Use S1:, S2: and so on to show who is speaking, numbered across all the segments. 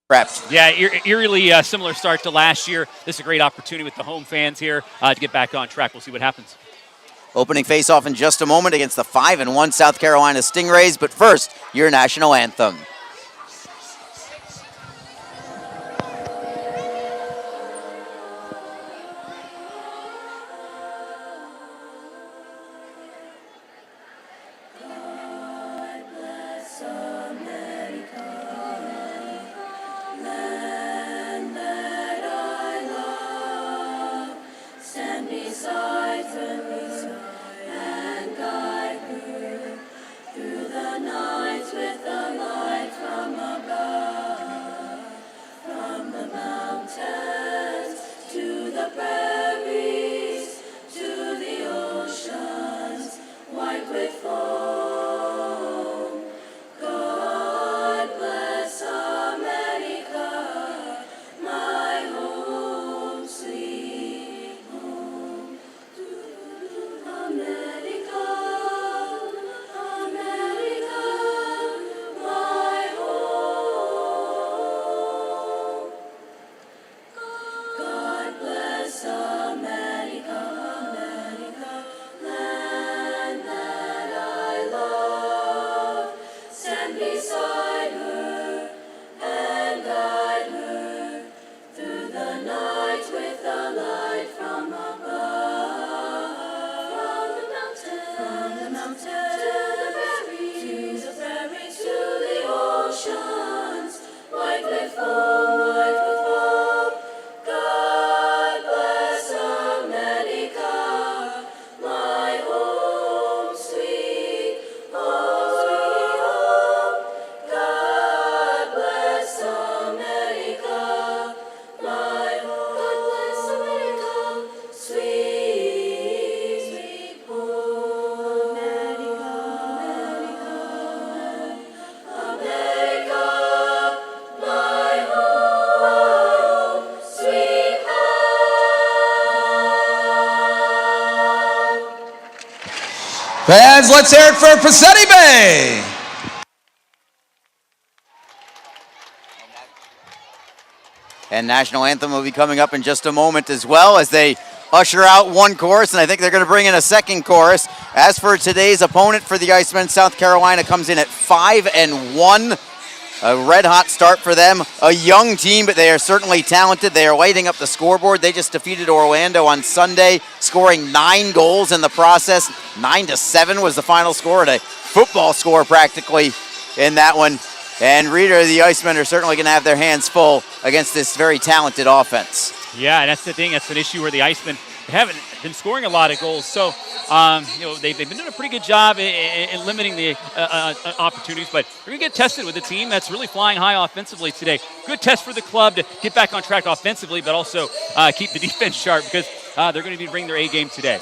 S1: prepped.
S2: Yeah, eerily similar start to last year. This is a great opportunity with the home fans here to get back on track. We'll see what happens.
S1: Opening face-off in just a moment against the 5-1 South Carolina Stingrays. But first, your national anthem.
S3: Fans, let's hear it for Pacetti Bay.
S1: And national anthem will be coming up in just a moment as well as they usher out one chorus, and I think they're going to bring in a second chorus. As for today's opponent for the Icemen, South Carolina comes in at 5-1. A red-hot start for them. A young team, but they are certainly talented. They are lighting up the scoreboard. They just defeated Orlando on Sunday, scoring 9 goals in the process. 9-7 was the final score, and a football score practically in that one. And Reader, the Icemen are certainly going to have their hands full against this very talented offense.
S2: Yeah, and that's the thing. That's an issue where the Icemen haven't been scoring a lot of goals. So, they've been doing a pretty good job in limiting the opportunities, but they're going to get tested with a team that's really flying high offensively today. Good test for the club to get back on track offensively, but also keep the defense sharp because they're going to be bringing their A game today.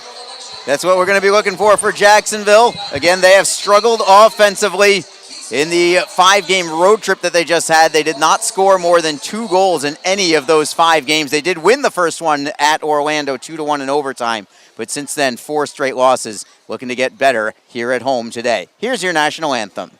S1: That's what we're going to be looking for Jacksonville. Again, they have struggled offensively. In the 5-game road trip that they just had, they did not score more than 2 goals in any of those 5 games. They did win the first one at Orlando 2-1 in overtime, but since then, 4 straight losses, looking to get better here at home today. Here's your national anthem.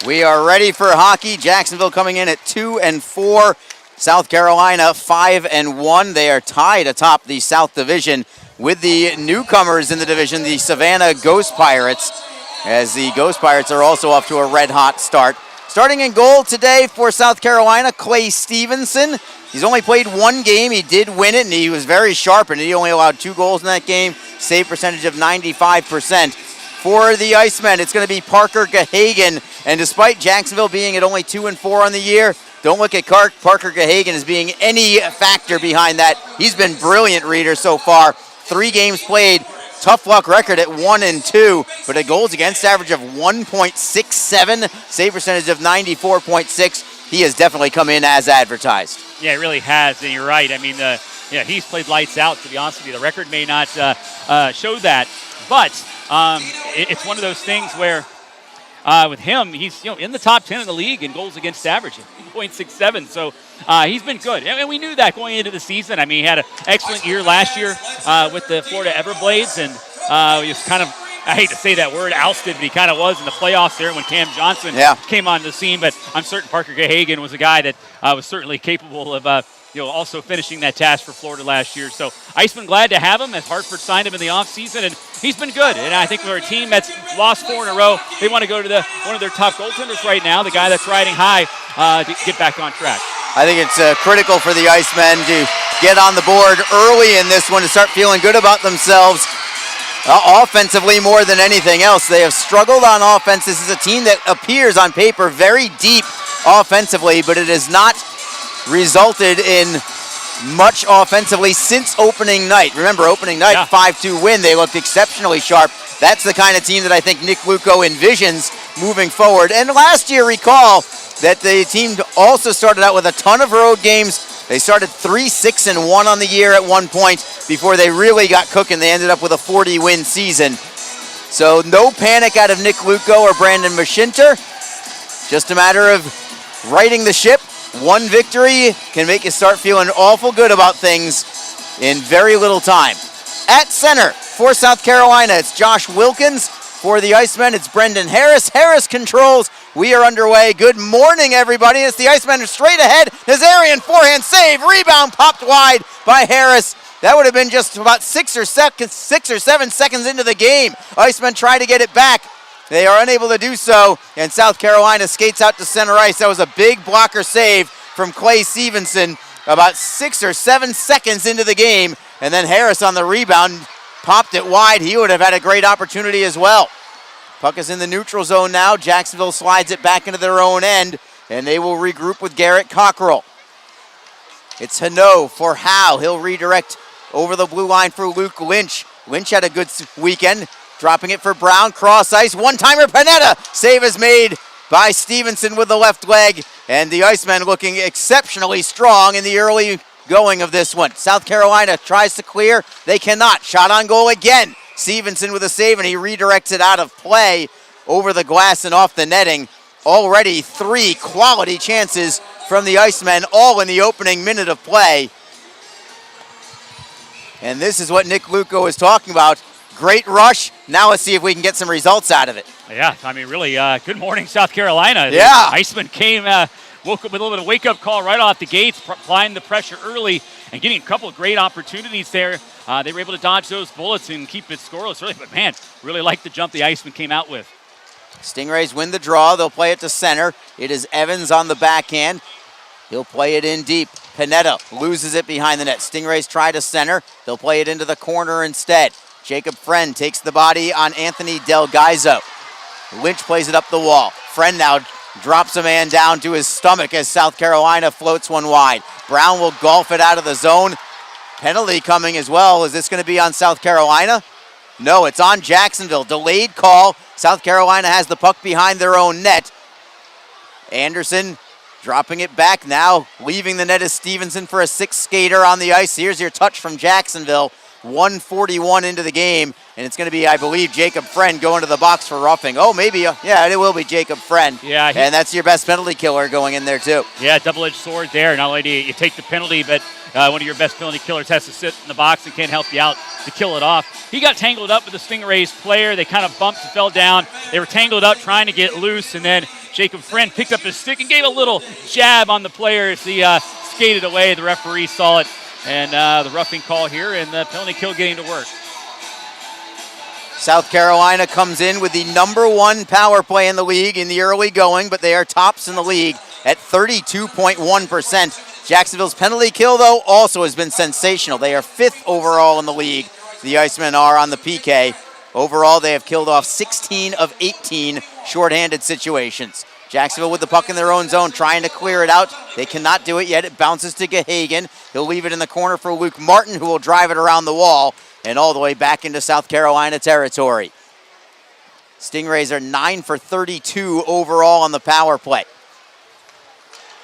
S1: We are ready for hockey. Jacksonville coming in at 2-4. South Carolina 5-1. They are tied atop the South Division with the newcomers in the division, the Savannah Ghost Pirates, as the Ghost Pirates are also off to a red-hot start. Starting in goal today for South Carolina, Clay Stevenson. He's only played one game. He did win it, and he was very sharp, and he only allowed 2 goals in that game. Save percentage of 95%. For the Icemen, it's going to be Parker Gahagan, and despite Jacksonville being at only 2-4 on the year, don't look at Parker Gahagan as being any factor behind that. He's been brilliant, Reader, so far. 3 games played, tough luck record at 1-2, but a goals against average of 1.67, save percentage of 94.6. He has definitely come in as advertised.
S2: Yeah, it really has, and you're right. I mean, he's played lights out, to be honest with you. The record may not show that, but it's one of those things where with him, he's in the top 10 in the league in goals against average, 0.67. So he's been good, and we knew that going into the season. I mean, he had an excellent year last year with the Florida Everblades, and he was kind of, I hate to say that word, ousted, but he kind of was in the playoffs there when Cam Johnson came on the scene. But I'm certain Parker Gahagan was a guy that was certainly capable of also finishing that task for Florida last year. So Iceman glad to have him as Hartford signed him in the offseason, and he's been good. And I think for a team that's lost 4 in a row, they want to go to one of their top goaltenders right now, the guy that's riding high, to get back on track.
S1: I think it's critical for the Icemen to get on the board early in this one to start feeling good about themselves. Offensively more than anything else. They have struggled on offense. This is a team that appears on paper very deep offensively, but it has not resulted in much offensively since opening night. Remember, opening night, 5-2 win. They looked exceptionally sharp. That's the kind of team that I think Nick Luco envisions moving forward. And last year, recall that the team also started out with a ton of road games. They started 3-6-1 on the year at one point before they really got cooking. They ended up with a 40-win season. So no panic out of Nick Luco or Brandon Mashinter. Just a matter of righting the ship. One victory can make you start feeling awful good about things in very little time. At center for South Carolina, it's Josh Wilkins. For the Icemen, it's Brendan Harris. Harris controls. We are underway. Good morning, everybody. It's the Icemen straight ahead. Nazarian forehand save. Rebound popped wide by Harris. That would have been just about 6 or 7 seconds into the game. Icemen try to get it back. They are unable to do so, and South Carolina skates out to center ice. That was a big blocker save from Clay Stevenson about 6 or 7 seconds into the game, and then Harris on the rebound popped it wide. He would have had a great opportunity as well. Puck is in the neutral zone now. Jacksonville slides it back into their own end, and they will regroup with Garrett Cockrell. It's Hano for Howe. He'll redirect over the blue line for Luke Lynch. Lynch had a good weekend, dropping it for Brown. Cross ice, one-timer Panetta. Save is made by Stevenson with the left leg, and the Icemen looking exceptionally strong in the early going of this one. South Carolina tries to clear. They cannot. Shot on goal again. Stevenson with a save, and he redirects it out of play over the glass and off the netting. Already 3 quality chances from the Icemen, all in the opening minute of play. And this is what Nick Luco is talking about. Great rush. Now let's see if we can get some results out of it.
S2: Yeah, I mean, really, good morning, South Carolina.
S1: Yeah.
S2: The Iceman came, woke up with a little bit of wake-up call right off the gates, applying the pressure early and getting a couple of great opportunities there. They were able to dodge those bullets and keep it scoreless early. But, man, really like the jump the Iceman came out with.
S1: Stingrays win the draw. They'll play it to center. It is Evans on the backhand. He'll play it in deep. Panetta loses it behind the net. Stingrays try to center. They'll play it into the corner instead. Jacob Friend takes the body on Anthony Delgaizo. Lynch plays it up the wall. Friend now drops a man down to his stomach as South Carolina floats one wide. Brown will golf it out of the zone. Penalty coming as well. Is this going to be on South Carolina? No, it's on Jacksonville. Delayed call. South Carolina has the puck behind their own net. Anderson dropping it back now. Leaving the net is Stevenson for a 6th skater on the ice. Here's your touch from Jacksonville. 1:41 into the game, and it's going to be, I believe, Jacob Friend going to the box for roughing. Oh, maybe, yeah, it will be Jacob Friend.
S2: Yeah,
S1: and that's your best penalty killer going in there, too.
S2: Yeah, double-edged sword there. Not only do you take the penalty, but one of your best penalty killers has to sit in the box and can't help you out to kill it off. He got tangled up with the Stingrays player. They kind of bumped and fell down. They were tangled up trying to get loose, and then Jacob Friend picked up his stick and gave a little jab on the player as he skated away. The referee saw it, and the roughing call here, and the penalty kill getting to work.
S1: South Carolina comes in with the #1 power play in the league in the early going, but they are tops in the league at 32.1%. Jacksonville's penalty kill, though, also has been sensational. They are 5th overall in the league. The Icemen are on the PK. Overall, they have killed off 16 of 18 shorthanded situations. Jacksonville with the puck in their own zone, trying to clear it out. They cannot do it yet. It bounces to Gahagan. He'll leave it in the corner for Luke Martin, who will drive it around the wall and all the way back into South Carolina territory. Stingrays are 9 for 32 overall on the power play.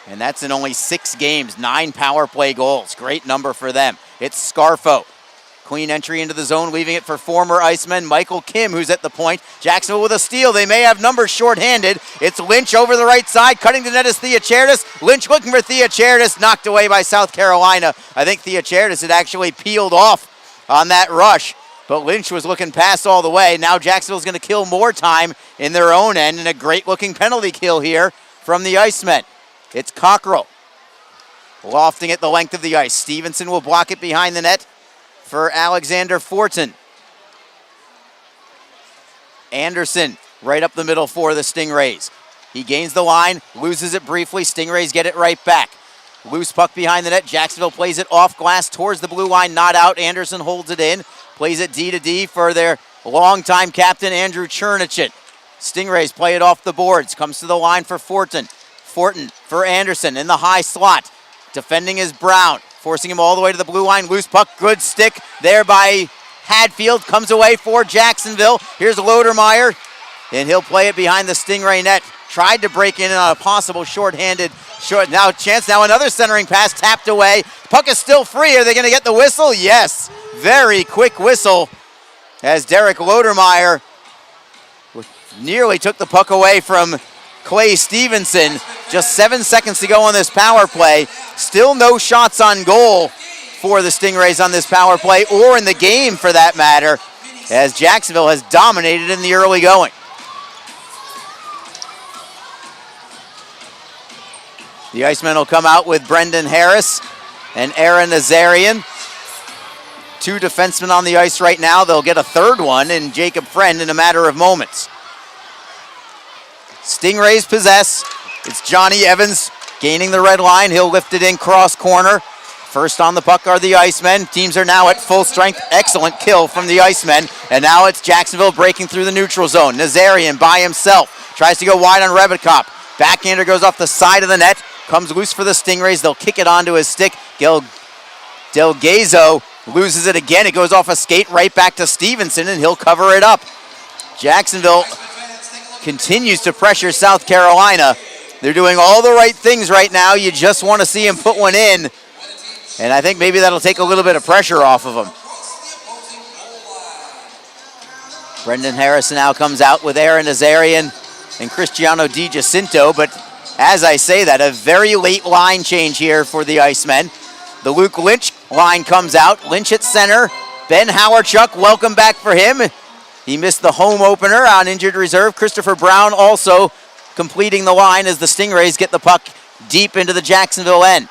S1: And that's in only 6 games, 9 power play goals. Great number for them. It's Scarfo. Clean entry into the zone, leaving it for former Iceman Michael Kim, who's at the point. Jacksonville with a steal. They may have numbers shorthanded. It's Lynch over the right side. Cutting the net is Theocharidis. Lynch looking for Theocharidis. Knocked away by South Carolina. I think Theocharidis had actually peeled off on that rush, but Lynch was looking past all the way. Now Jacksonville's going to kill more time in their own end, and a great-looking penalty kill here from the Icemen. It's Cockrell lofting it the length of the ice. Stevenson will block it behind the net for Alexander Fortin. Anderson right up the middle for the Stingrays. He gains the line, loses it briefly. Stingrays get it right back. Loose puck behind the net. Jacksonville plays it off glass towards the blue line, not out. Anderson holds it in, plays it D to D for their longtime captain, Andrew Chernichin. Stingrays play it off the boards, comes to the line for Fortin. Fortin for Anderson in the high slot. Defending is Brown, forcing him all the way to the blue line. Loose puck, good stick there by Hadfield. Comes away for Jacksonville. Here's Lodermeyer, and he'll play it behind the Stingray net. Tried to break in on a possible shorthanded short. Now chance, now another centering pass tapped away. Puck is still free. Are they going to get the whistle? Yes. Very quick whistle as Derek Lodermeyer nearly took the puck away from Clay Stevenson. Just 7 seconds to go on this power play. Still no shots on goal for the Stingrays on this power play, or in the game for that matter, as Jacksonville has dominated in the early going. The Icemen will come out with Brendan Harris and Aaron Nazarian. 2 defensemen on the ice right now. They'll get a third one in Jacob Friend in a matter of moments. Stingrays possess. It's Johnny Evans gaining the red line. He'll lift it in cross corner. First on the puck are the Icemen. Teams are now at full strength. Excellent kill from the Icemen. And now it's Jacksonville breaking through the neutral zone. Nazarian by himself. Tries to go wide on Rebekop. Backhander goes off the side of the net. Comes loose for the Stingrays. They'll kick it onto his stick. Delgazo loses it again. It goes off a skate right back to Stevenson, and he'll cover it up. Jacksonville continues to pressure South Carolina. They're doing all the right things right now. You just want to see him put one in. And I think maybe that'll take a little bit of pressure off of him. Brendan Harris now comes out with Aaron Nazarian and Cristiano Di Jacinto, but as I say that, a very late line change here for the Icemen. The Luke Lynch line comes out. Lynch at center. Ben Howarchuk, welcome back for him. He missed the home opener on injured reserve. Christopher Brown also completing the line as the Stingrays get the puck deep into the Jacksonville end.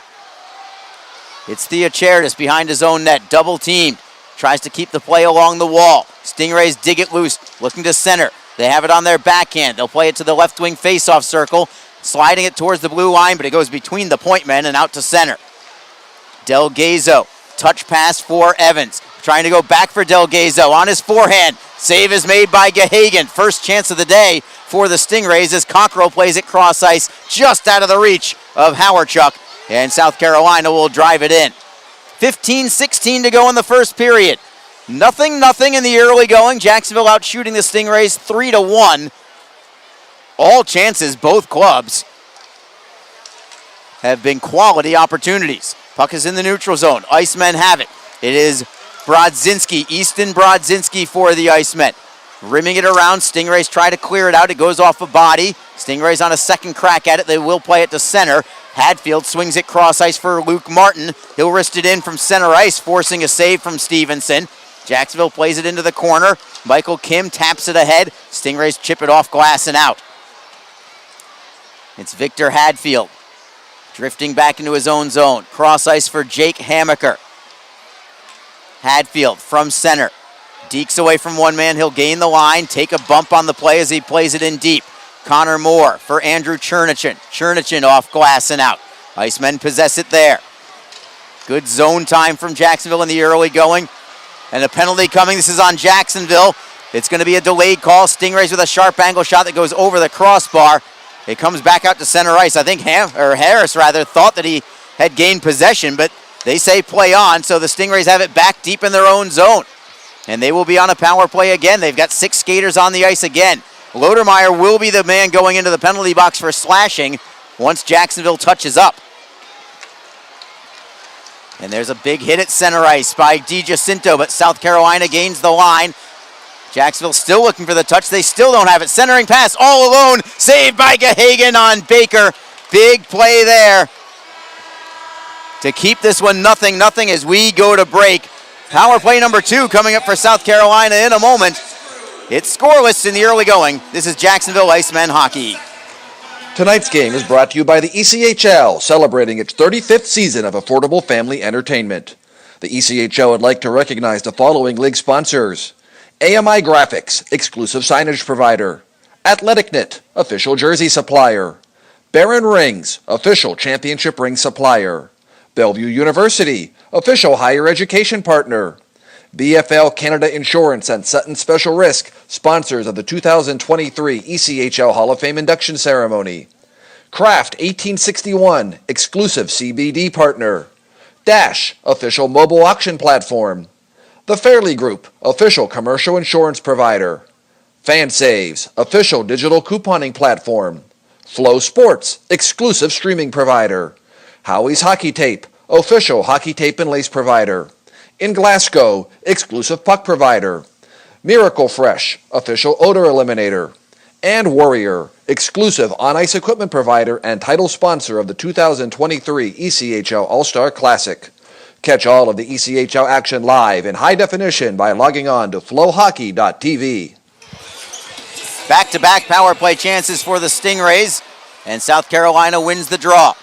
S1: It's Theocharidis behind his own net, double teamed. Tries to keep the play along the wall. Stingrays dig it loose, looking to center. They have it on their backhand. They'll play it to the left wing faceoff circle, sliding it towards the blue line, but it goes between the point men and out to center. Delgazo, touch pass for Evans. Trying to go back for Delgazo on his forehand. Save is made by Gahagan. First chance of the day for the Stingrays as Cockrell plays it cross ice just out of the reach of Howarchuk. And South Carolina will drive it in. 15-16 to go in the first period. Nothing in the early going. Jacksonville out shooting the Stingrays 3-1. All chances, both clubs, have been quality opportunities. Puck is in the neutral zone. Icemen have it. It is Brodzinski, Easton Brodzinski for the Icemen. Rimming it around. Stingrays try to clear it out. It goes off a body. Stingrays on a second crack at it. They will play it to center. Hadfield swings it cross ice for Luke Martin. He'll wrist it in from center ice, forcing a save from Stevenson. Jacksonville plays it into the corner. Michael Kim taps it ahead. Stingrays chip it off glass and out. It's Victor Hadfield drifting back into his own zone. Cross ice for Jake Hamaker. Hadfield from center. Dekes away from one man. He'll gain the line, take a bump on the play as he plays it in deep. Connor Moore for Andrew Chernichin. Chernichin off glass and out. Icemen possess it there. Good zone time from Jacksonville in the early going. And a penalty coming. This is on Jacksonville. It's going to be a delayed call. Stingrays with a sharp angle shot that goes over the crossbar. It comes back out to center ice. I think Harris thought that he had gained possession, but they say play on, so the Stingrays have it back deep in their own zone. And they will be on a power play again. They've got 6 skaters on the ice again. Lodermeyer will be the man going into the penalty box for slashing once Jacksonville touches up. And there's a big hit at center ice by DiGiacinto, but South Carolina gains the line. Jacksonville still looking for the touch. They still don't have it. Centering pass all alone. Saved by Gahagan on Baker. Big play there to keep this one 0-0 as we go to break. Power play number 2 coming up for South Carolina in a moment. It's scoreless in the early going. This is Jacksonville Icemen hockey.
S3: Tonight's game is brought to you by the ECHL, celebrating its 35th season of affordable family entertainment. The ECHL would like to recognize the following league sponsors: AMI Graphics, exclusive signage provider; AthleticKnit, official jersey supplier; Baron Rings, official championship ring supplier; Bellevue University, official higher education partner; BFL Canada Insurance and Sutton Special Risk, sponsors of the 2023 ECHL Hall of Fame induction ceremony; Kraft 1861, exclusive CBD partner; Dash, official mobile auction platform; The Fairley Group, official commercial insurance provider; FanSaves, official digital couponing platform; Flow Sports, exclusive streaming provider; Howie's Hockey Tape, official hockey tape and lace provider; In Glasgow, exclusive puck provider; Miracle Fresh, official odor eliminator; and Warrior, exclusive on-ice equipment provider and title sponsor of the 2023 ECHL All-Star Classic. Catch all of the ECHL action live in high definition by logging on to flowhockey.tv.
S1: Back-to-back power play chances for the Stingrays, and South Carolina wins the draw.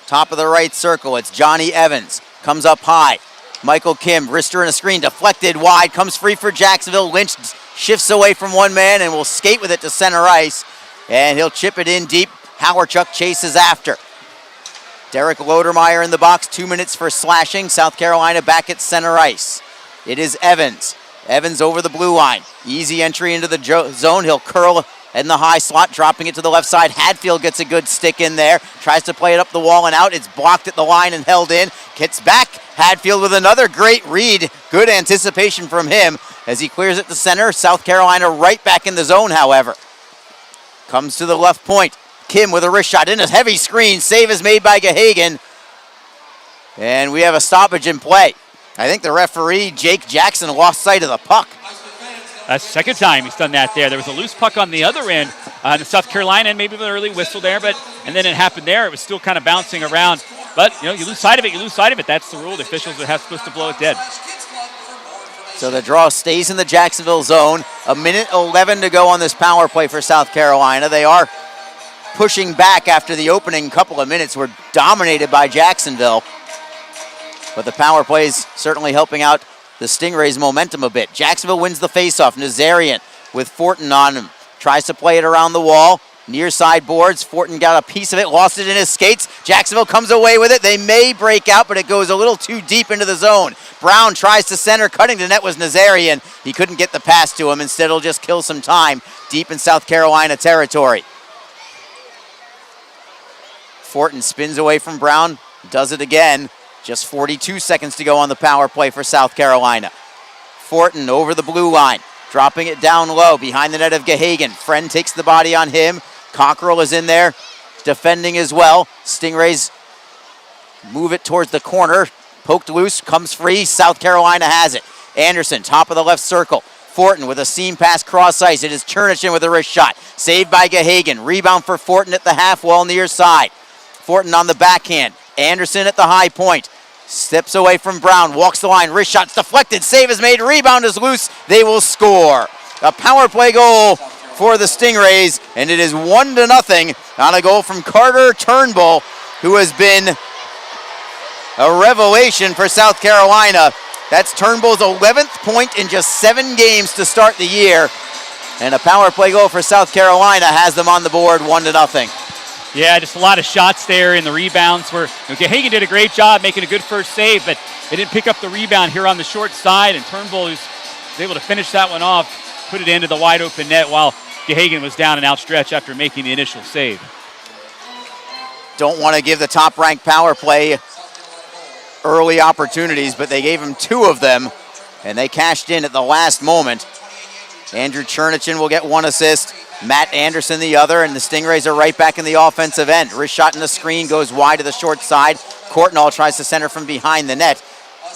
S1: Top of the right circle, it's Johnny Evans. Comes up high. Michael Kim, wrister in a screen, deflected wide, comes free for Jacksonville. Lynch shifts away from one man and will skate with it to center ice. And he'll chip it in deep. Howarchuk chases after. Derek Lodermeyer in the box, 2 minutes for slashing. South Carolina back at center ice. It is Evans. Evans over the blue line. Easy entry into the zone. He'll curl in the high slot, dropping it to the left side. Hadfield gets a good stick in there. Tries to play it up the wall and out. It's blocked at the line and held in. Gets back. Hadfield with another great read. Good anticipation from him as he clears it to center. South Carolina right back in the zone, however. Comes to the left point. Kim with a wrist shot in a heavy screen. Save is made by Gahagan. And we have a stoppage in play. I think the referee, Jake Jackson, lost sight of the puck.
S2: That's the second time he's done that there. There was a loose puck on the other end in South Carolina, and maybe an early whistle there, and then it happened there. It was still kind of bouncing around. But, you lose sight of it, you lose sight of it. That's the rule. The officials are supposed to blow it dead.
S1: So the draw stays in the Jacksonville zone. 1:11 to go on this power play for South Carolina. They are pushing back after the opening couple of minutes were dominated by Jacksonville. But the power play is certainly helping out the Stingrays' momentum a bit. Jacksonville wins the faceoff. Nazarian with Fortin on him. Tries to play it around the wall. Near side boards. Fortin got a piece of it, lost it in his skates. Jacksonville comes away with it. They may break out, but it goes a little too deep into the zone. Brown tries to center. Cutting to net was Nazarian. He couldn't get the pass to him. Instead, he'll just kill some time deep in South Carolina territory. Fortin spins away from Brown. Does it again. Just 42 seconds to go on the power play for South Carolina. Fortin over the blue line, dropping it down low behind the net of Gahagan. Friend takes the body on him. Cockrell is in there defending as well. Stingrays move it towards the corner. Poked loose, comes free. South Carolina has it. Anderson, top of the left circle. Fortin with a seam pass cross ice. It is Chernichin with a wrist shot. Saved by Gahagan. Rebound for Fortin at the half wall near side. Fortin on the backhand. Anderson at the high point. Steps away from Brown, walks the line, wrist shot's deflected, save is made, rebound is loose, they will score. A power play goal for the Stingrays, and it is 1-0 on a goal from Carter Turnbull, who has been a revelation for South Carolina. That's Turnbull's 11th point in just 7 games to start the year. And a power play goal for South Carolina has them on the board 1-0.
S2: Yeah, just a lot of shots there in the rebounds where Hagen did a great job making a good first save, but they didn't pick up the rebound here on the short side, and Turnbull was able to finish that one off, put it into the wide open net while Hagen was down and outstretched after making the initial save.
S1: Don't want to give the top-ranked power play early opportunities, but they gave him 2 of them, and they cashed in at the last moment. Andrew Chernichin will get 1 assist, Matt Anderson the other, and the Stingrays are right back in the offensive end. Wrist shot in the screen goes wide to the short side. Courtnall tries to center from behind the net.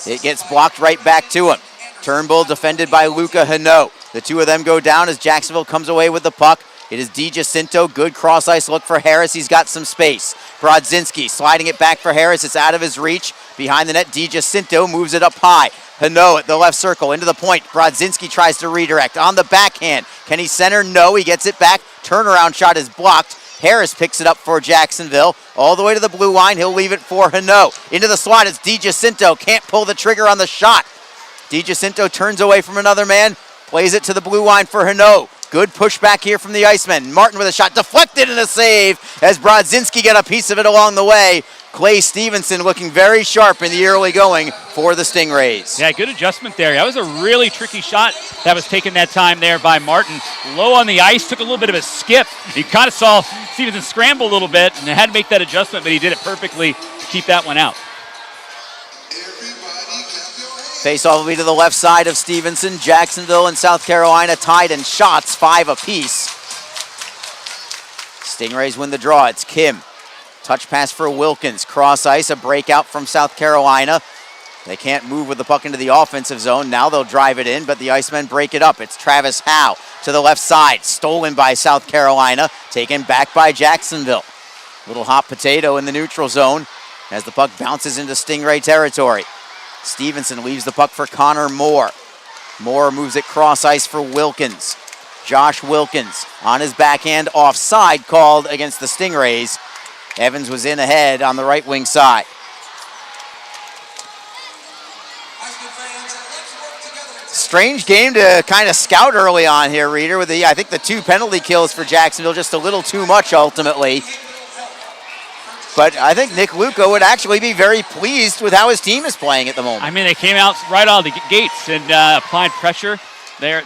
S1: It gets blocked right back to him. Turnbull defended by Luca Hano. The 2 of them go down as Jacksonville comes away with the puck. It is DiGiacinto, good cross-ice look for Harris. He's got some space. Brodzinski sliding it back for Harris. It's out of his reach. Behind the net, DiGiacinto moves it up high. Hano at the left circle, into the point. Brodzinski tries to redirect. On the backhand, can he center? No, he gets it back. Turnaround shot is blocked. Harris picks it up for Jacksonville. All the way to the blue line, he'll leave it for Hano. Into the slot, it's DiGiacinto. Can't pull the trigger on the shot. DiGiacinto turns away from another man, plays it to the blue line for Hano. Good pushback here from the Icemen. Martin with a shot deflected and a save as Brodzinski got a piece of it along the way. Clay Stevenson looking very sharp in the early going for the Stingrays.
S2: Yeah, good adjustment there. That was a really tricky shot that was taken that time there by Martin. Low on the ice, took a little bit of a skip. You kind of saw Stevenson scramble a little bit and had to make that adjustment, but he did it perfectly to keep that one out.
S1: Face-off will be to the left side of Stevenson. Jacksonville and South Carolina tied in shots, 5 apiece. Stingrays win the draw. It's Kim. Touch pass for Wilkins. Cross ice, a breakout from South Carolina. They can't move with the puck into the offensive zone. Now they'll drive it in, but the Icemen break it up. It's Travis Howe to the left side. Stolen by South Carolina. Taken back by Jacksonville. Little hot potato in the neutral zone as the puck bounces into Stingray territory. Stevenson leaves the puck for Connor Moore. Moore moves it cross ice for Wilkins. Josh Wilkins on his backhand, offside called against the Stingrays. Evans was in ahead on the right wing side. Strange game to kind of scout early on here, Reader, with I think the 2 penalty kills for Jacksonville, just a little too much ultimately. But I think Nick Luca would actually be very pleased with how his team is playing at the moment.
S2: I mean, they came out right out of the gates and applied pressure. They're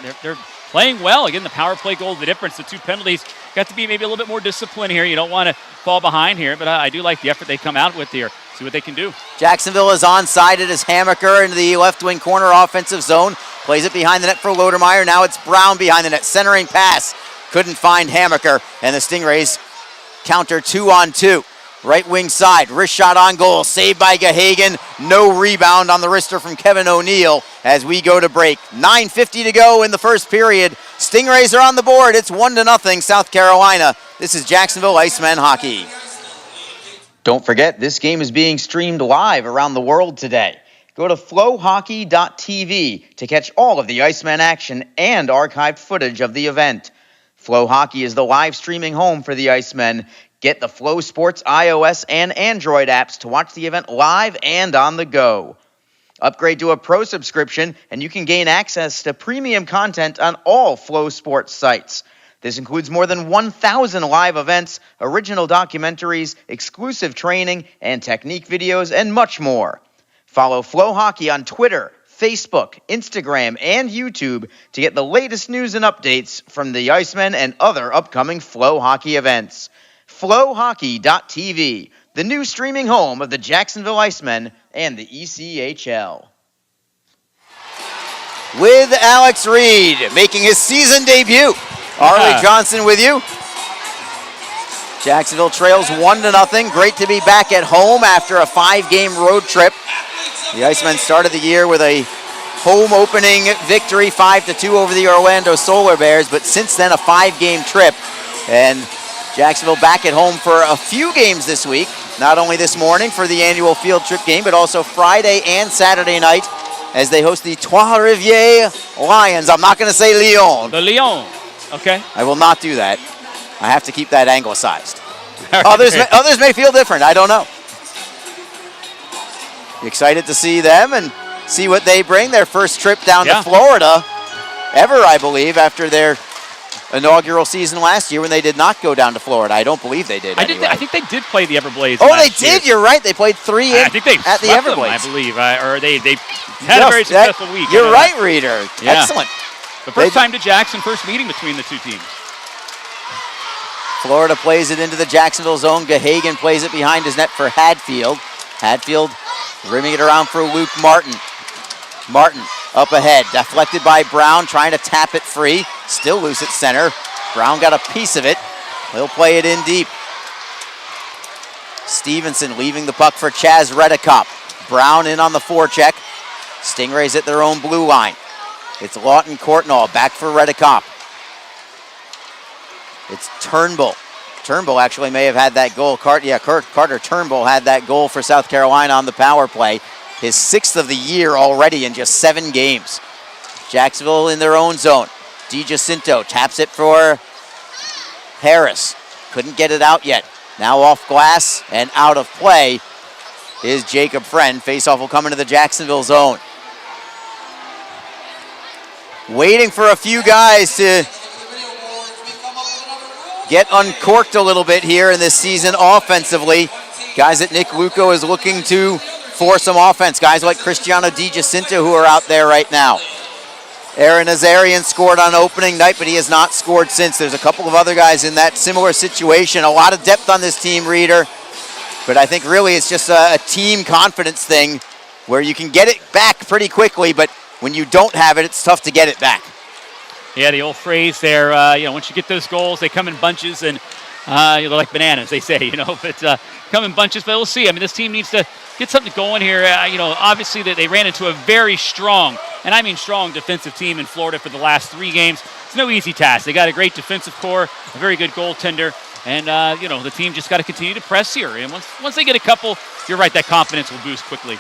S2: playing well. Again, the power play goal, the difference, the 2 penalties. Got to be maybe a little bit more disciplined here. You don't want to fall behind here, but I do like the effort they come out with here. See what they can do. Jacksonville
S1: is onside. It is Hammaker into the left wing corner offensive zone. Plays it behind the net for Lodermeyer. Now it's Brown behind the net. Centering pass. Couldn't find Hammaker. And the Stingrays counter 2-on-2. Right wing side, wrist shot on goal, saved by Gahagan. No rebound on the wrister from Kevin O'Neill as we go to break. 9:50 to go in the first period. Stingrays are on the board. It's 1-0 South Carolina. This is Jacksonville Icemen hockey. Don't forget, this game is being streamed live around the world today. Go to flowhockey.tv to catch all of the Icemen action and archived footage of the event. Flow Hockey is the live streaming home for the Icemen. Get the Flow Sports iOS and Android apps to watch the event live and on the go. Upgrade to a pro subscription and you can gain access to premium content on all Flow Sports sites. This includes more than 1,000 live events, original documentaries, exclusive training and technique videos, and much more. Follow Flow Hockey on Twitter, Facebook, Instagram, and YouTube to get the latest news and updates from the Icemen and other upcoming Flow Hockey events. flowhockey.tv, the new streaming home of the Jacksonville Icemen and the ECHL. With Alex Reed making his season debut. Arlie Johnson with you. Jacksonville trails 1-0. Great to be back at home after a 5-game road trip. The Icemen started the year with a home opening victory, 5-2 over the Orlando Solar Bears, but since then a 5-game trip. And Jacksonville back at home for a few games this week, not only this morning for the annual field trip game, but also Friday and Saturday night as they host the Trois-Rivières Lions. I'm not going to say Lyon.
S2: The Lions Okay.
S1: I will not do that. I have to keep that anglicized.
S2: Right,
S1: Others may feel different. I don't know. Excited to see them and see what they bring. Their first trip down to Florida ever, I believe, after their inaugural season last year when they did not go down to Florida. I don't believe they did.
S2: I think they did play the Everblades.
S1: Oh,
S2: last
S1: they
S2: year.
S1: did. You're right. They played 3
S2: I think they
S1: at the Everblades.
S2: them, I believe, or they had a very successful week.
S1: You're right, Reader.
S2: Yeah.
S1: Excellent.
S2: The first time to Jackson, first meeting between the two teams.
S1: Florida plays it into the Jacksonville zone. Gahagan plays it behind his net for Hadfield. Hadfield rimming it around for Luke Martin. Martin up ahead, deflected by Brown, trying to tap it free. Still loose at center. Brown got a piece of it. He'll play it in deep. Stevenson leaving the puck for Chaz Redekop. Brown in on the forecheck. Stingrays at their own blue line. It's Lawton Courtnall back for Redekop. It's Turnbull. Turnbull actually may have had that goal. Carter Turnbull had that goal for South Carolina on the power play. His 6th of the year already in just 7 games. Jacksonville in their own zone. DiGiacinto taps it for Harris. Couldn't get it out yet. Now off glass and out of play is Jacob Friend. Faceoff will come into the Jacksonville zone. Waiting for a few guys to get uncorked a little bit here in this season offensively. Guys that Nick Luco is looking to for some offense. Guys like Cristiano DiGiacinto who are out there right now. Aaron Nazarian scored on opening night, but he has not scored since. There's a couple of other guys in that similar situation. A lot of depth on this team, Reader. But I think really it's just a team confidence thing where you can get it back pretty quickly, but when you don't have it, it's tough to get it back.
S2: Yeah, the old phrase there, once you get those goals, they come in bunches and they're like bananas, they say, but come in bunches. But we'll see. I mean, this team needs to get something going here. Obviously they ran into a very strong, and I mean strong, defensive team in Florida for the last 3 games. It's no easy task. They got a great defensive core, a very good goaltender, and the team just got to continue to press here. And once they get a couple, you're right, that confidence will boost quickly.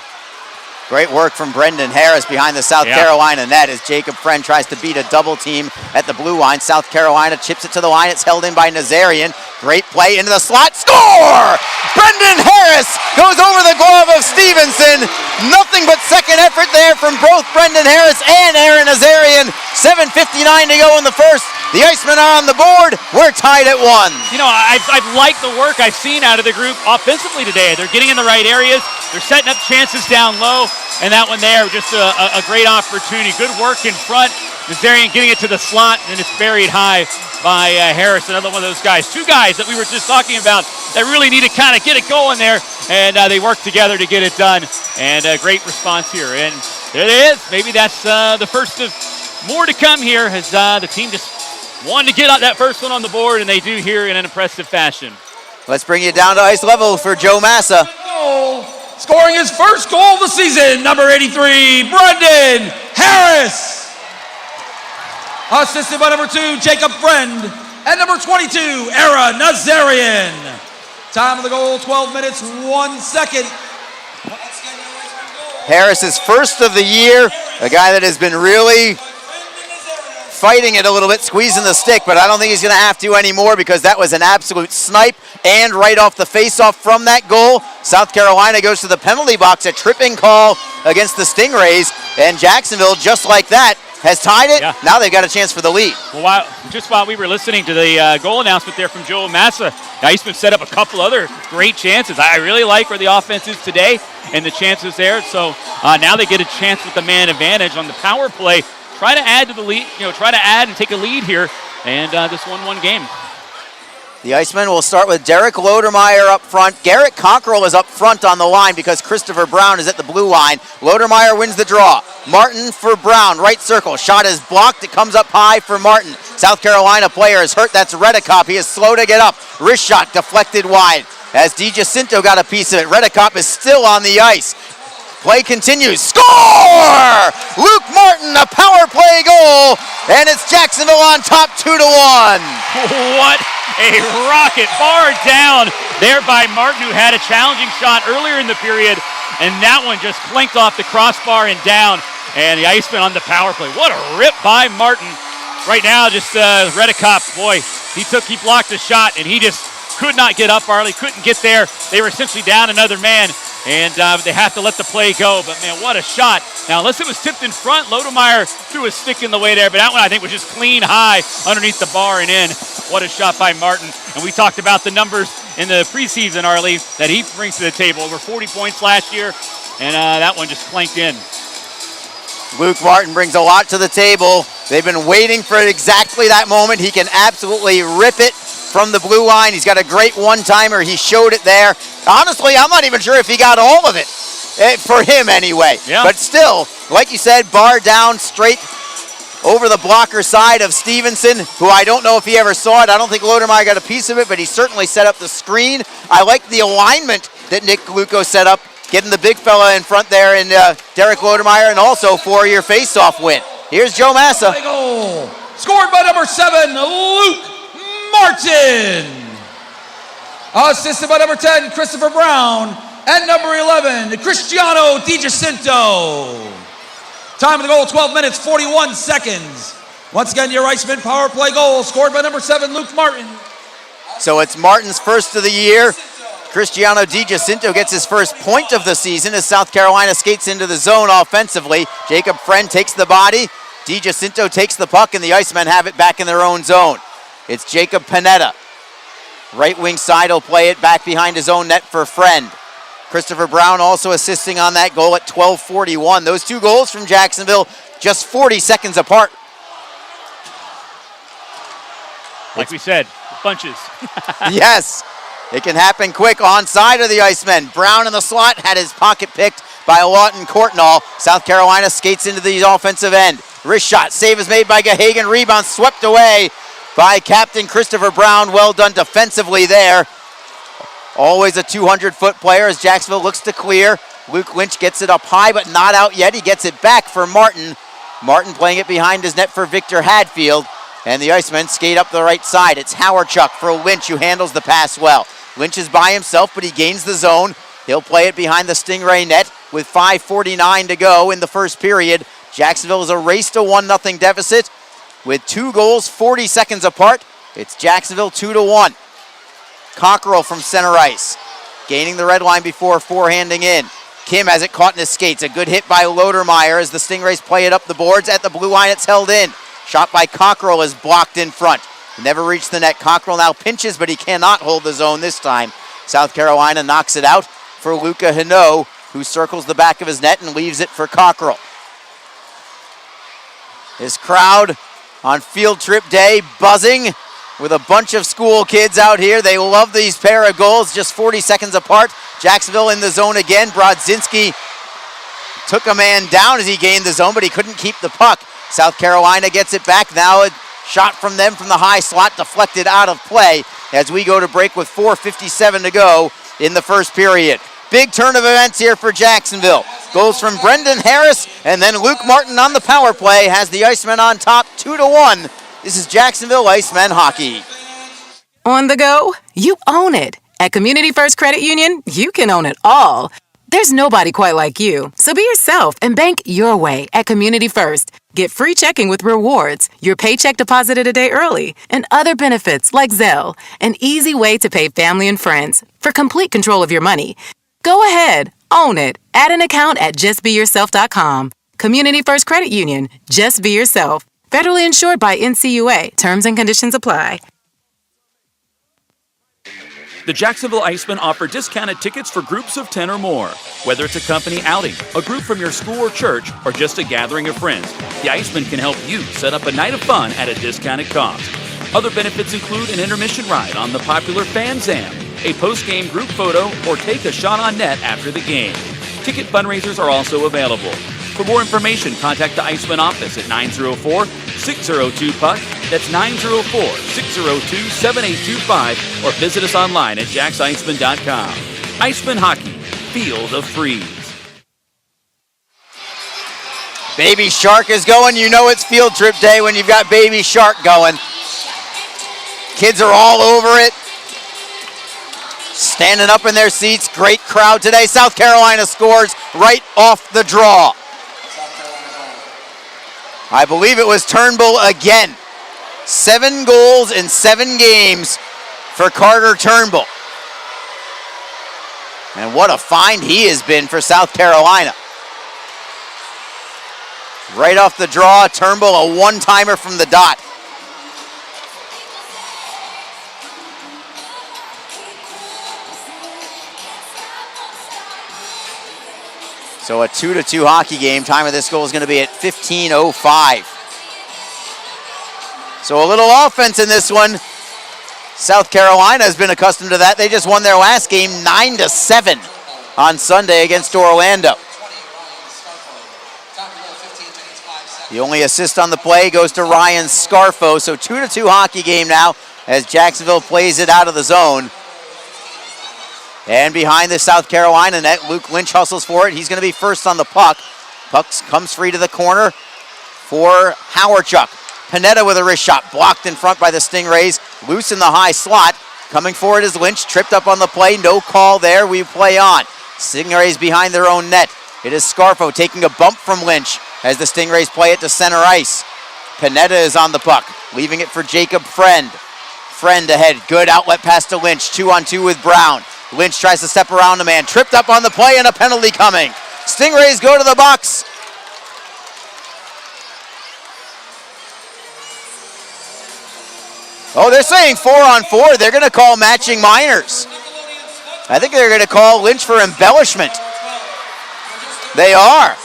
S1: Great work from Brendan Harris behind the South Carolina net as Jacob Friend tries to beat a double team at the blue line. South Carolina chips it to the line. It's held in by Nazarian. Great play into the slot. Score! Brendan Harris goes over the glove of Stevenson. Nothing but second effort there from both Brendan Harris and Aaron Nazarian. 7:59 to go in the first. The Icemen are on the board. We're tied at 1.
S2: I've liked the work I've seen out of the group offensively today. They're getting in the right areas. They're setting up chances down low. And that one there, just a great opportunity. Good work in front. Nazarian getting it to the slot, and it's buried high by Harris, another one of those guys. 2 guys that we were just talking about that really need to kind of get it going there, and they work together to get it done. And a great response here. And there it is. Maybe that's the first of more to come here as the team just wanted to get out that first one on the board, and they do here in an impressive fashion.
S1: Let's bring you down to ice level for Joe Massa.
S4: Scoring his first goal of the season, number 83, Brendan Harris. Assisted by number 2, Jacob Friend, and number 22, Aaron Nazarian. Time of the goal, 12 minutes, 1 second.
S1: Harris's first of the year, a guy that has been really fighting it a little bit, squeezing the stick, but I don't think he's going to have to anymore because that was an absolute snipe. And right off the faceoff from that goal, South Carolina goes to the penalty box, a tripping call against the Stingrays, and Jacksonville, just like that, has tied it. Yeah. Now they've got a chance for the lead.
S2: Well, while we were listening to the goal announcement there from Joe Massa, the Icemen set up a couple other great chances. I really like where the offense is today and the chances there. So now they get a chance with the man advantage on the power play. Try to add to the lead, try to add and take a lead here, and this 1-1 game.
S1: The Icemen will start with Derek Lodermeyer up front. Garrett Cockrell is up front on the line because Christopher Brown is at the blue line. Lodermeyer wins the draw. Martin for Brown, right circle. Shot is blocked. It comes up high for Martin. South Carolina player is hurt. That's Redekop. He is slow to get up. Wrist shot deflected wide as DiGiacinto got a piece of it. Redekop is still on the ice. Play continues. Score! Luke Martin, a power play goal, and it's Jacksonville on top 2-1.
S2: What a rocket. Bar down there by Martin, who had a challenging shot earlier in the period, and that one just clinked off the crossbar and down, and the Icemen on the power play. What a rip by Martin right now, just Redicop, boy, he blocked a shot, and he just could not get up, Arlie, couldn't get there. They were essentially down another man, and they have to let the play go. But, man, what a shot. Now, unless it was tipped in front, Lodemeyer threw a stick in the way there, but that one I think was just clean high underneath the bar and in. What a shot by Martin. And we talked about the numbers in the preseason, Arlie, that he brings to the table. Over 40 points last year, and that one just clanked in.
S1: Luke Martin brings a lot to the table. They've been waiting for exactly that moment. He can absolutely rip it from the blue line. He's got a great one-timer. He showed it there. Honestly, I'm not even sure if he got all of it, for him anyway.
S2: Yeah.
S1: But still, like you said, bar down straight over the blocker side of Stevenson, who I don't know if he ever saw it. I don't think Lodemeyer got a piece of it, but he certainly set up the screen. I like the alignment that Nick Galucco set up, getting the big fella in front there in Derek Lodemeyer, and also for your face-off win. Here's Joe Massa.
S4: Goal scored by number 7, Luke Martin. Assisted by number 10, Christopher Brown, and number 11, Cristiano DiGiacinto. Time of the goal, 12 minutes, 41 seconds. Once again, your Iceman power play goal scored by number 7, Luke Martin.
S1: So it's Martin's first of the year. Cristiano DiGiacinto gets his first point of the season as South Carolina skates into the zone offensively. Jacob Friend takes the body. DiGiacinto takes the puck, and the Icemen have it back in their own zone. It's Jacob Panetta. Right wing side will play it back behind his own net for Friend. Christopher Brown also assisting on that goal at 12:41. Those two goals from Jacksonville just 40 seconds apart.
S2: Like we said, bunches.
S1: Yes, it can happen quick on side of the Icemen. Brown in the slot had his pocket picked by Lawton Courtnall. South Carolina skates into the offensive end. Wrist shot, save is made by Gahagan. Rebound swept away by Captain Christopher Brown. Well done defensively there. Always a 200-foot player as Jacksonville looks to clear. Luke Lynch gets it up high, but not out yet. He gets it back for Martin. Martin playing it behind his net for Victor Hadfield. And the Icemen skate up the right side. It's Howarchuk for Lynch, who handles the pass well. Lynch is by himself, but he gains the zone. He'll play it behind the Stingray net with 5:49 to go in the first period. Jacksonville is erased a 1-0 deficit with 2 goals 40 seconds apart. It's Jacksonville 2-1. Cockrell from center ice, gaining the red line before forehanding in. Kim has it caught in his skates. A good hit by Lodemeyer as the Stingrays play it up the boards. At the blue line, it's held in. Shot by Cockrell is blocked in front. Never reached the net. Cockrell now pinches, but he cannot hold the zone this time. South Carolina knocks it out for Luca Hinault, who circles the back of his net and leaves it for Cockrell. His crowd on field trip day buzzing with a bunch of school kids out here. They love these pair of goals, just 40 seconds apart. Jacksonville in the zone again. Brodzinski took a man down as he gained the zone, but he couldn't keep the puck. South Carolina gets it back. Now a shot from them from the high slot, deflected out of play as we go to break with 4:57 to go in the first period. Big turn of events here for Jacksonville. Goals from Brendan Harris and then Luke Martin on the power play has the Icemen on top 2-1. This is Jacksonville Icemen hockey.
S5: On the go, you own it. At Community First Credit Union, you can own it all. There's nobody quite like you, so be yourself and bank your way at Community First. Get free checking with rewards, your paycheck deposited a day early, and other benefits like Zelle, an easy way to pay family and friends for complete control of your money. Go ahead, own it. Add an account at justbeyourself.com. Community First Credit Union, just be yourself. Federally insured by NCUA. Terms and conditions apply.
S6: The Jacksonville Icemen offer discounted tickets for groups of 10 or more. Whether it's a company outing, a group from your school or church, or just a gathering of friends, the Icemen can help you set up a night of fun at a discounted cost. Other benefits include an intermission ride on the popular Fan Zam, a post-game group photo, or take a shot on net after the game. Ticket fundraisers are also available. For more information, contact the Icemen office at 904-602-PUCK. That's 904-602-7825, or visit us online at jacksiceman.com. Icemen Hockey, feel the freeze.
S1: Baby Shark is going. You know it's field trip day when you've got Baby Shark going. Kids are all over it. Standing up in their seats. Great crowd today. South Carolina scores right off the draw. I believe it was Turnbull again 7 goals in 7 games for Carter Turnbull. And what a find he has been for South Carolina. Right off the draw, Turnbull a one-timer from the dot. So a 2-2 hockey game. Time of this goal is going to be at 15:05. So a little offense in this one. South Carolina has been accustomed to that. They just won their last game 9-7 on Sunday against Orlando. The only assist on the play goes to Ryan Scarfo. So 2-2 hockey game now as Jacksonville plays it out of the zone. And behind the South Carolina net, Luke Lynch hustles for it. He's going to be first on the puck. Puck comes free to the corner for Howardchuk. Panetta with a wrist shot, blocked in front by the Stingrays. Loose in the high slot. Coming forward is Lynch, tripped up on the play. No call there, we play on. Stingrays behind their own net. It is Scarfo taking a bump from Lynch as the Stingrays play it to center ice. Panetta is on the puck, leaving it for Jacob Friend. Friend ahead, good outlet pass to Lynch. 2-on-2 with Brown. Lynch tries to step around the man, tripped up on the play and a penalty coming. Stingrays go to the box. Oh, they're saying 4-on-4. They're going to call matching minors. I think they're going to call Lynch for embellishment. They are.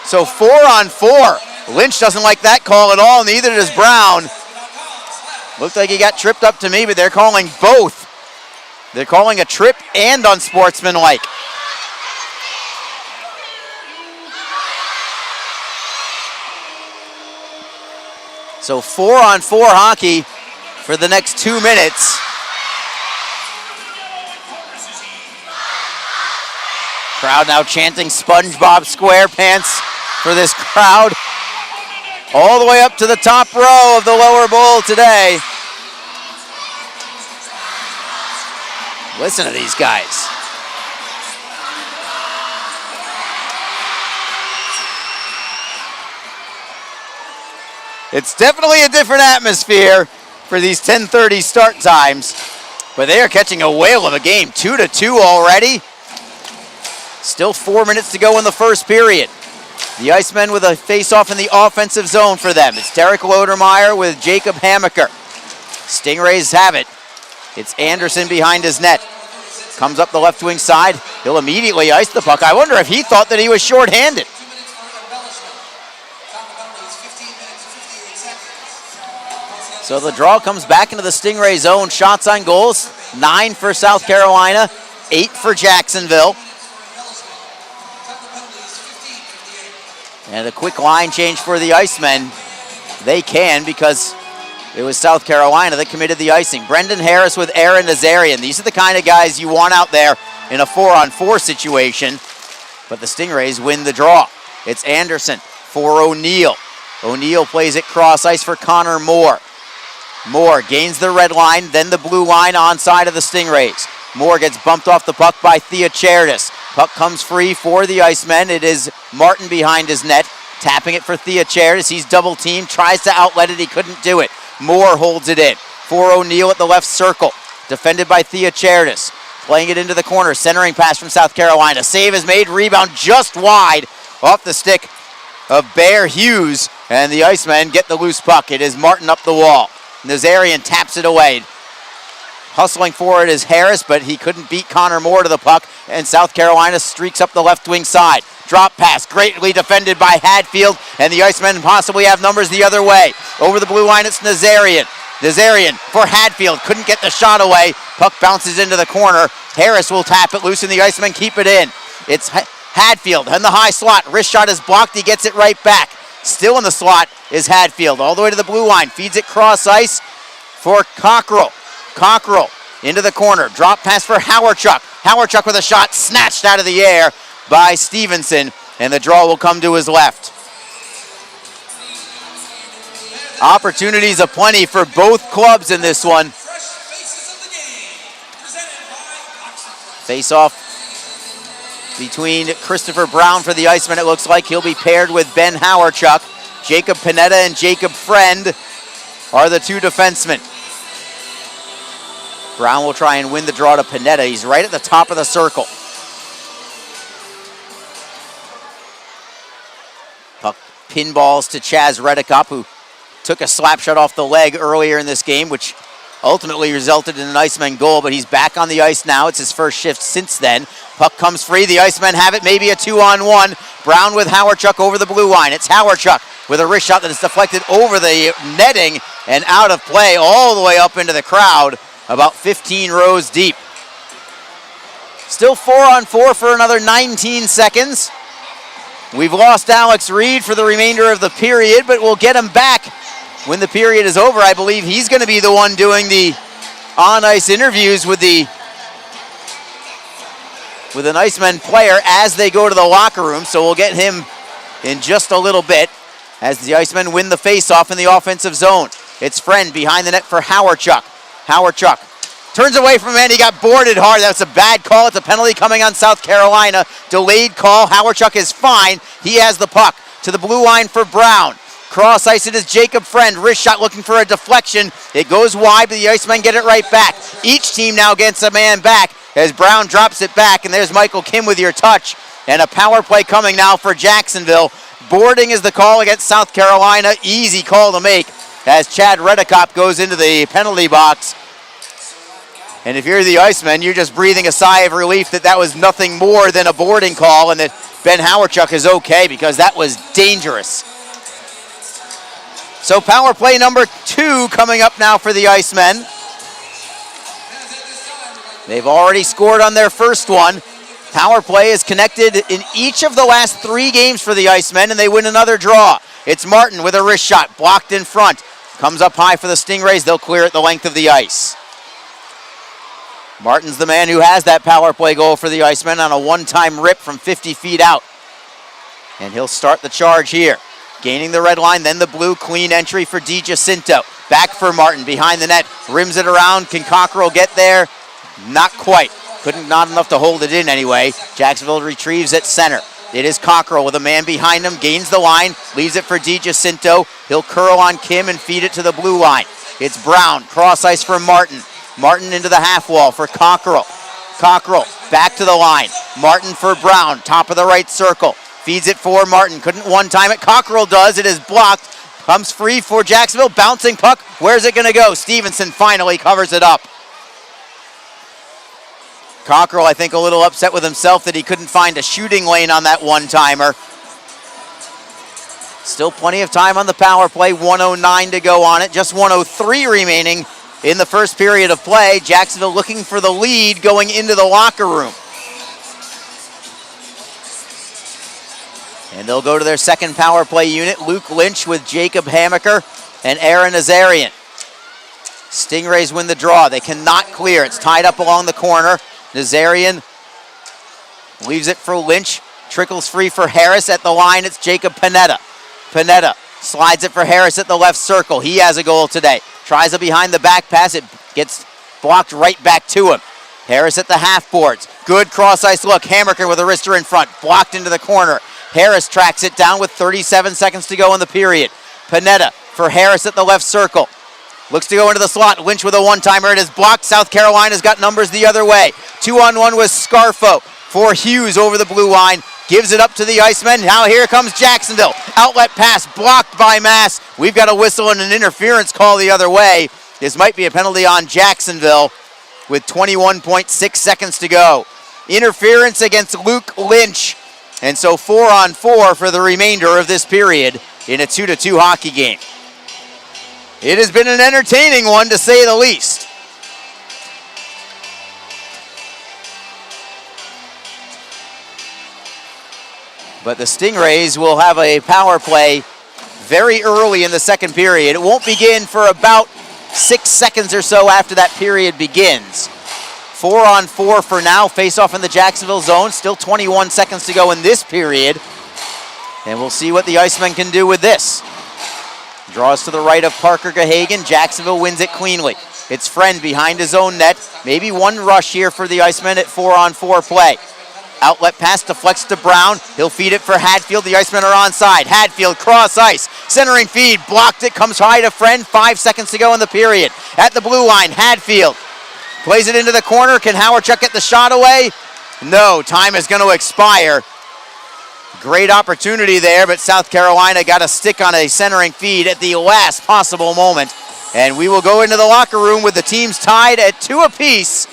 S1: So 4-on-4. Lynch doesn't like that call at all, neither does Brown. Looked like he got tripped up to me, but they're calling both. They're calling a trip and unsportsmanlike. So 4-on-4 hockey for the next 2 minutes. Crowd now chanting SpongeBob SquarePants for this crowd. All the way up to the top row of the lower bowl today. Listen to these guys. It's definitely a different atmosphere for these 10:30 start times, but they are catching a whale of a game. 2-2 already. Still 4 minutes to go in the first period. The Icemen with a face-off in the offensive zone for them. It's Derek Lodermeyer with Jacob Hammaker. Stingrays have it. It's Anderson behind his net. Comes up the left wing side. He'll immediately ice the puck. I wonder if he thought that he was shorthanded. So the draw comes back into the Stingray zone. Shots on goals, 9 for South Carolina, 8 for Jacksonville. And a quick line change for the Icemen. They can because it was South Carolina that committed the icing. Brendan Harris with Aaron Nazarian. These are the kind of guys you want out there in a 4-on-4 situation. But the Stingrays win the draw. It's Anderson for O'Neill. O'Neill plays it cross ice for Connor Moore. Moore gains the red line, then the blue line on side of the Stingrays. Moore gets bumped off the puck by Thea Charitis. Puck comes free for the Icemen. It is Martin behind his net, tapping it for Thea Charitis. He's double teamed, tries to outlet it, he couldn't do it. Moore holds it in for O'Neill at the left circle, defended by Thea Charitis. Playing it into the corner, centering pass from South Carolina. Save is made, rebound just wide off the stick of Bear Hughes, and the Icemen get the loose puck. It is Martin up the wall. Nazarian taps it away. Hustling forward is Harris, but he couldn't beat Connor Moore to the puck, and South Carolina streaks up the left wing side. Drop pass, greatly defended by Hadfield, and the Icemen possibly have numbers the other way. Over the blue line, it's Nazarian. Nazarian for Hadfield, couldn't get the shot away. Puck bounces into the corner. Harris will tap it loose, and the Icemen keep it in. It's Hadfield in the high slot. Wrist shot is blocked, he gets it right back. Still in the slot is Hadfield, all the way to the blue line. Feeds it cross ice for Cockrell. Cockrell into the corner. Drop pass for Howardchuk. Howardchuk with a shot snatched out of the air by Stevenson, and the draw will come to his left. Opportunities aplenty for both clubs in this one. Face off between Christopher Brown for the Icemen. It looks like he'll be paired with Ben Howardchuk. Jacob Panetta and Jacob Friend are the two defensemen. Brown will try and win the draw to Panetta. He's right at the top of the circle. Puck pinballs to Chaz Redekop, who took a slap shot off the leg earlier in this game, which ultimately resulted in an Iceman goal, but he's back on the ice now. It's his first shift since then. Puck comes free. The Icemen have it, maybe a 2-on-1. Brown with Hawerchuk over the blue line. It's Hawerchuk with a wrist shot that is deflected over the netting and out of play all the way up into the crowd, about 15 rows deep. Still 4-on-4 for another 19 seconds. We've lost Alex Reed for the remainder of the period, but we'll get him back when the period is over. I believe he's going to be the one doing the on-ice interviews with an Icemen player as they go to the locker room. So we'll get him in just a little bit as the Icemen win the face-off in the offensive zone. It's Friend behind the net for Hawerchuk. Hawerchuk turns away from it. He got boarded hard. That's a bad call. It's a penalty coming on South Carolina. Delayed call. Hawerchuk is fine. He has the puck to the blue line for Brown. Cross ice it is Jacob Friend. Wrist shot looking for a deflection. It goes wide, but the Icemen get it right back. Each team now gets a man back as Brown drops it back, and there's Michael Kim with your touch. And a power play coming now for Jacksonville. Boarding is the call against South Carolina. Easy call to make as Chad Redekop goes into the penalty box. And if you're the Icemen, you're just breathing a sigh of relief that was nothing more than a boarding call and that Ben Hawerchuk is okay, because that was dangerous. So power play number 2 coming up now for the Icemen. They've already scored on their first one. Power play is connected in each of the last 3 games for the Icemen, and they win another draw. It's Martin with a wrist shot, blocked in front. Comes up high for the Stingrays. They'll clear it the length of the ice. Martin's the man who has that power play goal for the Icemen on a one-time rip from 50 feet out. And he'll start the charge here. Gaining the red line, then the blue, clean entry for DiGiacinto. Back for Martin, behind the net, rims it around. Can Cockrell get there? Not quite. Not enough to hold it in anyway. Jacksonville retrieves at center. It is Cockrell with a man behind him, gains the line, leaves it for DiGiacinto. He'll curl on Kim and feed it to the blue line. It's Brown, cross ice for Martin. Martin into the half wall for Cockrell. Cockrell back to the line. Martin for Brown, top of the right circle. Feeds it for Martin. Couldn't one time it. Cockrell does. It is blocked. Comes free for Jacksonville. Bouncing puck. Where's it going to go? Stevenson finally covers it up. Cockrell, I think, a little upset with himself that he couldn't find a shooting lane on that one-timer. Still plenty of time on the power play. 1:09 to go on it. Just 1:03 remaining in the first period of play. Jacksonville looking for the lead going into the locker room. And they'll go to their second power play unit. Luke Lynch with Jacob Hammaker and Aaron Azarian. Stingrays win the draw. They cannot clear. It's tied up along the corner. Nazarian leaves it for Lynch. Trickles free for Harris at the line. It's Jacob Panetta. Panetta slides it for Harris at the left circle. He has a goal today. Tries a behind the back pass. It gets blocked right back to him. Harris at the half boards. Good cross ice look. Hammaker with a wrister in front. Blocked into the corner. Harris tracks it down with 37 seconds to go in the period. Panetta for Harris at the left circle. Looks to go into the slot. Lynch with a one-timer. It is blocked. South Carolina's got numbers the other way. 2-on-1 with Scarfo for Hughes over the blue line. Gives it up to the Icemen. Now here comes Jacksonville. Outlet pass blocked by Mass. We've got a whistle and an interference call the other way. This might be a penalty on Jacksonville with 21.6 seconds to go. Interference against Luke Lynch. And so 4-on-4 for the remainder of this period in a 2-2 hockey game. It has been an entertaining one, to say the least. But the Stingrays will have a power play very early in the second period. It won't begin for about 6 seconds or so after that period begins. 4-on-4 for now. Face off in the Jacksonville zone. Still 21 seconds to go in this period. And we'll see what the Icemen can do with this. Draws to the right of Parker Gahagan. Jacksonville wins it cleanly. It's Friend behind his own net. Maybe one rush here for the Icemen at 4-on-4 play. Outlet pass deflects to Brown. He'll feed it for Hadfield. The Icemen are onside. Hadfield cross ice. Centering feed. Blocked it. Comes high to Friend. 5 seconds to go in the period. At the blue line, Hadfield plays it into the corner. Can Howardchuk get the shot away? No. Time is going to expire. Great opportunity there, but South Carolina got a stick on a centering feed at the last possible moment. And we will go into the locker room with the teams tied at 2 apiece.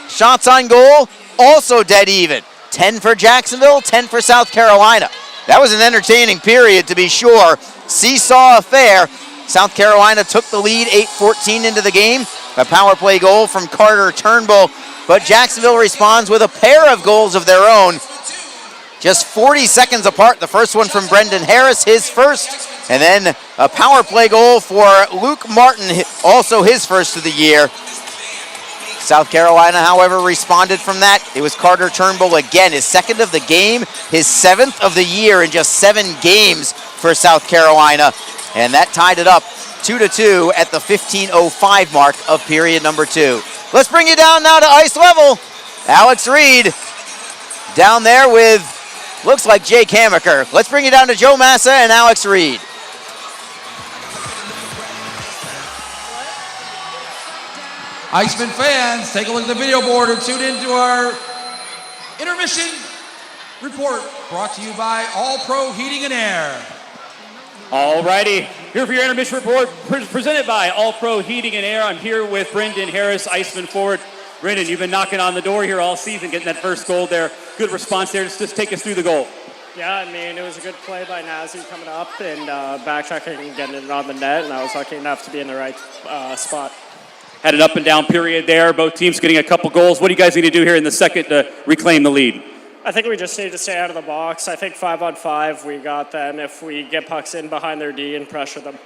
S1: Shots on goal, also dead even. 10 for Jacksonville, 10 for South Carolina. That was an entertaining period, to be sure. Seesaw affair. South Carolina took the lead 8-14 into the game. A power play goal from Carter Turnbull, but Jacksonville responds with a pair of goals of their own. Just 40 seconds apart. The first one from Brendan Harris, his first, and then a power play goal for Luke Martin, also his first of the year. South Carolina, however, responded from that. It was Carter Turnbull again, his second of the game, his 7th of the year in just 7 games for South Carolina. And that tied it up 2-2 at the 15:05 mark of period number 2. Let's bring you down now to ice level. Alex Reed down there with, looks like Jake Hamaker. Let's bring you down to Joe Massa and Alex Reed.
S4: Iceman fans, take a look at the video board and tune into our intermission report brought to you by All Pro Heating and Air.
S2: Alrighty, here for your intermission report presented by All Pro Heating and Air. I'm here with Brendan Harris, Iceman forward. Brendan, you've been knocking on the door here all season, getting that first goal there. Good response there. Just take us through the goal.
S7: Yeah, I mean, it was a good play by Nazi coming up and backtracking and getting it on the net, and I was lucky enough to be in the right spot.
S2: Had an up and down period there. Both teams getting a couple goals. What do you guys need to do here in the second to reclaim the lead?
S7: I think we just need to stay out of the box. I think 5-on-5, we got them if we get pucks in behind their D and pressure them.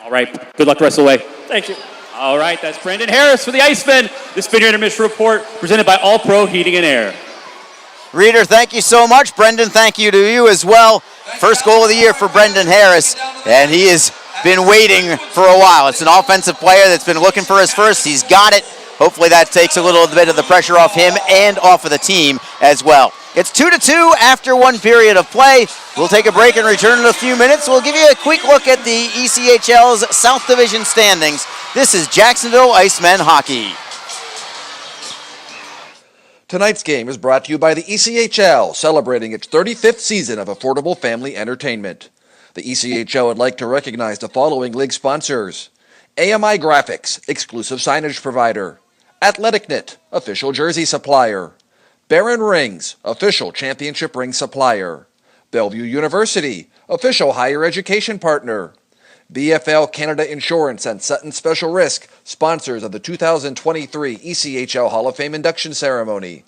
S2: All right. Good luck the rest of the way.
S7: Thank you.
S2: All right. That's Brendan Harris for the Icemen. This has been your intermission report presented by All Pro Heating and Air.
S1: Reader, thank you so much. Brendan, thank you to you as well. First goal of the year for Brendan Harris, and he has been waiting for a while. It's an offensive player that's been looking for his first. He's got it. Hopefully that takes a little bit of the pressure off him and off of the team as well. It's 2-2 after 1 period of play. We'll take a break and return in a few minutes. We'll give you a quick look at the ECHL's South Division standings. This is Jacksonville Icemen hockey.
S3: Tonight's game is brought to you by the ECHL, celebrating its 35th season of affordable family entertainment. The ECHL would like to recognize the following league sponsors: AMI Graphics, exclusive signage provider; AthleticNet, official jersey supplier; Barron Rings, official championship ring supplier; Bellevue University, official higher education partner; BFL Canada Insurance and Sutton Special Risk, sponsors of the 2023 ECHL Hall of Fame induction ceremony;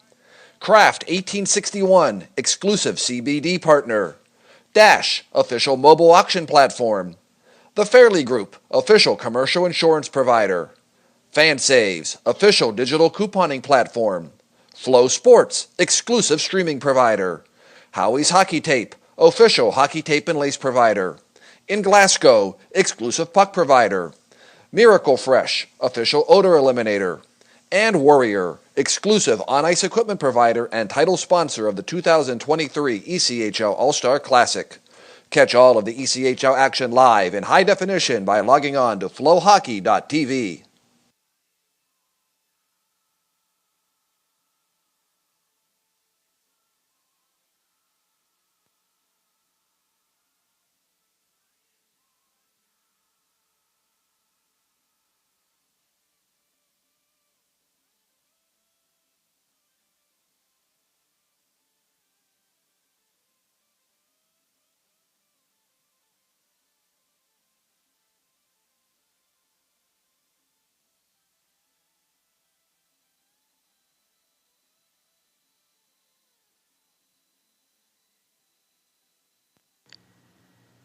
S3: Kraft 1861, exclusive CBD partner; Dash, official mobile auction platform; The Fairley Group, official commercial insurance provider; FanSaves, official digital couponing platform; Flow Sports, exclusive streaming provider; Howie's Hockey Tape, official hockey tape and lace provider; In Glasgow, exclusive puck provider; Miracle Fresh, official odor eliminator; and Warrior, exclusive on-ice equipment provider and title sponsor of the 2023 ECHL All-Star Classic. Catch all of the ECHL action live in high definition by logging on to flowhockey.tv.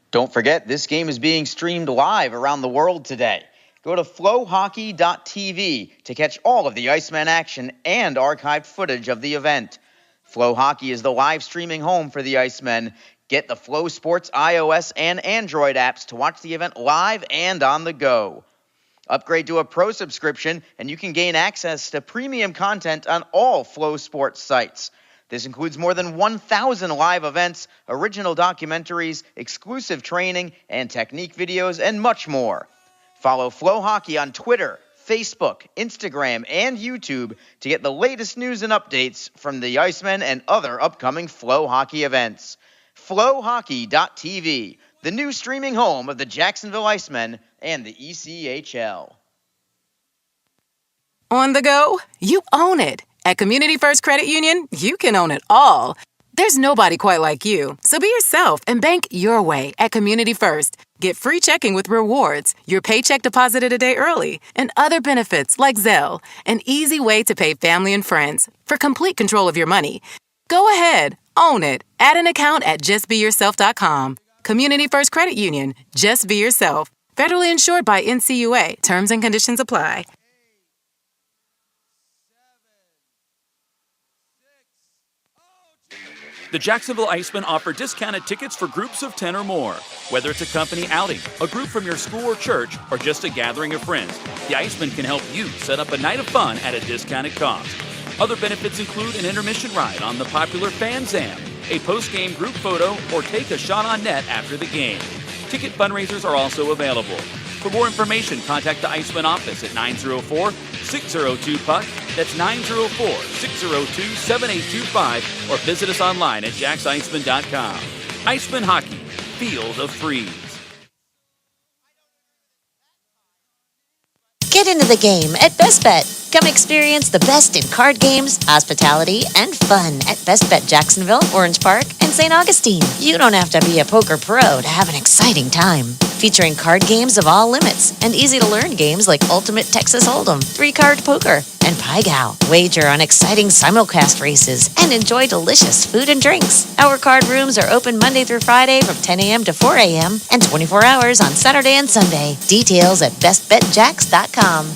S1: Don't forget, this game is being streamed live around the world today. Go to flowhockey.tv to catch all of the Iceman action and archived footage of the event. Flow Hockey is the live streaming home for the Icemen. Get the Flow Sports iOS and Android apps to watch the event live and on the go. Upgrade to a pro subscription and you can gain access to premium content on all Flow Sports sites. This includes more than 1,000 live events, original documentaries, exclusive training and technique videos, and much more. Follow Flow Hockey on Twitter, Facebook, Instagram, and YouTube to get the latest news and updates from the Icemen and other upcoming Flow Hockey events. FlowHockey.tv, the new streaming home of the Jacksonville Icemen and the ECHL.
S5: On the go, you own it. At Community First Credit Union, you can own it all. There's nobody quite like you, so be yourself and bank your way at Community First. Get free checking with rewards, your paycheck deposited a day early, and other benefits like Zelle, an easy way to pay family and friends for complete control of your money. Go ahead, own it. Add an account at justbeyourself.com. Community First Credit Union, just be yourself. Federally insured by NCUA. Terms and conditions apply.
S6: The Jacksonville Icemen offer discounted tickets for groups of 10 or more. Whether it's a company outing, a group from your school or church, or just a gathering of friends, the Icemen can help you set up a night of fun at a discounted cost. Other benefits include an intermission ride on the popular Fan Zam, a post-game group photo, or take a shot on net after the game. Ticket fundraisers are also available. For more information, contact the Icemen office at 904-602-PUCK. That's 904-602-7825, or visit us online at jacksicemen.com. Icemen Hockey, feel the freeze.
S8: Get into the game at Best Bet. Come experience the best in card games, hospitality, and fun at Best Bet Jacksonville, Orange Park, and St. Augustine. You don't have to be a poker pro to have an exciting time. Featuring card games of all limits and easy-to-learn games like Ultimate Texas Hold'em, 3-card poker, and Pai Gow. Wager on exciting simulcast races and enjoy delicious food and drinks. Our card rooms are open Monday through Friday from 10 a.m. to 4 a.m. and 24 hours on Saturday and Sunday. Details at bestbetjacks.com.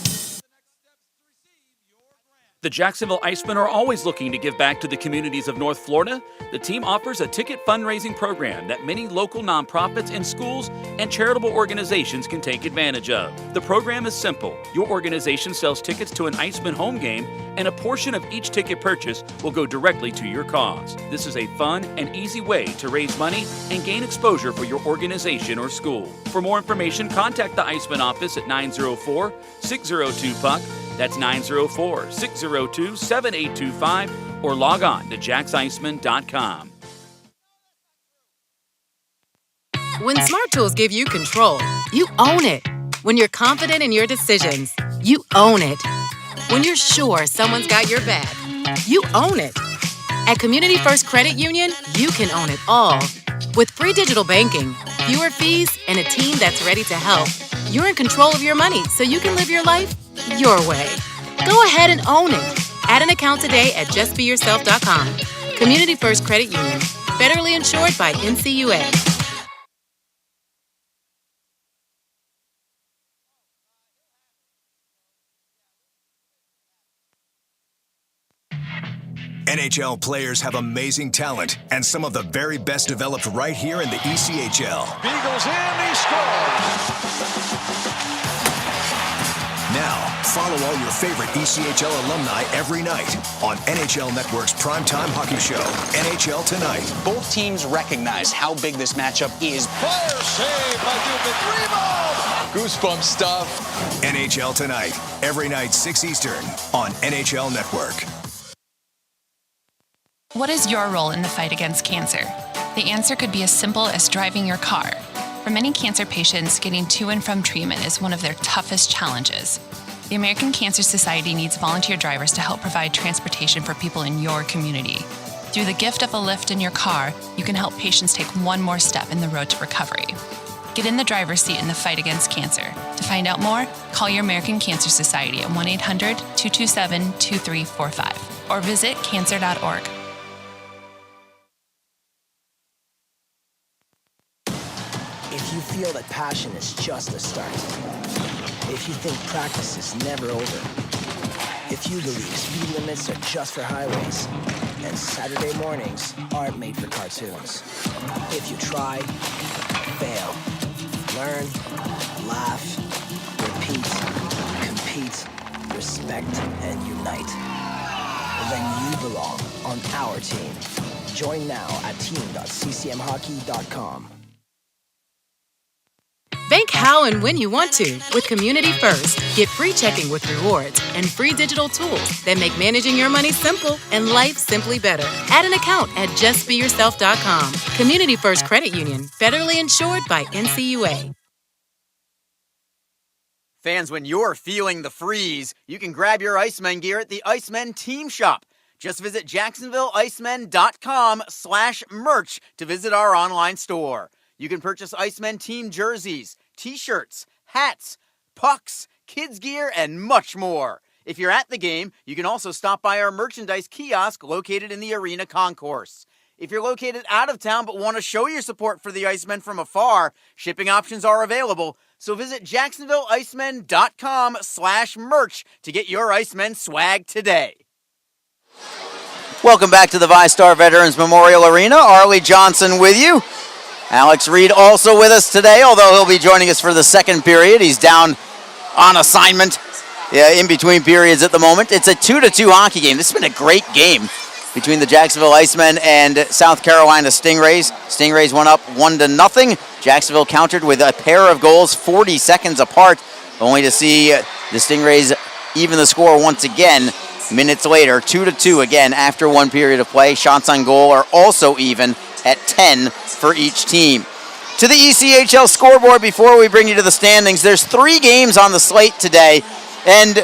S6: The Jacksonville Icemen are always looking to give back to the communities of North Florida. The team offers a ticket fundraising program that many local nonprofits and schools and charitable organizations can take advantage of. The program is simple. Your organization sells tickets to an Icemen home game, and a portion of each ticket purchase will go directly to your cause. This is a fun and easy way to raise money and gain exposure for your organization or school. For more information, contact the Icemen office at 904-602-PUCK. That's 904-602-7825, or log on to jacksicemen.com.
S5: When Smart Tools give you control, you own it. When you're confident in your decisions, you own it. When you're sure someone's got your back, you own it. At Community First Credit Union, you can own it all. With free digital banking, fewer fees, and a team that's ready to help, you're in control of your money so you can live your life your way. Go ahead and own it. Add an account today at justbeyourself.com. Community First Credit Union. Federally insured by NCUA.
S9: NHL players have amazing talent, and some of the very best developed right here in the ECHL.
S10: Beagles in, he scores!
S9: Now, follow all your favorite ECHL alumni every night on NHL Network's primetime hockey show, NHL Tonight.
S11: Both teams recognize how big this matchup is.
S10: Fire save by Dubin. Rebound! Goosebump stuff.
S9: NHL Tonight, every night 6 Eastern on NHL Network.
S12: What is your role in the fight against cancer? The answer could be as simple as driving your car. For many cancer patients, getting to and from treatment is one of their toughest challenges. The American Cancer Society needs volunteer drivers to help provide transportation for people in your community. Through the gift of a lift in your car, you can help patients take one more step in the road to recovery. Get in the driver's seat in the fight against cancer. To find out more, call your American Cancer Society at 1-800-227-2345 or visit cancer.org.
S13: If you feel that passion is just a start, if you think practice is never over, if you believe speed limits are just for highways, and Saturday mornings aren't made for cartoons, if you try, fail, learn, laugh, repeat, compete, respect, and unite, then you belong on our team. Join now at team.ccmhockey.com.
S5: Bank how and when you want to with Community First. Get free checking with rewards and free digital tools that make managing your money simple and life simply better. Add an account at justbeyourself.com. Community First Credit Union, federally insured by NCUA.
S1: Fans, when you're feeling the freeze, you can grab your Icemen gear at the Icemen Team Shop. Just visit JacksonvilleIcemen.com/merch to visit our online store. You can purchase Icemen team jerseys, t-shirts, hats, pucks, kids gear, and much more. If you're at the game, you can also stop by our merchandise kiosk located in the arena concourse. If you're located out of town but want to show your support for the Icemen from afar, shipping options are available. So visit JacksonvilleIcemen.com/merch to get your Icemen swag today. Welcome back to the VyStar Veterans Memorial Arena. Arlie Johnson with you. Alex Reed also with us today, although he'll be joining us for the second period. He's down on assignment in between periods at the moment. It's a 2-2 hockey game. This has been a great game between the Jacksonville Icemen and South Carolina Stingrays. Stingrays went up 1-0. Jacksonville countered with a pair of goals 40 seconds apart, only to see the Stingrays even the score once again minutes later. 2-2 again after one period of play. Shots on goal are also even at 10 for each team. To the ECHL scoreboard before we bring you to the standings, there's 3 games on the slate today, and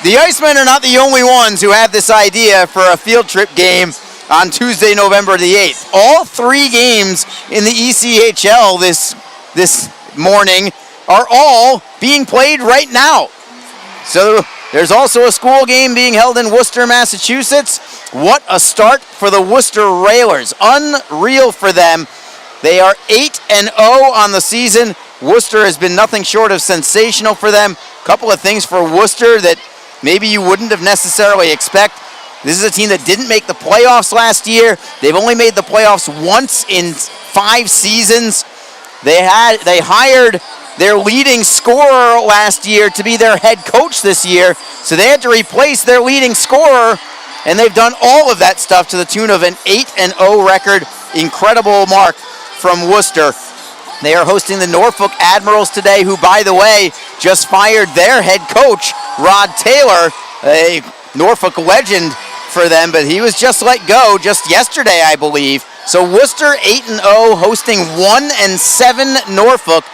S1: the Icemen are not the only ones who have this idea for a field trip game on Tuesday, November the 8th. All 3 games in the ECHL this morning are all being played right now. So there's also a school game being held in Worcester, Massachusetts. What a start for the Worcester Railers. Unreal for them. They are 8-0 on the season. Worcester has been nothing short of sensational for them. A couple of things for Worcester that maybe you wouldn't have necessarily expect. This is a team that didn't make the playoffs last year. They've only made the playoffs once in 5 seasons. They hired their leading scorer last year to be their head coach this year, so they had to replace their leading scorer, and they've done all of that stuff to the tune of an 8-0 record. Incredible mark from Worcester. They are hosting the Norfolk Admirals today, who, by the way, just fired their head coach, Rod Taylor, a Norfolk legend for them, but he was just let go just yesterday, I believe. So Worcester 8-0, hosting 1-7 Norfolk.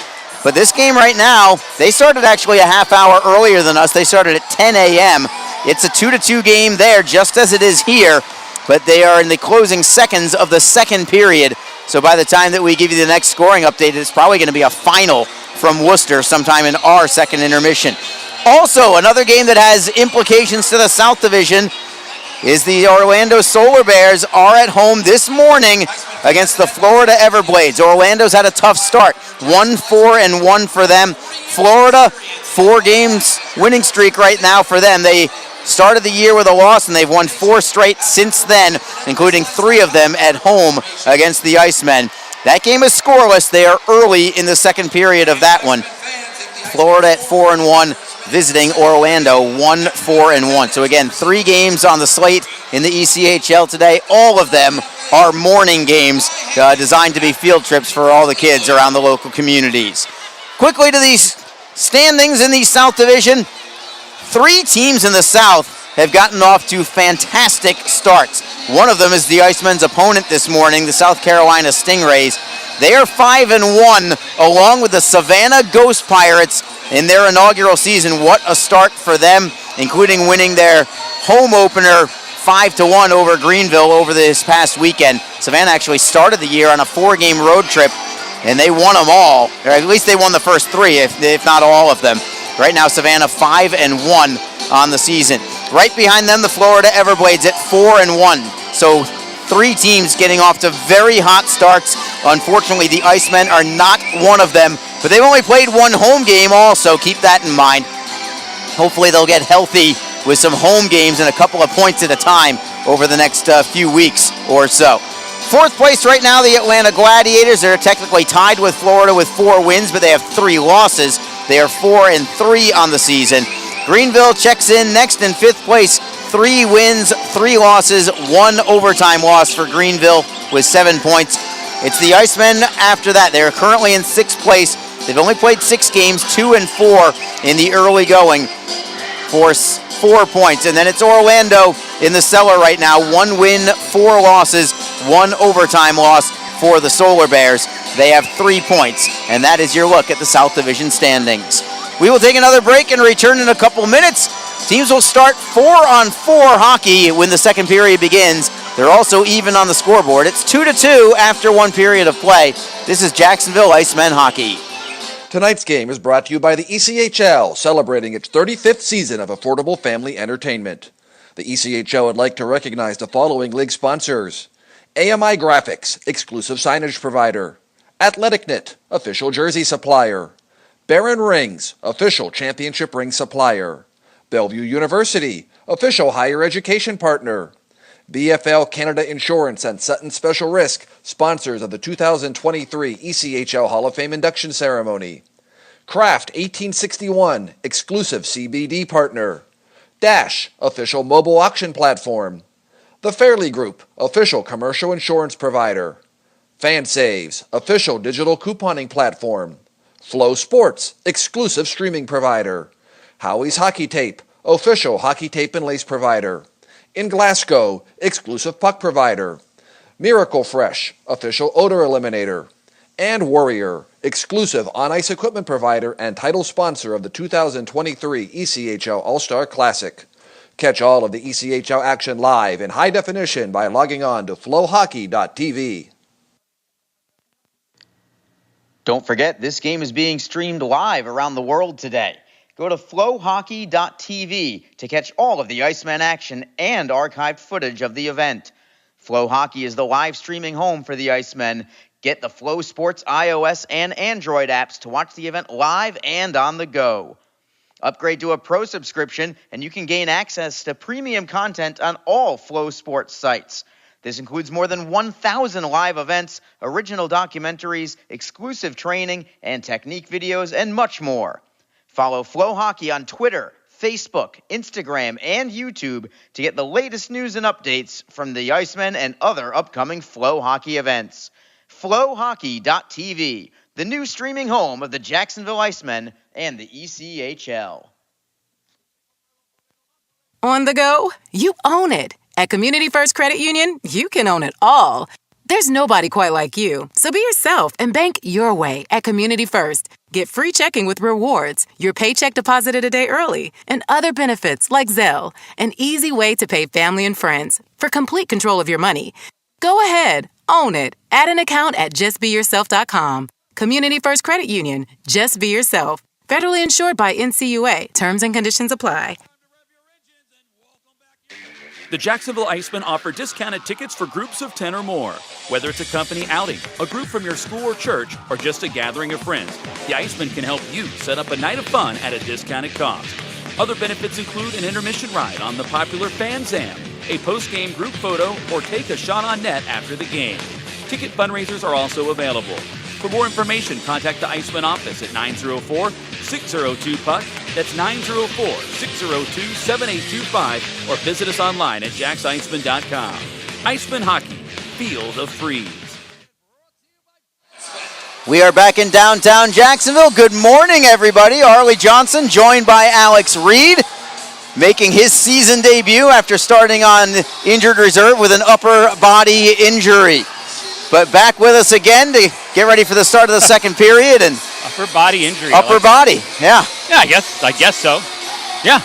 S1: But this game right now, they started actually a half hour earlier than us. They started at 10 a.m. It's a 2-2 game there, just as it is here, but they are in the closing seconds of the second period. So by the time that we give you the next scoring update, it's probably going to be a final from Worcester sometime in our second intermission. Also, another game that has implications to the South Division is the Orlando Solar Bears are at home this morning against the Florida Everblades. Orlando's had a tough start, 1-4-1 for them. Florida, 4 games winning streak right now for them. They started the year with a loss, and they've won 4 straight since then, including 3 of them at home against the Icemen. That game is scoreless. They are early in the second period of that one. Florida at 4-1. Visiting Orlando 1-4-1. So again, 3 games on the slate in the ECHL today. All of them are morning games designed to be field trips for all the kids around the local communities. Quickly to these standings in the South Division. 3 teams in the South have gotten off to fantastic starts. One of them is the Icemen's opponent this morning, the South Carolina Stingrays. They are 5-1, along with the Savannah Ghost Pirates in their inaugural season. What a start for them, including winning their home opener 5-1 over Greenville over this past weekend. Savannah actually started the year on a 4-game road trip, and they won them all, or at least they won the first 3, if not all of them. Right now, Savannah 5-1 on the season. Right behind them, the Florida Everblades at 4-1. So 3 teams getting off to very hot starts. Unfortunately, the Icemen are not one of them, but they've only played 1 home game also. Keep that in mind. Hopefully they'll get healthy with some home games and a couple of points at a time over the next few weeks or so. 4th place right now, the Atlanta Gladiators. They're technically tied with Florida with 4 wins, but they have 3 losses. They are 4-3 on the season. Greenville checks in next in 5th place, 3 wins, 3 losses, 1 overtime loss for Greenville with 7 points. It's the Icemen after that. They're currently in 6th place. They've only played 6 games, 2-4 in the early going for 4 points. And then it's Orlando in the cellar right now. 1 win, 4 losses, 1 overtime loss for the Solar Bears. They have 3 points. And that is your look at the South Division standings. We will take another break and return in a couple minutes. Teams will start 4-on-4 hockey when the second period begins. They're also even on the scoreboard. It's 2-2 after 1 period of play. This is Jacksonville Icemen hockey.
S3: Tonight's game is brought to you by the ECHL, celebrating its 35th season of affordable family entertainment. The ECHL would like to recognize the following league sponsors: AMI Graphics, exclusive signage provider; AthleticNet, official jersey supplier; Barron Rings, official championship ring supplier; Bellevue University, official higher education partner; BFL Canada Insurance and Sutton Special Risk, sponsors of the 2023 ECHL Hall of Fame induction ceremony; Kraft 1861, exclusive CBD partner; Dash, official mobile auction platform; The Fairley Group, official commercial insurance provider; FanSaves, official digital couponing platform; Flow Sports, exclusive streaming provider; Howie's Hockey Tape, official hockey tape and lace provider; In Glasgow, exclusive puck provider; Miracle Fresh, official odor eliminator; and Warrior, exclusive on-ice equipment provider and title sponsor of the 2023 ECHL All-Star Classic. Catch all of the ECHL action live in high definition by logging on to flowhockey.tv.
S1: Don't forget, this game is being streamed live around the world today. Go to flowhockey.tv to catch all of the Iceman action and archived footage of the event. Flow Hockey is the live streaming home for the Icemen. Get the Flow Sports iOS and Android apps to watch the event live and on the go. Upgrade to a pro subscription and you can gain access to premium content on all Flow Sports sites. This includes more than 1,000 live events, original documentaries, exclusive training, and technique videos, and much more. Follow Flow Hockey on Twitter, Facebook, Instagram, and YouTube to get the latest news and updates from the Icemen and other upcoming Flow Hockey events. Flowhockey.tv, the new streaming home of the Jacksonville Icemen and the ECHL.
S5: On the go, you own it. At Community First Credit Union, you can own it all. There's nobody quite like you, so be yourself and bank your way at Community First. Get free checking with rewards, your paycheck deposited a day early, and other benefits like Zelle, an easy way to pay family and friends for complete control of your money. Go ahead, own it. Add an account at justbeyourself.com. Community First Credit Union, just be yourself. Federally insured by NCUA. Terms and conditions apply.
S6: The Jacksonville Icemen offer discounted tickets for groups of 10 or more. Whether it's a company outing, a group from your school or church, or just a gathering of friends, the Icemen can help you set up a night of fun at a discounted cost. Other benefits include an intermission ride on the popular Fan Zam, a post-game group photo, or take a shot on net after the game. Ticket fundraisers are also available. For more information, contact the Icemen office at 904-602-PUCK. That's 904-602-7825, or visit us online at jacksiceman.com. Icemen Hockey, feel the freeze.
S1: We are back in downtown Jacksonville. Good morning, everybody. Arlie Johnson joined by Alex Reed, making his season debut after starting on injured reserve with an upper body injury. But back with us again to get ready for the start of the second period. And
S2: upper body injury.
S1: Upper body, yeah.
S2: Yeah, I guess so. Yeah,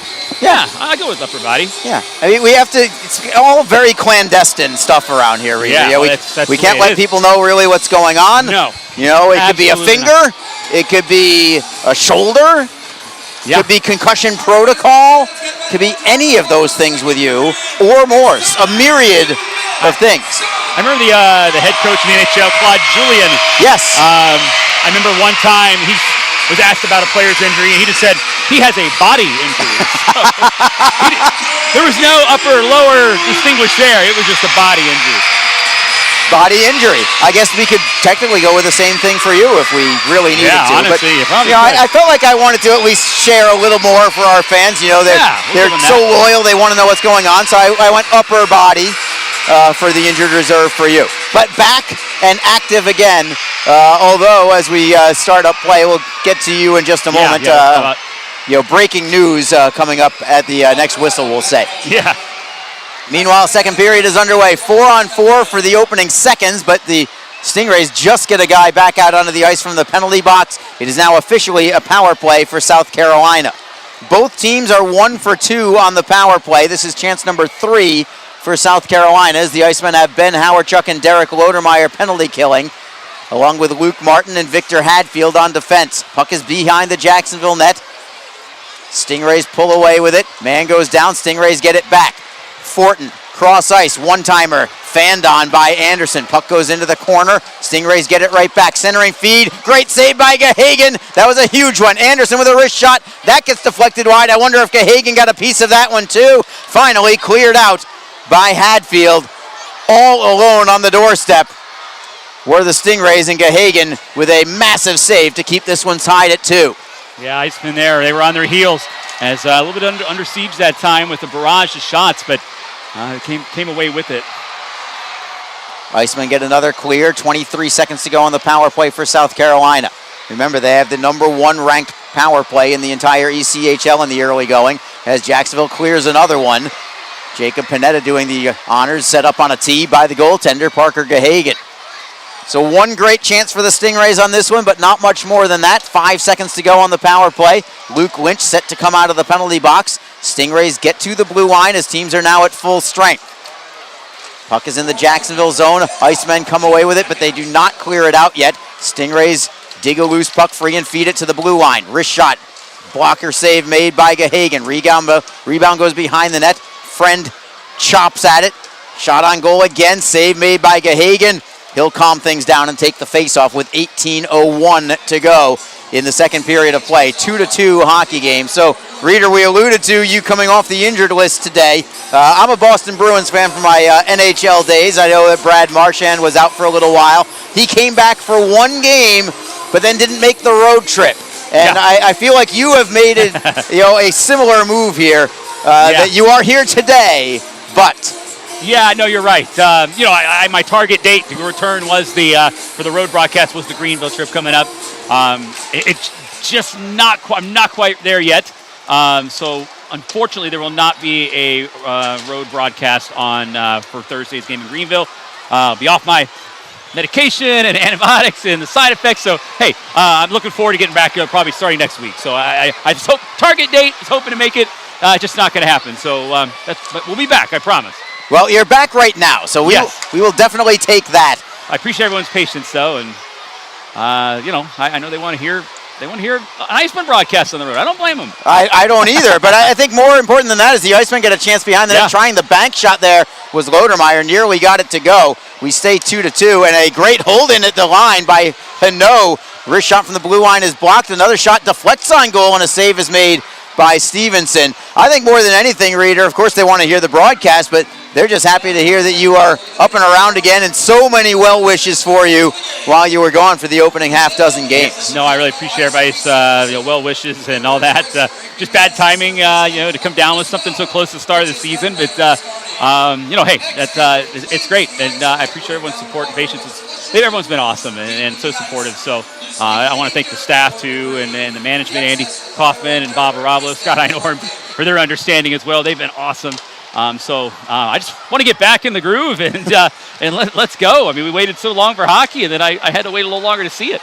S2: I go with upper body.
S1: Yeah, I mean, we have to, it's all very clandestine stuff around here, really.
S2: Yeah,
S1: we can't let people know really what's going on.
S2: No.
S1: You know, it could be a finger, it could be a shoulder, it could be concussion protocol, it could be any of those things with you, or more, a myriad of things.
S2: I remember the head coach in the NHL, Claude Julien.
S1: Yes.
S2: I remember one time he was asked about a player's injury, and he just said he has a body injury. There was no upper or lower distinguished there. It was just a body injury.
S1: body injury. I guess we could technically go with the same thing for you if we really needed to.
S2: Honestly,
S1: but I felt like I wanted to at least share a little more for our fans. They're so loyal, they want to know what's going on. So I went upper body for the injured reserve for you. But back and active again, although as we start up play, we'll get to you in just a moment. Breaking news coming up at the next whistle, we'll say.
S2: Yeah.
S1: Meanwhile, second period is underway. 4-on-4 for the opening seconds, but the Stingrays just get a guy back out onto the ice from the penalty box. It is now officially a power play for South Carolina. Both teams are 1 for 2 on the power play. This is chance number 3 for South Carolina, as the Icemen have Ben Howarchuk and Derek Lodermeyer penalty killing, along with Luke Martin and Victor Hadfield on defense. Puck is behind the Jacksonville net. Stingrays pull away with it. Man goes down. Stingrays get it back. Fortin, cross ice, one-timer, fanned on by Anderson. Puck goes into the corner. Stingrays get it right back. Centering feed. Great save by Gahagan. That was a huge one. Anderson with a wrist shot. That gets deflected wide. I wonder if Gahagan got a piece of that one too. Finally cleared out by Hadfield. All alone on the doorstep were the Stingrays, and Gahagan with a massive save to keep this one tied at 2.
S2: Yeah, Icemen there. They were on their heels as a little bit under siege that time with the barrage of shots, but came away with it.
S1: Icemen get another clear. 23 seconds to go on the power play for South Carolina. Remember, they have the number 1 ranked power play in the entire ECHL in the early going, as Jacksonville clears another one. Jacob Panetta doing the honors, set up on a tee by the goaltender, Parker Gahagan. So one great chance for the Stingrays on this one, but not much more than that. 5 seconds to go on the power play. Luke Lynch set to come out of the penalty box. Stingrays get to the blue line as teams are now at full strength. Puck is in the Jacksonville zone. Icemen come away with it, but they do not clear it out yet. Stingrays dig a loose puck free and feed it to the blue line. Wrist shot. Blocker save made by Gahagan. Rebound goes behind the net. Friend chops at it. Shot on goal again. Save made by Gahagan. He'll calm things down and take the faceoff with 18:01 to go in the second period of play. 2-2 hockey game. So, Reader, we alluded to you coming off the injured list today. I'm a Boston Bruins fan from my NHL days. I know that Brad Marchand was out for a little while. He came back for one game, but then didn't make the road trip. And I feel like you have made it, a similar move here. That you are here today, but...
S2: Yeah, no, you're right. My target date to return was for the road broadcast was the Greenville trip coming up. It's just I'm not quite there yet. So unfortunately, there will not be a road broadcast on for Thursday's game in Greenville. I'll be off my medication and antibiotics and the side effects. So hey, I'm looking forward to getting back probably starting next week. So I just hope target date is hoping to make it. Just not going to happen. So but we'll be back. I promise.
S1: Well, you're back right now, so we will definitely take that.
S2: I appreciate everyone's patience, though, and I know they want to hear an Iceman broadcast on the road. I don't blame them.
S1: I don't either, but I think more important than that is the Icemen get a chance behind the net. Trying the bank shot there was Lodermeyer, nearly got it to go. We stay 2-2, and a great hold in at the line by Hano. Wrist shot from the blue line is blocked. Another shot deflects on goal, and a save is made by Stevenson. I think more than anything, Reader, of course they want to hear the broadcast, but they're just happy to hear that you are up and around again, and so many well wishes for you while you were gone for the opening half dozen games.
S2: No, I really appreciate everybody's well wishes and all that. Just bad timing, to come down with something so close to the start of the season. But it's great, and I appreciate everyone's support and patience. Everyone's been awesome and so supportive. So I want to thank the staff too, and the management, Andy Kaufman and Bob Arablo, Scott Einhorn, for their understanding as well. They've been awesome. So I just want to get back in the groove and let's go. I mean, we waited so long for hockey, and then I had to wait a little longer to see it.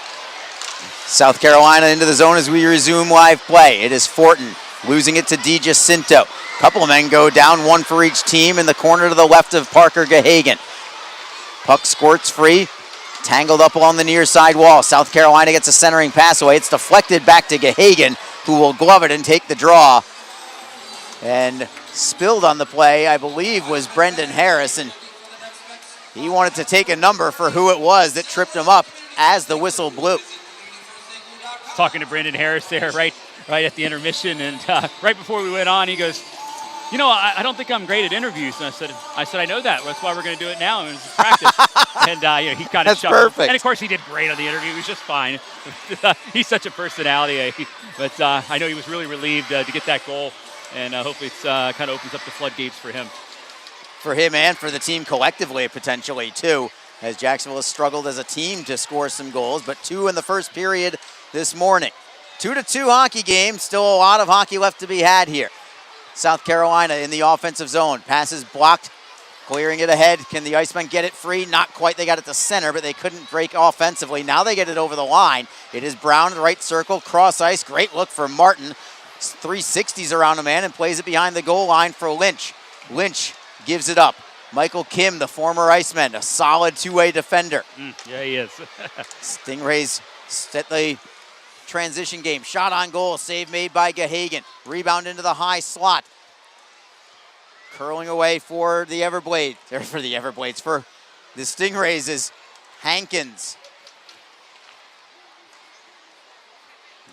S1: South Carolina into the zone as we resume live play. It is Fortin losing it to DiGiacinto. A couple of men go down, one for each team in the corner to the left of Parker Gahagan. Puck squirts free, tangled up along the near side wall. South Carolina gets a centering pass away. It's deflected back to Gahagan, who will glove it and take the draw. And spilled on the play, I believe, was Brendan Harris, and he wanted to take a number for who it was that tripped him up as the whistle blew.
S2: Talking to Brendan Harris there right at the intermission, and right before we went on, he goes, you know, I don't think I'm great at interviews. And I said, I know that. That's why we're going to do it now. And it was just practice. And you know, he kind of
S1: That's
S2: chuckled.
S1: perfect.
S2: And of course, he did great on the interview. He was just fine. He's such a personality. But I know he was really relieved to get that goal. And hopefully it's kind of opens up the floodgates for him.
S1: For him and for the team collectively, potentially, too, as Jacksonville has struggled as a team to score some goals, but 2 in the first period this morning. 2-2 hockey game. Still a lot of hockey left to be had here. South Carolina in the offensive zone. Passes blocked, clearing it ahead. Can the Icemen get it free? Not quite. They got it to center, but they couldn't break offensively. Now they get it over the line. It is Brown, right circle, cross ice. Great look for Martin. 360s around a man and plays it behind the goal line for Lynch. Lynch gives it up. Michael Kim, the former Iceman, a solid two-way defender.
S2: Yeah, he is.
S1: Stingrays set the transition game. Shot on goal, save made by Gahagan. Rebound into the high slot. Curling away for the Everblades, for the Stingrays is Hankins.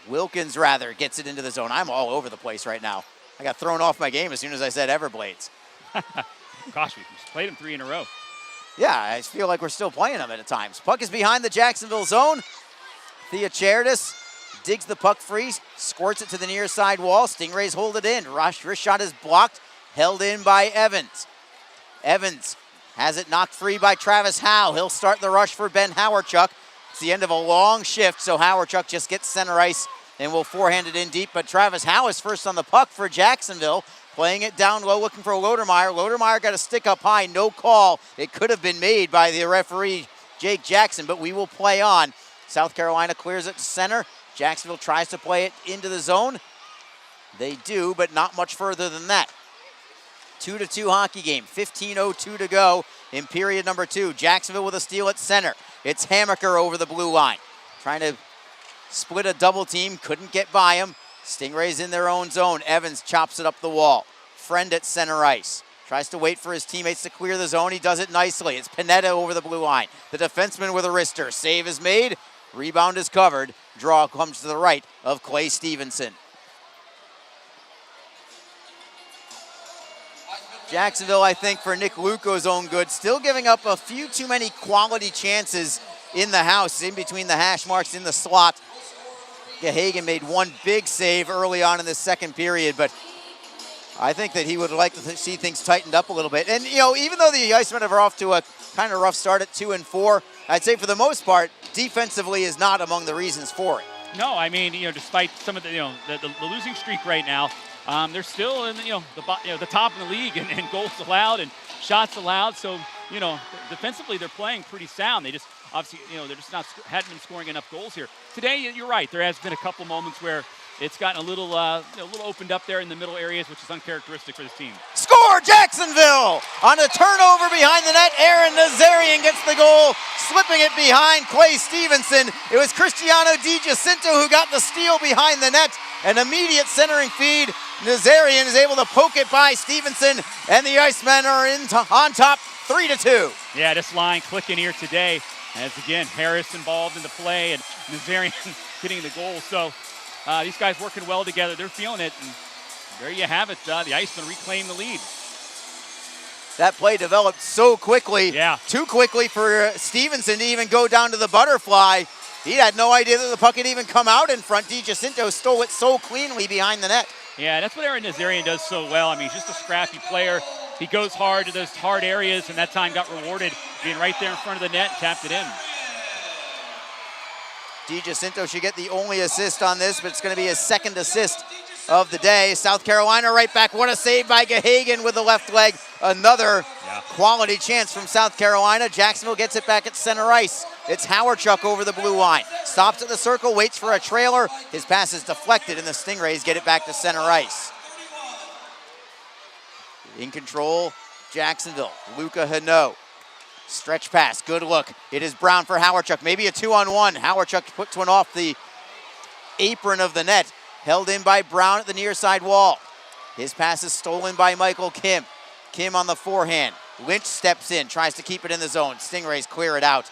S1: Wilkins, rather, gets it into the zone. I'm all over the place right now. I got thrown off my game as soon as I said Everblades.
S2: Gosh, we played them 3 in a row.
S1: Yeah, I feel like we're still playing them at times. Puck is behind the Jacksonville zone. Theocharidis digs the puck free, squirts it to the near side wall. Stingrays hold it in. Wrist shot is blocked, held in by Evans. Evans has it knocked free by Travis Howe. He'll start the rush for Ben Howarchuk. It's the end of a long shift, so Howarchuk just gets center ice and will forehand it in deep. But Travis Howe is first on the puck for Jacksonville. Playing it down low, looking for Lodermeyer. Lodermeyer got a stick up high, no call. It could have been made by the referee, Jake Jackson, but we will play on. South Carolina clears it to center. Jacksonville tries to play it into the zone. They do, but not much further than that. 2-2 hockey game, 15:02 to go in period number 2. Jacksonville with a steal at center. It's Hammaker over the blue line. Trying to split a double team, couldn't get by him. Stingrays in their own zone. Evans chops it up the wall. Friend at center ice. Tries to wait for his teammates to clear the zone. He does it nicely. It's Pineda over the blue line. The defenseman with a wrister. Save is made. Rebound is covered. Draw comes to the right of Clay Stevenson. Jacksonville, I think, for Nick Luco's own good, still giving up a few too many quality chances in the house, in between the hash marks in the slot. Gahagan made one big save early on in the second period, but I think that he would like to see things tightened up a little bit. And, you know, even though the Icemen are off to a kind of rough start at 2-4, I'd say for the most part, defensively is not among the reasons for it.
S2: No, I mean, you know, despite some of the, you know, the losing streak right now, they're still in, the top of the league in goals allowed and shots allowed. So, you know, defensively they're playing pretty sound. They just obviously, you know, they're just hadn't been scoring enough goals here. Today, you're right. There has been a couple moments where it's gotten a little opened up there in the middle areas, which is uncharacteristic for this team.
S1: Score, Jacksonville! On a turnover behind the net, Aaron Nazarian gets the goal, slipping it behind Clay Stevenson. It was Cristiano Di Giacinto who got the steal behind the net. An immediate centering feed. Nazarian is able to poke it by Stevenson, and the Icemen are on top 3-2.
S2: Yeah, this line clicking here today. As again, Harris involved in the play and Nazarian getting the goal. So these guys working well together. They're feeling it. And there you have it. The Icemen reclaim the lead.
S1: That play developed so quickly.
S2: Yeah.
S1: Too quickly for Stevenson to even go down to the butterfly. He had no idea that the puck had even come out in front. Di Giacinto stole it so cleanly behind the net.
S2: Yeah, that's what Aaron Nazarian does so well. I mean, he's just a scrappy player. He goes hard to those hard areas, and that time got rewarded being right there in front of the net, tapped it in.
S1: Di Giacinto should get the only assist on this, but it's going to be his second assist of the day. South Carolina right back. What a save by Gahagan with the left leg. Another quality chance from South Carolina. Jacksonville gets it back at center ice. It's Howarchuk over the blue line. Stops at the circle, waits for a trailer. His pass is deflected, and the Stingrays get it back to center ice. In control, Jacksonville. Luca Hano. Stretch pass, good look. It is Brown for Howarchuk. Maybe a 2-on-1. Howarchuk puts one off the apron of the net. Held in by Brown at the near side wall. His pass is stolen by Michael Kim. Kim on the forehand. Lynch steps in, tries to keep it in the zone. Stingrays clear it out.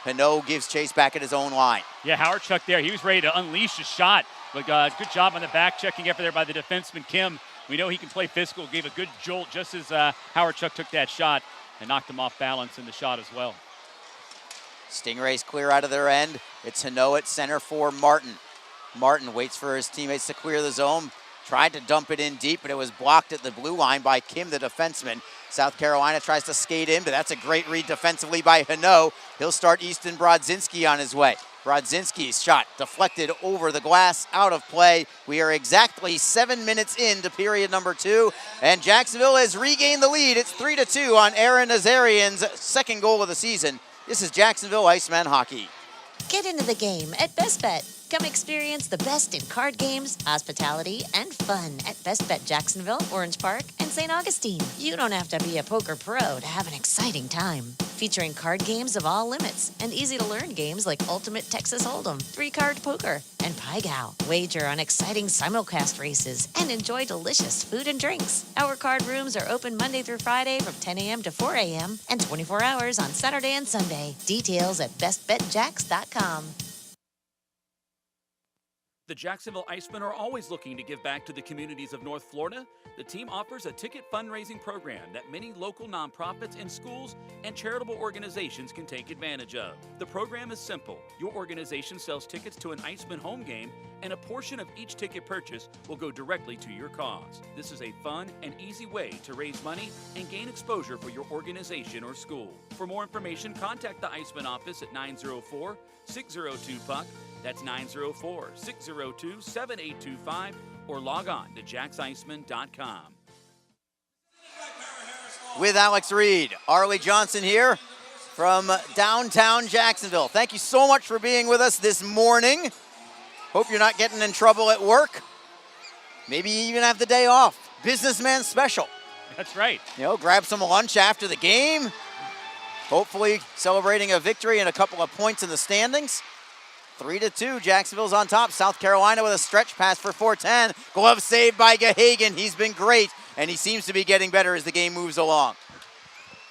S1: Hano gives chase back at his own line.
S2: Yeah, Howarchuk there. He was ready to unleash a shot. But good job on the back checking effort there by the defenseman Kim. We know he can play physical, gave a good jolt just as Howard Chuck took that shot and knocked him off balance in the shot as well.
S1: Stingrays clear out of their end. It's Hano at center for Martin. Martin waits for his teammates to clear the zone. Tried to dump it in deep, but it was blocked at the blue line by Kim, the defenseman. South Carolina tries to skate in, but that's a great read defensively by Hano. He'll start Easton Brodzinski on his way. Brodzinski's shot deflected over the glass, out of play. We are exactly 7 minutes into period number 2, and Jacksonville has regained the lead. It's 3-2 on Aaron Nazarian's second goal of the season. This is Jacksonville Icemen hockey.
S8: Get into the game at Best Bet. Come experience the best in card games, hospitality, and fun at Best Bet Jacksonville, Orange Park, and St. Augustine. You don't have to be a poker pro to have an exciting time. Featuring card games of all limits and easy-to-learn games like Ultimate Texas Hold'em, 3-card poker, and Pai Gow. Wager on exciting simulcast races and enjoy delicious food and drinks. Our card rooms are open Monday through Friday from 10 a.m. to 4 a.m. and 24 hours on Saturday and Sunday. Details at bestbetjacks.com.
S6: The Jacksonville Icemen are always looking to give back to the communities of North Florida. The team offers a ticket fundraising program that many local nonprofits and schools and charitable organizations can take advantage of. The program is simple. Your organization sells tickets to an Iceman home game, and a portion of each ticket purchase will go directly to your cause. This is a fun and easy way to raise money and gain exposure for your organization or school. For more information, contact the Iceman office at 904-602-PUCK. That's 904-602-7825, or log on to jacksiceman.com.
S1: With Alex Reed, Arlie Johnson here from downtown Jacksonville. Thank you so much for being with us this morning. Hope you're not getting in trouble at work. Maybe you even have the day off. Businessman special.
S2: That's right.
S1: You know, grab some lunch after the game. Hopefully celebrating a victory and a couple of points in the standings. 3-2, Jacksonville's on top. South Carolina with a stretch pass for 410. Glove saved by Gahagan. He's been great, and he seems to be getting better as the game moves along.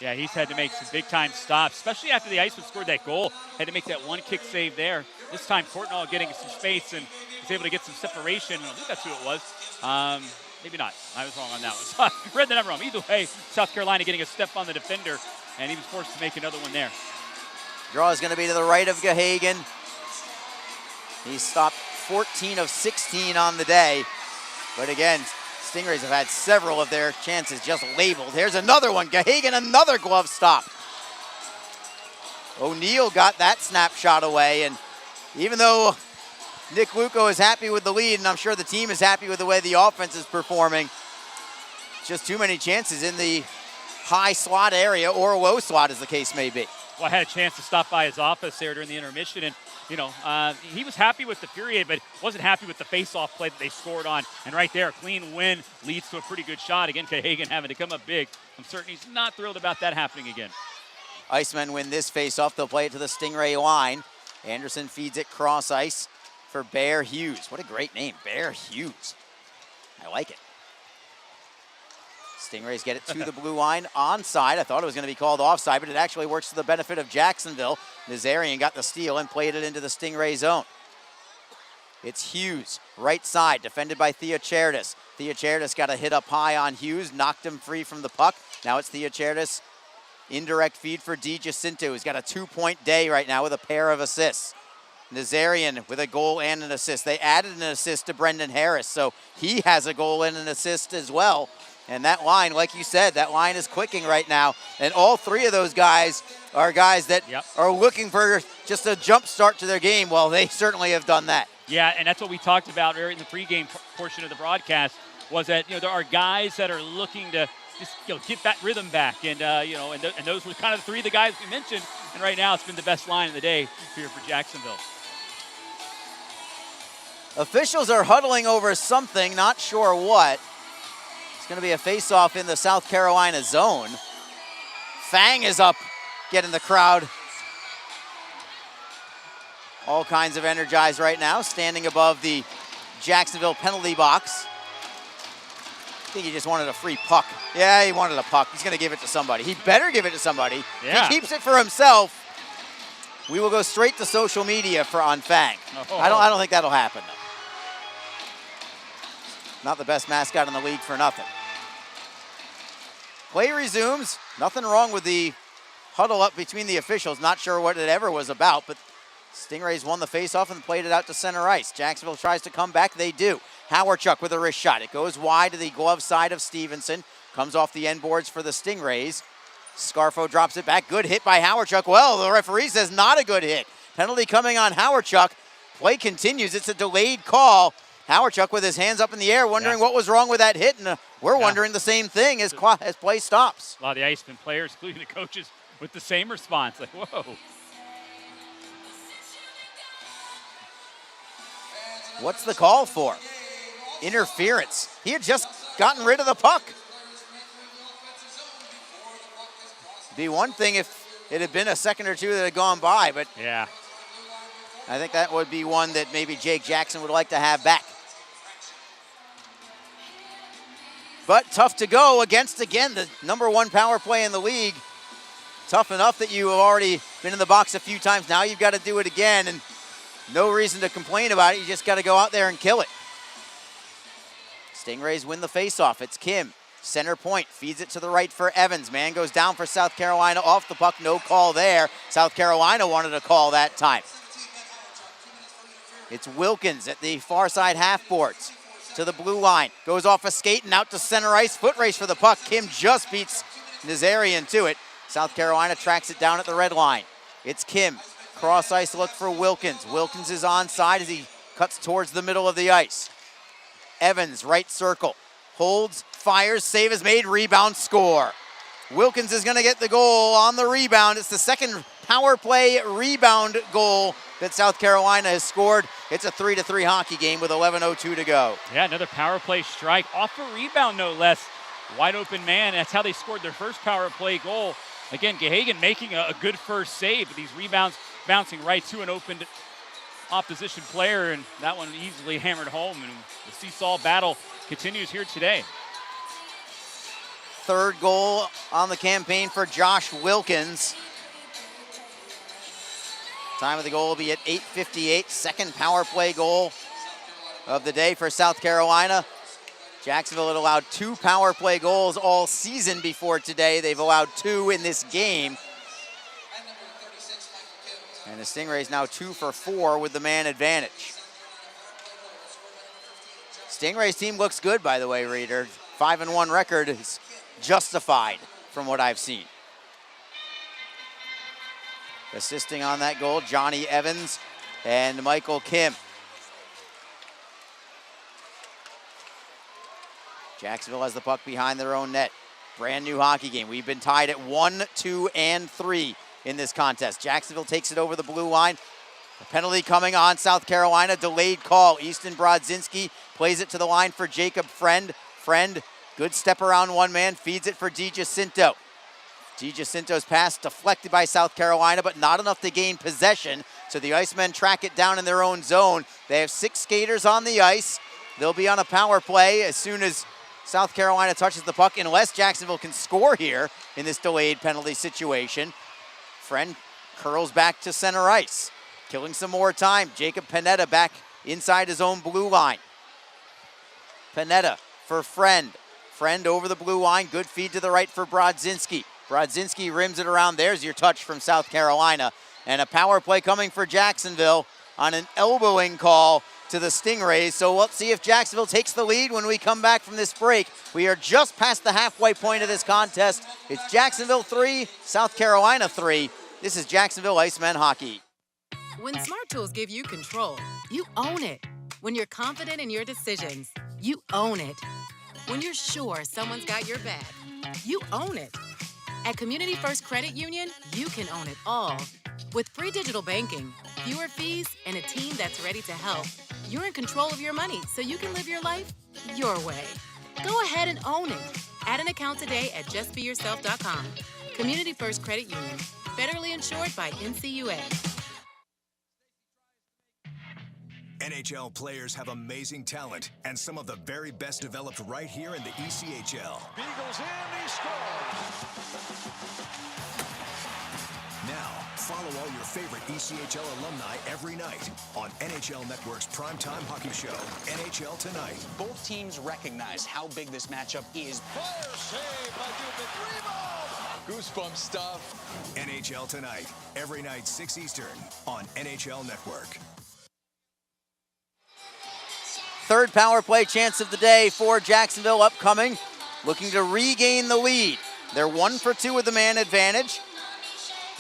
S2: Yeah, he's had to make some big-time stops, especially after the Icemen scored that goal. Had to make that one kick save there. This time, Courtnall getting some space and was able to get some separation. I think that's who it was. Maybe not. I was wrong on that one. Read the number wrong. Either way, South Carolina getting a step on the defender, and he was forced to make another one there.
S1: Draw is going to be to the right of Gahagan. He stopped 14 of 16 on the day. But again, Stingrays have had several of their chances just labeled. Here's another one. Gahagan, another glove stop. O'Neal got that snapshot away. And even though Nick Luco is happy with the lead, and I'm sure the team is happy with the way the offense is performing, just too many chances in the high slot area or low slot, as the case may be.
S2: Well, I had a chance to stop by his office there during the intermission, and you know, he was happy with the period, but wasn't happy with the face-off play that they scored on. And right there, a clean win leads to a pretty good shot. Again, Gahagan having to come up big. I'm certain he's not thrilled about that happening again.
S1: Icemen win this face-off. They'll play it to the Stingray line. Anderson feeds it cross ice for Bear Hughes. What a great name, Bear Hughes. I like it. Stingrays get it to the blue line onside. I thought it was going to be called offside, but it actually works to the benefit of Jacksonville. Nazarian got the steal and played it into the Stingray zone. It's Hughes, right side, defended by Theocharidis. Theocharidis got a hit up high on Hughes, knocked him free from the puck. Now it's Theocharidis. Indirect feed for DiGiacinto, who's got a 2-point day right now with a pair of assists. Nazarian with a goal and an assist. They added an assist to Brendan Harris, so he has a goal and an assist as well. And that line, like you said, that line is clicking right now. And all three of those guys are guys that are looking for just a jump start to their game. Well, they certainly have done that.
S2: Yeah, and that's what we talked about in the pregame portion of the broadcast, was that, you know, there are guys that are looking to just, you know, get that rhythm back. And, you know, and those were kind of the three of the guys we mentioned. And right now it's been the best line of the day here for Jacksonville.
S1: Officials are huddling over something, not sure what. Going to be a face-off in the South Carolina zone. Fang is up, getting the crowd all kinds of energized right now, standing above the Jacksonville penalty box. I think he just wanted a free puck. Yeah, he wanted a puck. He's going to give it to somebody. He better give it to somebody.
S2: Yeah.
S1: If he keeps it for himself, we will go straight to social media on Fang. I don't think that'll happen, though. not the best mascot in the league for nothing. Play resumes. Nothing wrong with the huddle up between the officials. Not sure what it ever was about, but Stingrays won the faceoff and played it out to center ice. Jacksonville tries to come back. They do. Hawerchuk with a wrist shot. It goes wide to the glove side of Stevenson. Comes off the end boards for the Stingrays. Scarfo drops it back. Good hit by Hawerchuk. Well, the referee says not a good hit. Penalty coming on Hawerchuk. Play continues. It's a delayed call. Hawerchuk with his hands up in the air, wondering what was wrong with that hit, and we're wondering the same thing as play stops.
S2: A lot of the Icemen players, including the coaches, with the same response. Like, whoa.
S1: What's the call for? Interference. He had just gotten rid of the puck. Be one thing if it had been a second or two that had gone by, but
S2: yeah,
S1: I think that would be one that maybe Jake Jackson would like to have back. But tough to go against, again, the #1 power play in the league. Tough enough that you have already been in the box a few times. Now you've got to do it again, and no reason to complain about it. You just got to go out there and kill it. Stingrays win the faceoff. It's Kim. Center point, feeds it to the right for Evans. Man goes down for South Carolina, off the puck, no call there. South Carolina wanted a call that time. It's Wilkins at the far side half boards to the blue line. Goes off a skate and out to center ice. Foot race for the puck. Kim just beats Nazarian to it. South Carolina tracks it down at the red line. It's Kim. Cross ice look for Wilkins. Wilkins is onside as he cuts towards the middle of the ice. Evans, right circle. Holds, fires, save is made, rebound, score. Wilkins is going to get the goal on the rebound. It's the second power play rebound goal that South Carolina has scored. It's a 3-3 hockey game with 11:02 to go.
S2: Yeah, another power play strike off a rebound, no less. Wide open man. That's how they scored their first power play goal. Again, Gahagan making a good first save, but these rebounds bouncing right to an open opposition player, and that one easily hammered home, and the seesaw battle continues here today.
S1: Third goal on the campaign for Josh Wilkins. Time of the goal will be at 8:58. Second power play goal of the day for South Carolina. Jacksonville had allowed 2 power play goals all season before today. They've allowed 2 in this game. And the Stingrays now 2 for 4 with the man advantage. Stingrays team looks good, by the way, Reader. 5-1 record is justified from what I've seen. Assisting on that goal, Johnny Evans and Michael Kim. Jacksonville has the puck behind their own net. Brand new hockey game. We've been tied at 1, 2, and 3 in this contest. Jacksonville takes it over the blue line. A penalty coming on South Carolina. Delayed call. Easton Brodzinski plays it to the line for Jacob Friend. Friend, good step around one man, feeds it for DiGiacinto. DiGiacinto's pass deflected by South Carolina, but not enough to gain possession. So the Icemen track it down in their own zone. They have 6 skaters on the ice. They'll be on a power play as soon as South Carolina touches the puck, unless Jacksonville can score here in this delayed penalty situation. Friend curls back to center ice. Killing some more time. Jacob Panetta back inside his own blue line. Panetta for Friend. Friend over the blue line. Good feed to the right for Brodzinski. Brodzinski rims it around. There's your touch from South Carolina. And a power play coming for Jacksonville on an elbowing call to the Stingrays. So let's see if Jacksonville takes the lead when we come back from this break. We are just past the halfway point of this contest. It's Jacksonville 3, South Carolina 3. This is Jacksonville Icemen hockey.
S5: When Smart Tools give you control, you own it. When you're confident in your decisions, you own it. When you're sure someone's got your back, you own it. At Community First Credit Union, you can own it all. With free digital banking, fewer fees, and a team that's ready to help, you're in control of your money so you can live your life your way. Go ahead and own it. Add an account today at justbeyourself.com. Community First Credit Union. Federally insured by NCUA.
S9: NHL players have amazing talent, and some of the very best developed right here in the ECHL.
S10: Beagles in, he scores.
S9: Now, Follow all your favorite ECHL alumni every night on NHL Network's primetime hockey show, NHL Tonight.
S11: Both teams recognize how big this matchup is.
S10: Fire save by Dubin. Rebound. Goosebump stuff.
S9: NHL Tonight, every night 6 Eastern on NHL Network.
S1: Third power play chance of the day for Jacksonville upcoming, looking to regain the lead. They're 1 for 2 with the man advantage.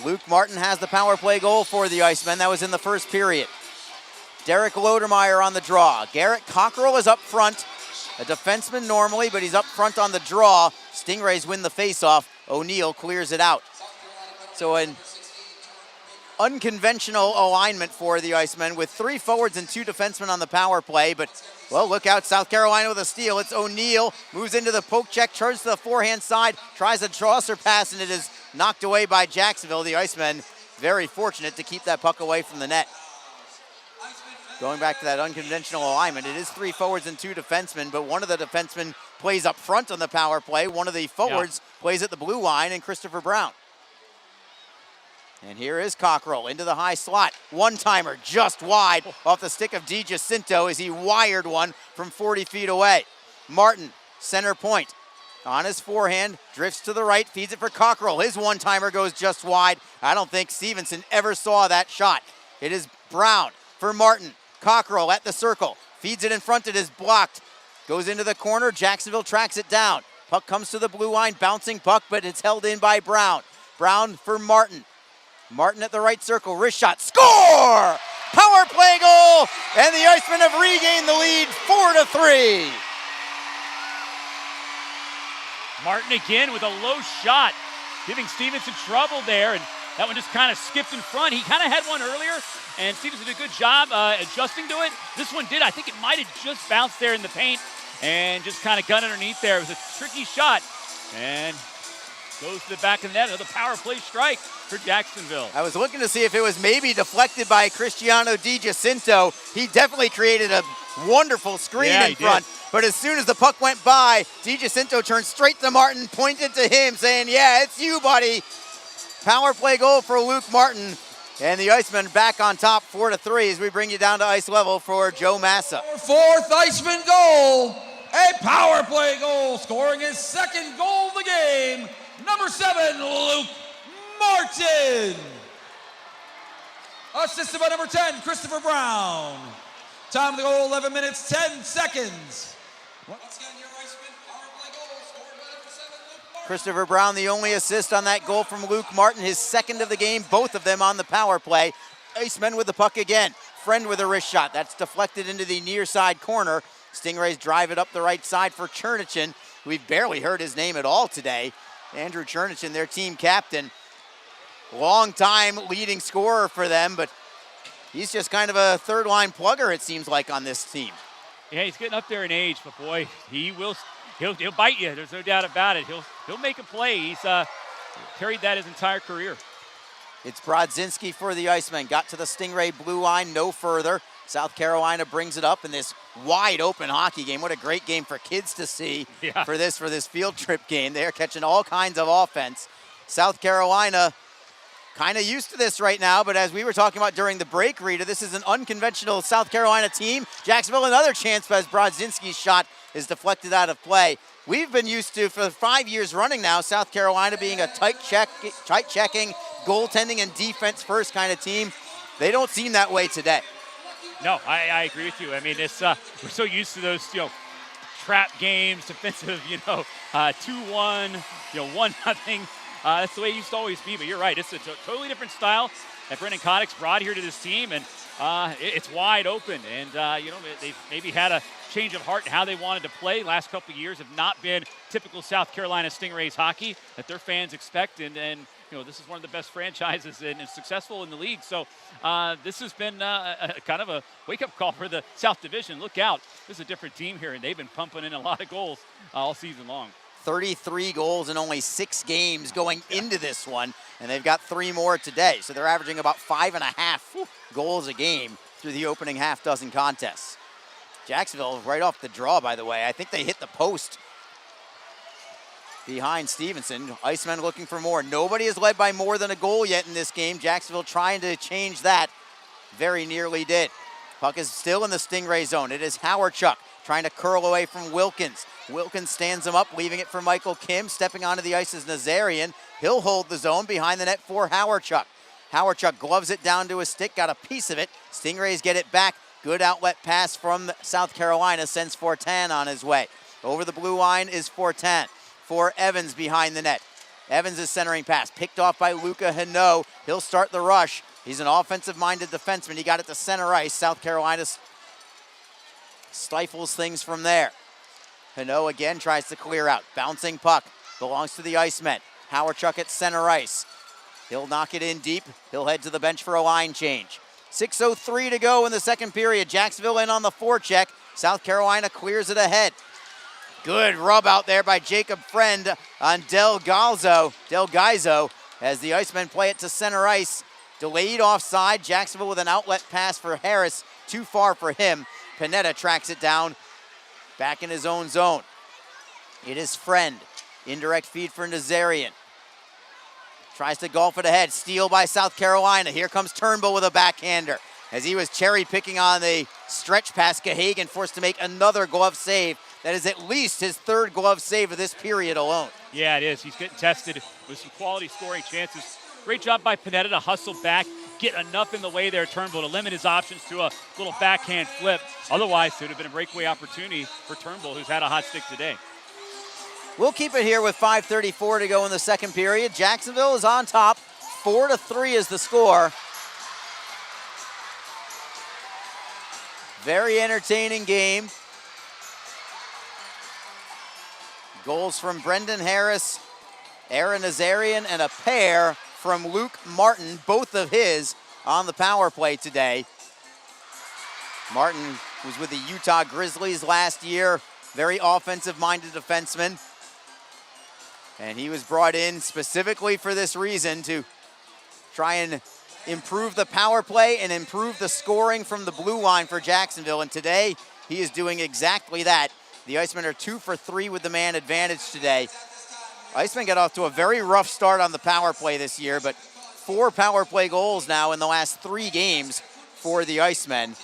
S1: Luke Martin has the power play goal for the Icemen. That was in the first period. Derek Lodermeyer on the draw. Garrett Cockrell is up front. A defenseman normally, but he's up front on the draw. Stingrays win the faceoff. O'Neill clears it out. So an unconventional alignment for the Icemen with 3 forwards and 2 defensemen on the power play, but well, look out, South Carolina with a steal. It's O'Neill, moves into the poke check, charges to the forehand side, tries a crosser pass, and it is knocked away by Jacksonville. The Icemen very fortunate to keep that puck away from the net. Going back to that unconventional alignment, it is 3 forwards and 2 defensemen, but one of the defensemen plays up front on the power play. One of the forwards plays at the blue line, and Christopher Brown. And here is Cockrell into the high slot. One-timer just wide off the stick of DiGiacinto as he wired one from 40 feet away. Martin, center point. On his forehand, drifts to the right, feeds it for Cockrell. His one-timer goes just wide. I don't think Stevenson ever saw that shot. It is Brown for Martin. Cockrell at the circle. Feeds it in front. It is blocked. Goes into the corner. Jacksonville tracks it down. Puck comes to the blue line. Bouncing puck, but it's held in by Brown. Brown for Martin. Martin at the right circle, wrist shot, score! Power play goal, and the Icemen have regained the lead 4-3.
S2: Martin again with a low shot, giving Stevenson trouble there, and that one just kind of skipped in front. He kind of had one earlier, and Stevenson did a good job adjusting to it. This one did. I think it might have just bounced there in the paint and just kind of got underneath there. It was a tricky shot, and goes to the back of the net. Another power play strike for Jacksonville.
S1: I was looking to see if it was maybe deflected by Cristiano DiGiacinto. He definitely created a wonderful screen in front. But as soon as the puck went by, DiGiacinto turned straight to Martin, pointed to him, saying, yeah, it's you, buddy. Power play goal for Luke Martin. And the Icemen back on top 4-3 as we bring you down to ice level for Joe Massa.
S4: Fourth Iceman goal, a power play goal, scoring his second goal of the game. Number 7, Luke Martin. Assisted by number 10, Christopher Brown. Time of the goal, 11 minutes, 10 seconds. Once again, your Iceman power play goal, scored by number 7, Luke Martin.
S1: Christopher Brown, the only assist on that goal from Luke Martin, his second of the game, both of them on the power play. Icemen with the puck again. Friend with a wrist shot. That's deflected into the near side corner. Stingrays drive it up the right side for Chernichin. We've barely heard his name at all today. Andrew Chernichin, their team captain. Long time leading scorer for them, but he's just kind of a third line plugger, it seems like, on this team.
S2: Yeah, he's getting up there in age, but boy, he'll bite you. There's no doubt about it. He'll make a play. He's carried that his entire career.
S1: It's Brodzinski for the Icemen. Got to the Stingray blue line, no further. South Carolina brings it up in this wide open hockey game. What a great game for kids to see for this field trip game. They're catching all kinds of offense. South Carolina kind of used to this right now, but as we were talking about during the break, Rita, this is an unconventional South Carolina team. Jacksonville, another chance as Brodzinski's shot is deflected out of play. We've been used to, for 5 years running now, South Carolina being a tight checking, goaltending, and defense first kind of team. They don't seem that way today.
S2: No, I agree with you. I mean, it's we're so used to those, trap games, defensive, 2-1, 1-0. That's the way it used to always be. But you're right. It's a totally different style that Brendan Koddick's brought here to this team, and it's wide open. And they've maybe had a change of heart in how they wanted to play. Last couple of years have not been typical South Carolina Stingrays hockey that their fans expect, and this is one of the best franchises and is successful in the league. So this has been a kind of a wake-up call for the South Division. Look out. This is a different team here, and they've been pumping in a lot of goals all season long.
S1: 33 goals in only 6 games going into this one, and they've got 3 more today. So they're averaging about 5.5 goals a game through the opening half dozen contests. Jacksonville right off the draw, by the way. I think they hit the post behind Stevenson. Icemen looking for more. Nobody has led by more than a goal yet in this game. Jacksonville trying to change that. Very nearly did. Puck is still in the Stingray zone. It is Howardchuk trying to curl away from Wilkins. Wilkins stands him up, leaving it for Michael Kim. Stepping onto the ice is Nazarian. He'll hold the zone behind the net for Howardchuk. Howardchuk gloves it down to his stick, got a piece of it. Stingrays get it back. Good outlet pass from South Carolina, sends Fortin on his way. Over the blue line is Fortin for Evans behind the net. Evans' centering pass, picked off by Luca Hinault. He'll start the rush. He's an offensive-minded defenseman. He got it to center ice. South Carolina stifles things from there. Hinault again tries to clear out. Bouncing puck, belongs to the Icemen. Howardchuk at center ice. He'll knock it in deep. He'll head to the bench for a line change. 6:03 to go in the second period. Jacksonville in on the forecheck. South Carolina clears it ahead. Good rub out there by Jacob Friend on Del Gaizo as the Icemen play it to center ice. Delayed offside. Jacksonville with an outlet pass for Harris. Too far for him. Panetta tracks it down back in his own zone. It is Friend. Indirect feed for Nazarian. Tries to golf it ahead. Steal by South Carolina. Here comes Turnbull with a backhander. As he was cherry picking on the stretch pass, Gahagan forced to make another glove save. That is at least his third glove save of this period alone.
S2: Yeah, it is. He's getting tested with some quality scoring chances. Great job by Panetta to hustle back, get enough in the way there, Turnbull, to limit his options to a little backhand flip. Otherwise, it would have been a breakaway opportunity for Turnbull, who's had a hot stick today.
S1: We'll keep it here with 5:34 to go in the second period. Jacksonville is on top. 4-3 is the score. Very entertaining game. Goals from Brendan Harris, Aaron Nazarian, and a pair from Luke Martin, both of his on the power play today. Martin was with the Utah Grizzlies last year, very offensive-minded defenseman. And he was brought in specifically for this reason, to try and improve the power play and improve the scoring from the blue line for Jacksonville. And today, he is doing exactly that. The Icemen are 2 for 3 with the man advantage today. Icemen got off to a very rough start on the power play this year, but 4 power play goals now in the last 3 games for the Icemen.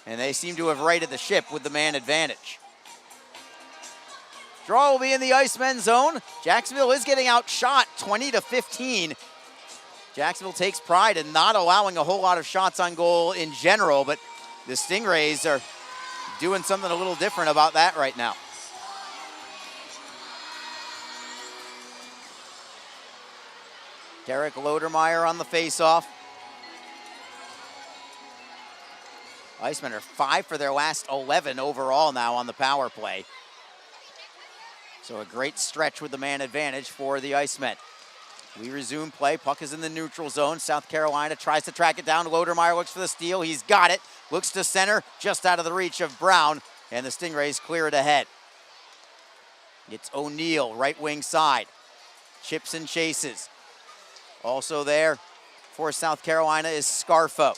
S1: And they seem to have righted the ship with the man advantage. Draw will be in the Icemen zone. Jacksonville is getting outshot 20-15. Jacksonville takes pride in not allowing a whole lot of shots on goal in general, but the Stingrays are doing something a little different about that right now. Derek Lodermeyer on the faceoff. Icemen are 5 for their last 11 overall now on the power play. So a great stretch with the man advantage for the Icemen. We resume play. Puck is in the neutral zone. South Carolina tries to track it down. Lodermeyer looks for the steal. He's got it. Looks to center, just out of the reach of Brown, and the Stingrays clear it ahead. It's O'Neal, right wing side. Chips and chases. Also there for South Carolina is Scarfo.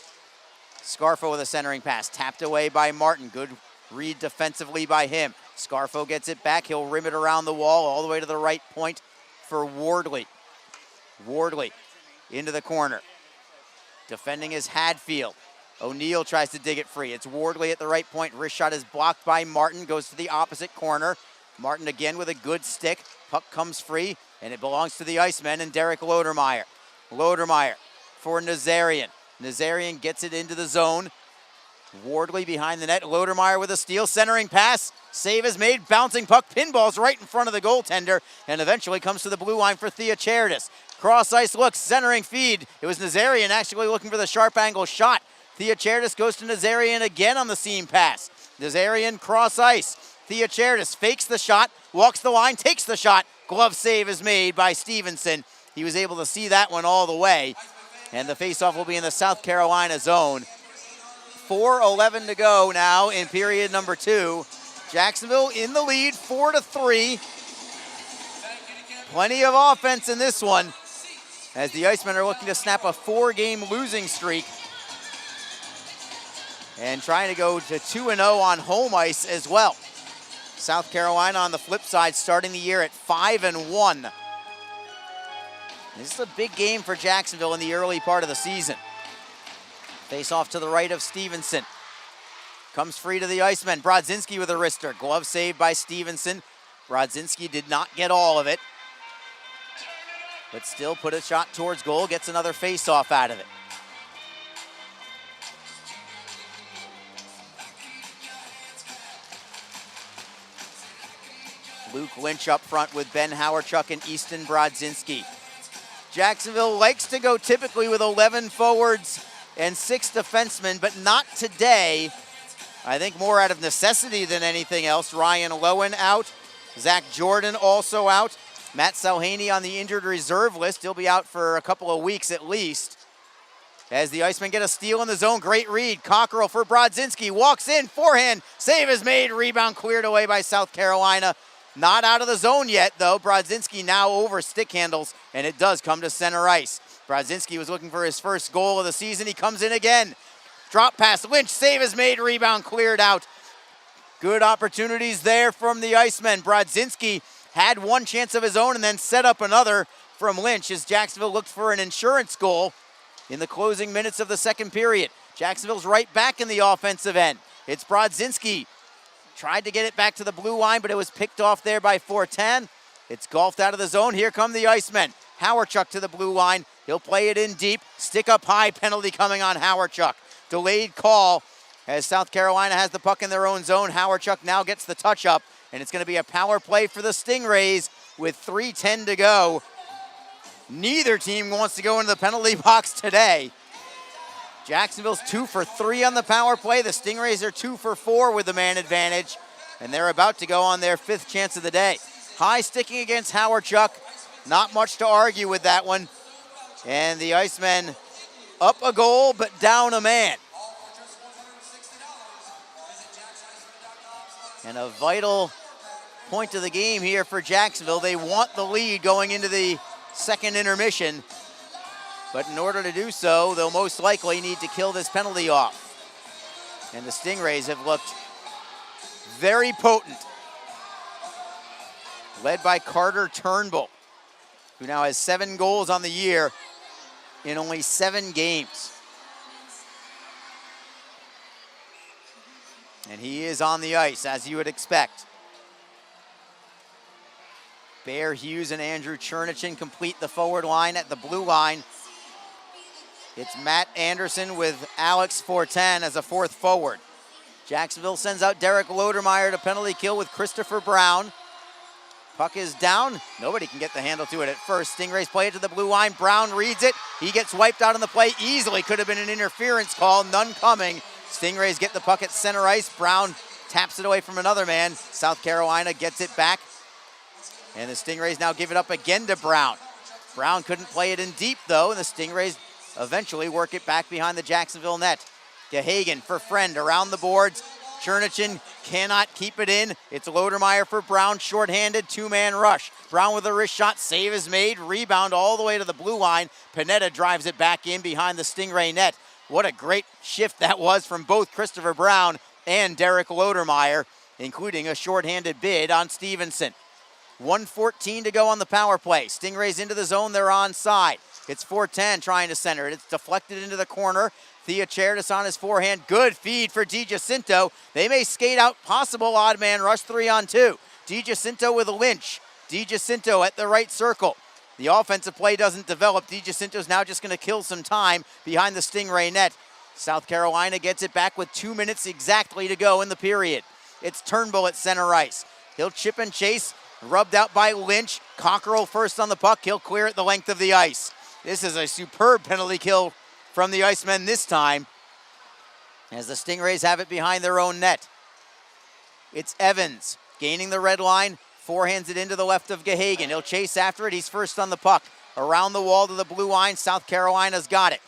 S1: Scarfo with a centering pass, tapped away by Martin. Good read defensively by him. Scarfo gets it back. He'll rim it around the wall all the way to the right point for Wardley. Wardley into the corner. Defending is Hadfield. O'Neal tries to dig it free. It's Wardley at the right point. Wrist shot is blocked by Martin. Goes to the opposite corner. Martin again with a good stick. Puck comes free, and it belongs to the Icemen and Derek Lodermeyer. Lodermeyer for Nazarian. Nazarian gets it into the zone. Wardley behind the net. Lodermeyer with a steal. Centering pass. Save is made. Bouncing puck. Pinballs right in front of the goaltender, and eventually comes to the blue line for Theocharidis. Cross ice looks. Centering feed. It was Nazarian actually looking for the sharp angle shot. Theocharidis goes to Nazarian again on the seam pass. Nazarian cross ice. Theocharidis fakes the shot. Walks the line. Takes the shot. Glove save is made by Stevenson. He was able to see that one all the way. And the faceoff will be in the South Carolina zone. 4:11 to go now in period number 2. Jacksonville in the lead, 4-3. Plenty of offense in this one, as the Icemen are looking to snap a 4-game losing streak and trying to go to 2-0 on home ice as well. South Carolina on the flip side starting the year at 5-1. This is a big game for Jacksonville in the early part of the season. Face off to the right of Stevenson. Comes free to the Icemen. Brodzinski with a wrister. Glove saved by Stevenson. Brodzinski did not get all of it, but still put a shot towards goal. Gets another face-off out of it. Luke Lynch up front with Ben Howarchuk and Easton Brodzinski. Jacksonville likes to go typically with 11 forwards and 6 defensemen, but not today. I think more out of necessity than anything else. Ryan Lowen out. Zach Jordan also out. Matt Salhaney on the injured reserve list. He'll be out for a couple of weeks at least. As the Icemen get a steal in the zone. Great read. Cockrell for Brodzinski. Walks in. Forehand. Save is made. Rebound cleared away by South Carolina. Not out of the zone yet, though. Brodzinski now over stick handles, and it does come to center ice. Brodzinski was looking for his first goal of the season. He comes in again. Drop pass. Lynch. Save is made. Rebound cleared out. Good opportunities there from the Icemen. Brodzinski had one chance of his own and then set up another from Lynch as Jacksonville looked for an insurance goal in the closing minutes of the second period. Jacksonville's right back in the offensive end. It's Brodzinski. Tried to get it back to the blue line, but it was picked off there by Fortin. It's golfed out of the zone. Here come the Icemen. Howarchuk to the blue line. He'll play it in deep. Stick up high penalty coming on Howarchuk. Delayed call as South Carolina has the puck in their own zone. Howarchuk now gets the touch up, and it's going to be a power play for the Stingrays with 3:10 to go. Neither team wants to go into the penalty box today. Jacksonville's 2 for 3 on the power play. The Stingrays are 2 for 4 with the man advantage, and they're about to go on their 5th chance of the day. High sticking against Howarchuk. Not much to argue with that one. And the Icemen up a goal, but down a man. And a vital point of the game here for Jacksonville. They want the lead going into the second intermission. But in order to do so, they'll most likely need to kill this penalty off. And the Stingrays have looked very potent. Led by Carter Turnbull, who now has 7 goals on the year in only 7 games. And he is on the ice, as you would expect. Bear Hughes and Andrew Chernichin complete the forward line at the blue line. It's Matt Anderson with Alex Fortin as a 4th forward. Jacksonville sends out Derek Lodermeyer to penalty kill with Christopher Brown. Puck is down. Nobody can get the handle to it at first. Stingrays play it to the blue line. Brown reads it. He gets wiped out on the play easily. Could have been an interference call. None coming. Stingrays get the puck at center ice. Brown taps it away from another man. South Carolina gets it back. And the Stingrays now give it up again to Brown. Brown couldn't play it in deep, though, and the Stingrays eventually work it back behind the Jacksonville net. Gehagen for Friend around the boards. Chernichin cannot keep it in. It's Lodermeyer for Brown, shorthanded, 2-man rush. Brown with a wrist shot, save is made, rebound all the way to the blue line. Panetta drives it back in behind the Stingray net. What a great shift that was from both Christopher Brown and Derek Lodermeyer, including a shorthanded bid on Stevenson. 1:14 to go on the power play. Stingrays into the zone, they're onside. It's Fortin trying to center it. It's deflected into the corner. Thea Charitis on his forehand. Good feed for DiGiacinto. They may skate out possible odd man rush 3-on-2. DiGiacinto with a Lynch. DiGiacinto at the right circle. The offensive play doesn't develop. DiGiacinto's now just going to kill some time behind the Stingray net. South Carolina gets it back with 2 minutes exactly to go in the period. It's Turnbull at center ice. He'll chip and chase. Rubbed out by Lynch. Cockrell first on the puck. He'll clear it the length of the ice. This is a superb penalty kill from the Icemen this time, as the Stingrays have it behind their own net. It's Evans gaining the red line, forehands it into the left of Gehagen. He'll chase after it. He's first on the puck. Around the wall to the blue line. South Carolina's got it.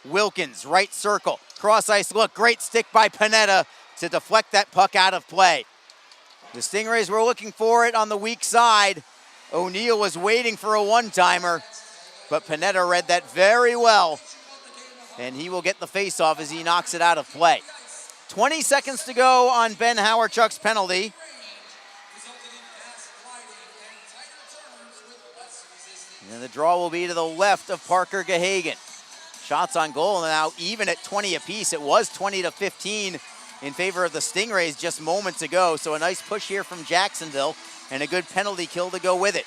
S1: Wilkins, right circle. Cross ice look. Great stick by Panetta to deflect that puck out of play. The Stingrays were looking for it on the weak side. O'Neal was waiting for a one-timer, but Panetta read that very well, and he will get the face-off as he knocks it out of play. 20 seconds to go on Ben Howarchuk's penalty. And the draw will be to the left of Parker Gahagan. Shots on goal now even at 20 apiece. It was 20-15 in favor of the Stingrays just moments ago. So a nice push here from Jacksonville and a good penalty kill to go with it.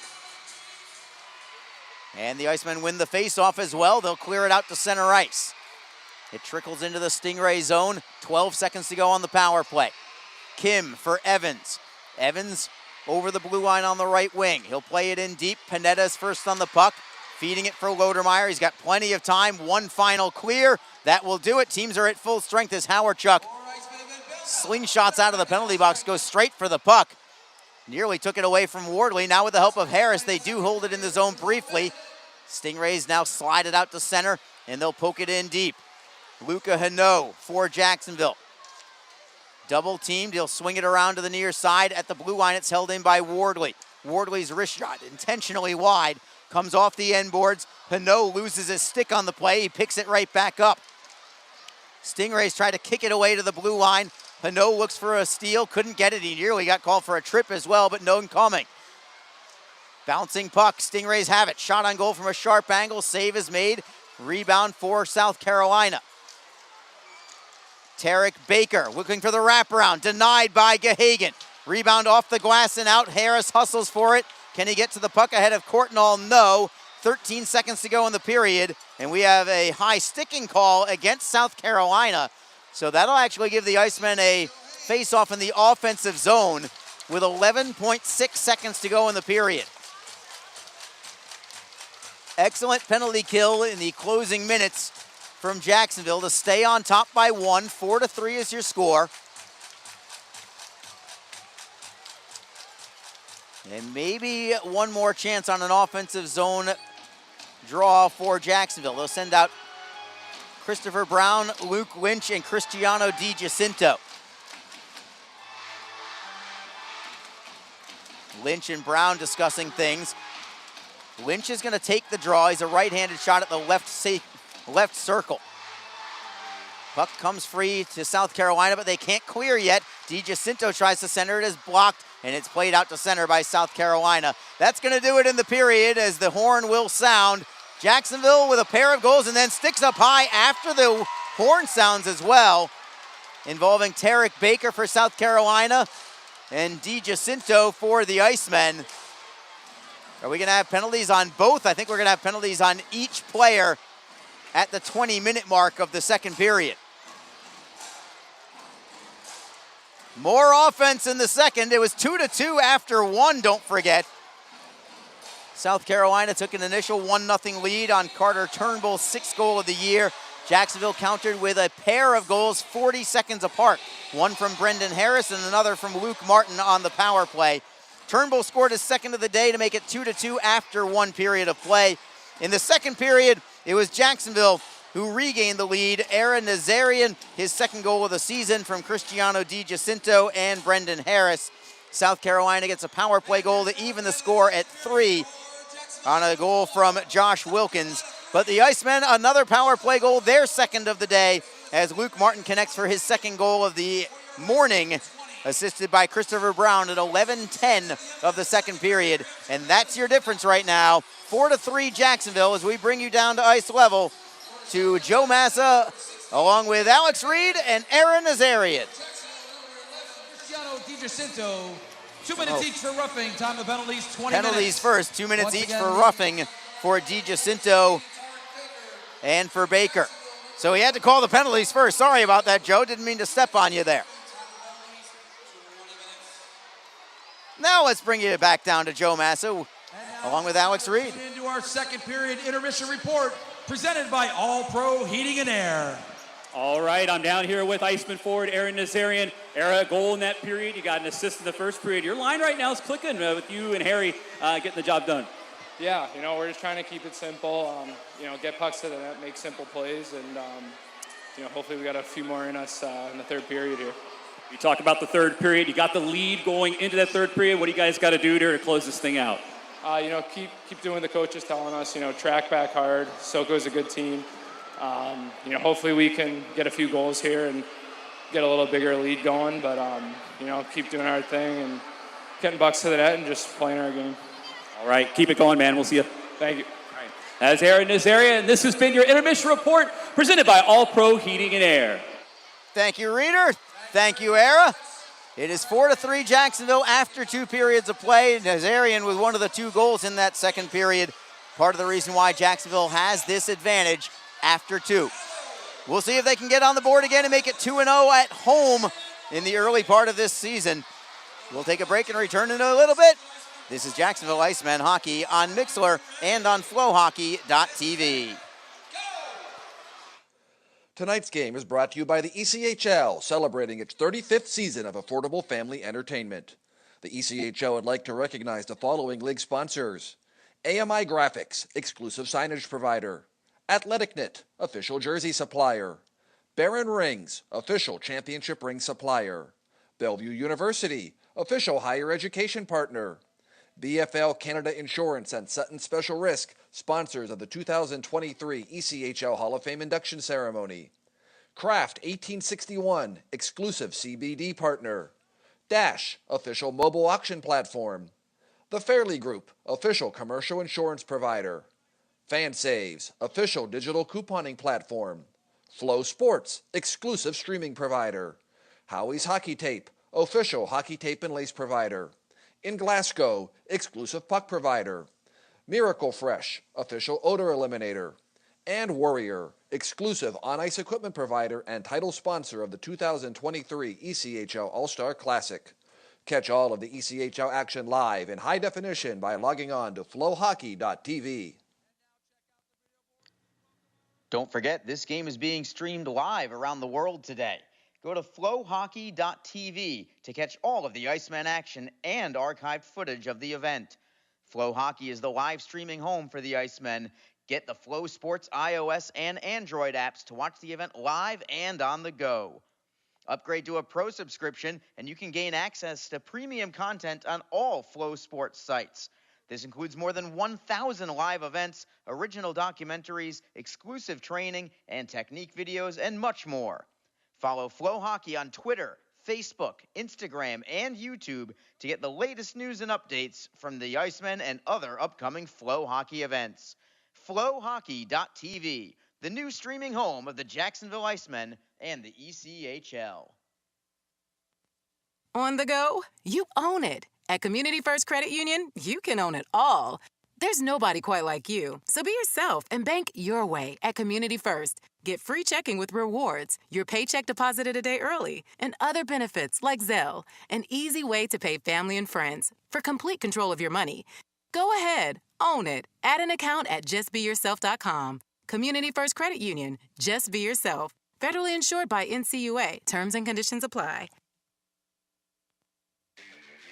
S1: And the Icemen win the faceoff as well. They'll clear it out to center ice. It trickles into the Stingray zone. 12 seconds to go on the power play. Kim for Evans. Evans over the blue line on the right wing. He'll play it in deep. Panetta's first on the puck. Feeding it for Lodermeyer. He's got plenty of time. One final clear. That will do it. Teams are at full strength as Howardchuk slingshots out of the penalty box, goes straight for the puck. Nearly took it away from Wardley. Now with the help of Harris, they do hold it in the zone briefly. Stingrays now slide it out to center, and they'll poke it in deep. Luca Hano for Jacksonville. Double teamed, he'll swing it around to the near side. At the blue line, it's held in by Wardley. Wardley's wrist shot intentionally wide, comes off the end boards. Hano loses his stick on the play. He picks it right back up. Stingrays try to kick it away to the blue line. Hano looks for a steal, couldn't get it. He nearly got called for a trip as well, but no coming. Bouncing puck, Stingrays have it. Shot on goal from a sharp angle, save is made. Rebound for South Carolina. Tarek Baker looking for the wraparound, denied by Gahagan. Rebound off the glass and out. Harris hustles for it. Can he get to the puck ahead of Courtnall? No. 13 seconds to go in the period, and we have a high sticking call against South Carolina. So that'll actually give the Icemen a face-off in the offensive zone with 11.6 seconds to go in the period. Excellent penalty kill in the closing minutes from Jacksonville to stay on top by one. 4-3 is your score. And maybe one more chance on an offensive zone draw for Jacksonville. They'll send out Christopher Brown, Luke Lynch, and Cristiano Di Jacinto. Lynch and Brown discussing things. Lynch is going to take the draw. He's a right-handed shot at the left circle. Puck comes free to South Carolina, but they can't clear yet. Di Jacinto tries to center it as blocked, and it's played out to center by South Carolina. That's going to do it in the period as the horn will sound. Jacksonville with a pair of goals and then sticks up high after the horn sounds as well, involving Tarek Baker for South Carolina and Di Jacinto for the Icemen. Are we going to have penalties on both? I think we're going to have penalties on each player at the 20-minute mark of the second period. More offense in the second. It was 2-2 after one, don't forget. South Carolina took an initial 1-0 lead on Carter Turnbull's sixth goal of the year. Jacksonville countered with a pair of goals 40 seconds apart. One from Brendan Harris and another from Luke Martin on the power play. Turnbull scored his second of the day to make it 2-2 after one period of play. In the second period, it was Jacksonville who regained the lead. Aaron Nazarian, his second goal of the season from Cristiano Di Jacinto and Brendan Harris. South Carolina gets a power play goal to even the score at 3 on a goal from Josh Wilkins. But the Icemen, another power play goal, their second of the day, as Luke Martin connects for his second goal of the morning, assisted by Christopher Brown at 11:10 of the second period. And that's your difference right now. 4-3 Jacksonville as we bring you down to ice level to Joe Massa, along with Alex Reed and Aaron Nazarian.
S4: Cristiano Di Jacinto, 2 minutes each for roughing. Time of penalties, 20
S1: penalties
S4: minutes.
S1: First, 2 minutes each for roughing for Di Jacinto and for Baker. So he had to call the penalties first. Sorry about that, Joe. Didn't mean to step on you there. Now let's bring you back down to Joe Massa, along with Alex Reed.
S4: Into our second period intermission report, presented by All Pro Heating and Air.
S2: All right, I'm down here with Iceman forward Aaron Nazarian. Aaron, a goal in that period. You got an assist in the first period. Your line right now is clicking with you and Harry getting the job done.
S14: Yeah, we're just trying to keep it simple. Get pucks to the net, make simple plays, and hopefully we got a few more in us in the third period here.
S2: You talk about the third period. You got the lead going into that third period. What do you guys got to do here to close this thing out?
S14: Keep doing the coaches telling us. Track back hard. Soko's a good team. Hopefully we can get a few goals here and get a little bigger lead going. But keep doing our thing and getting bucks to the net and just playing our game.
S2: All right, keep it going, man. We'll see you.
S14: Thanks.
S2: Thank you. All right. That's Aaron Nazaria, and this has been your intermission report presented by All Pro Heating and Air.
S1: Thank you, Reader. Thank you, Era. It is 4-3 Jacksonville after 2 periods of play. Nazarian with one of the 2 goals in that second period. Part of the reason why Jacksonville has this advantage after 2. We'll see if they can get on the board again and make it 2-0 at home in the early part of this season. We'll take a break and return in a little bit. This is Jacksonville Icemen hockey on Mixlr and on flowhockey.tv.
S3: Tonight's game is brought to you by the ECHL, celebrating its 35th season of affordable family entertainment. The ECHL would like to recognize the following league sponsors: AMI Graphics, exclusive signage provider; AthleticNet, official jersey supplier; Baron Rings, official championship ring supplier; Bellevue University, official higher education partner; BFL Canada Insurance and Sutton Special Risk, sponsors of the 2023 ECHL Hall of Fame induction ceremony; Kraft 1861, exclusive CBD partner; Dash, official mobile auction platform; The Fairley Group, official commercial insurance provider; FanSaves, official digital couponing platform; Flow Sports, exclusive streaming provider; Howie's Hockey Tape, official hockey tape and lace provider; In Glasgow, exclusive puck provider; Miracle Fresh, official odor eliminator; and Warrior, exclusive on-ice equipment provider and title sponsor of the 2023 ECHL All-Star Classic. Catch all of the ECHL action live in high definition by logging on to flowhockey.tv.
S1: Don't forget, this game is being streamed live around the world today. Go to flowhockey.tv to catch all of the Iceman action and archived footage of the event. Flow Hockey is the live streaming home for the Icemen. Get the Flow Sports iOS and Android apps to watch the event live and on the go. Upgrade to a pro subscription and you can gain access to premium content on all Flow Sports sites. This includes more than 1,000 live events, original documentaries, exclusive training and technique videos, and much more. Follow Flow Hockey on Twitter, Facebook, Instagram, and YouTube to get the latest news and updates from the Icemen and other upcoming Flow Hockey events. Flowhockey.tv, the new streaming home of the Jacksonville Icemen and the ECHL.
S5: On the go, you own it. At Community First Credit Union, you can own it all. There's nobody quite like you, so be yourself and bank your way at Community First. Get free checking with rewards, your paycheck deposited a day early, and other benefits like Zelle. An easy way to pay family and friends for complete control of your money. Go ahead, own it. Add an account at justbeyourself.com. Community First Credit Union. Just be yourself. Federally insured by NCUA. Terms and conditions apply.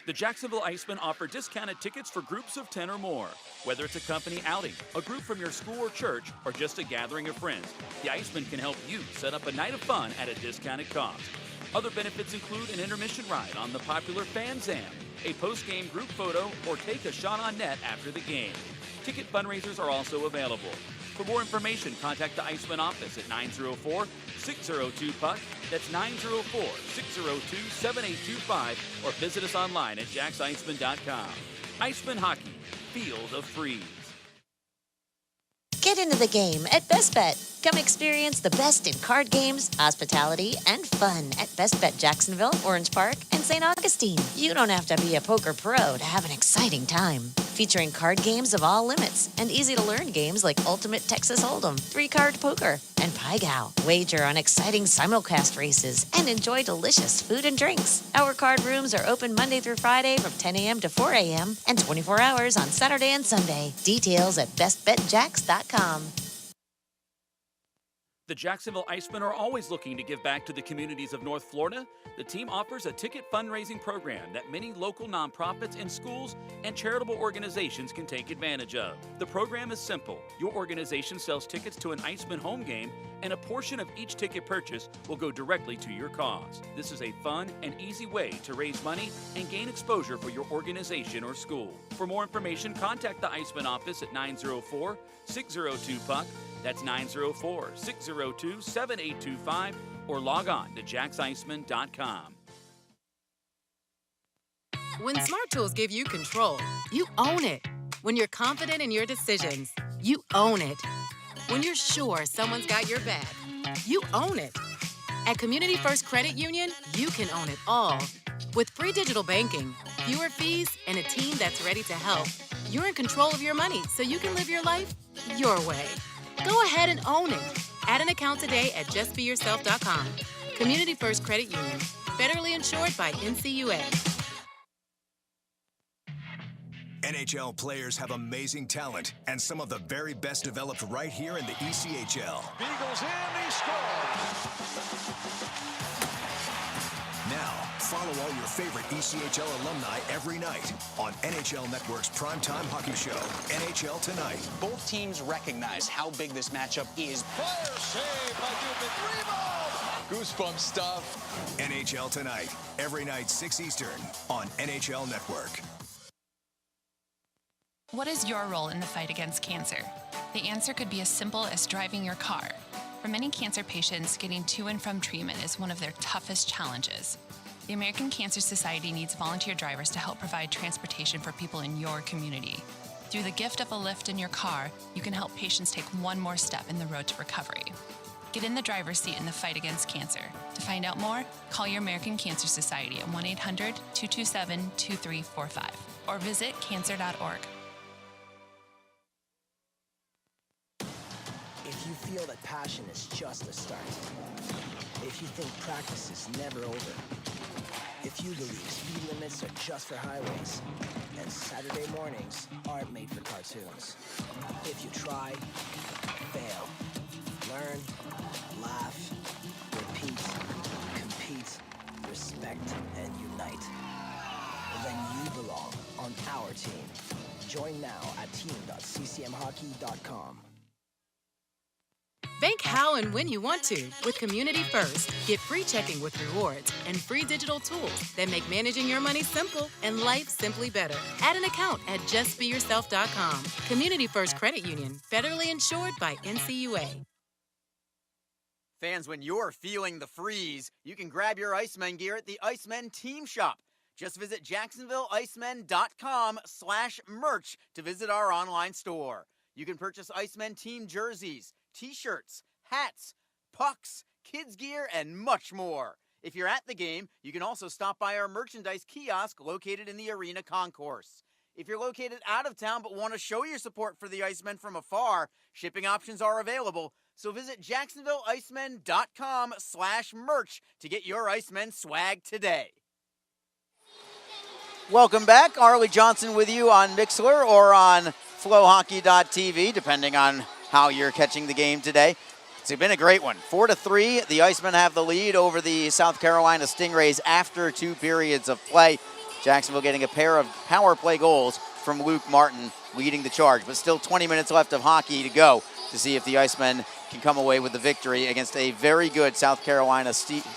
S6: The Jacksonville Icemen offer discounted tickets for groups of 10 or more. Whether it's a company outing, a group from your school or church, or just a gathering of friends, the Icemen can help you set up a night of fun at a discounted cost. Other benefits include an intermission ride on the popular Fan Zam, a post-game group photo, or take a shot on net after the game. Ticket fundraisers are also available. For more information, contact the Icemen office at 904-602-PUCK. That's 904-602-7825, or visit us online at jacksiceman.com. Iceman Hockey, feel the freeze.
S8: Get into the game at Best Bet. Come experience the best in card games, hospitality, and fun at Best Bet Jacksonville, Orange Park, and St. Augustine. You don't have to be a poker pro to have an exciting time. Featuring card games of all limits and easy-to-learn games like Ultimate Texas Hold'em, 3-card poker, and Pai Gow. Wager on exciting simulcast races and enjoy delicious food and drinks. Our card rooms are open Monday through Friday from 10 a.m. to 4 a.m. and 24 hours on Saturday and Sunday. Details at bestbetjacks.com.
S6: The Jacksonville Icemen are always looking to give back to the communities of North Florida. The team offers a ticket fundraising program that many local nonprofits and schools and charitable organizations can take advantage of. The program is simple. Your organization sells tickets to an Icemen home game, and a portion of each ticket purchase will go directly to your cause. This is a fun and easy way to raise money and gain exposure for your organization or school. For more information, contact the Icemen office at 904-602-PUCK. That's 904-602-7825, or log on to jacksiceman.com.
S5: When Smart Tools give you control, you own it. When you're confident in your decisions, you own it. When you're sure someone's got your back, you own it. At Community First Credit Union, you can own it all. With free digital banking, fewer fees, and a team that's ready to help, you're in control of your money so you can live your life your way. Go ahead and own it. Add an account today at justbeyourself.com. Community First Credit Union, federally insured by NCUA.
S9: NHL players have amazing talent, and some of the very best developed right here in the ECHL.
S10: Beagles in, he scores.
S9: Now, follow all your favorite ECHL alumni every night on NHL Network's primetime hockey show, NHL Tonight.
S11: Both teams recognize how big this matchup is.
S10: Fire save by Dubin. Rebound. Goosebump stuff.
S9: NHL Tonight, every night 6 Eastern on NHL Network.
S12: What is your role in the fight against cancer? The answer could be as simple as driving your car. For many cancer patients, getting to and from treatment is one of their toughest challenges. The American Cancer Society needs volunteer drivers to help provide transportation for people in your community. Through the gift of a lift in your car, you can help patients take one more step in the road to recovery. Get in the driver's seat in the fight against cancer. To find out more, call your American Cancer Society at 1-800-227-2345 or visit cancer.org.
S13: If you feel that passion is just the start, if you think practice is never over, if you believe speed limits are just for highways, and Saturday mornings aren't made for cartoons, if you try, fail, learn, laugh, repeat, compete, respect, and unite, then you belong on our team. Join now at team.ccmhockey.com.
S5: Bank how and when you want to with Community First. Get free checking with rewards and free digital tools that make managing your money simple and life simply better. Add an account at justbeyourself.com. Community First Credit Union, federally insured by NCUA.
S1: Fans, when you're feeling the freeze, you can grab your Icemen gear at the Icemen Team Shop. Just visit JacksonvilleIcemen.com/merch to visit our online store. You can purchase Icemen team jerseys, t-shirts, hats, pucks, kids gear, and much more. If you're at the game, you can also stop by our merchandise kiosk located in the arena concourse. If you're located out of town but want to show your support for the Icemen from afar, shipping options are available. So visit JacksonvilleIcemen.com/merch to get your Icemen swag today. Welcome back. Arlie Johnson with you on Mixlr or on flowhockey.tv, depending on how you're catching the game today. It's been a great one. 4-3, the Icemen have the lead over the South Carolina Stingrays after 2 periods of play. Jacksonville getting a pair of power play goals from Luke Martin leading the charge, but still 20 minutes left of hockey to go to see if the Icemen can come away with the victory against a very good South Carolina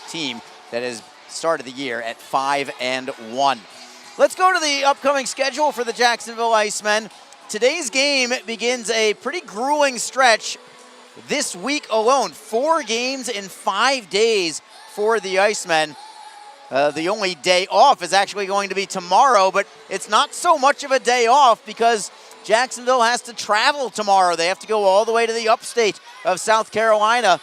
S1: team that has started the year at 5-1. Let's go to the upcoming schedule for the Jacksonville Icemen. Today's game begins a pretty grueling stretch this week alone. 4 games in 5 days for the Icemen. The only day off is actually going to be tomorrow, but it's not so much of a day off because Jacksonville has to travel tomorrow. They have to go all the way to the upstate of South Carolina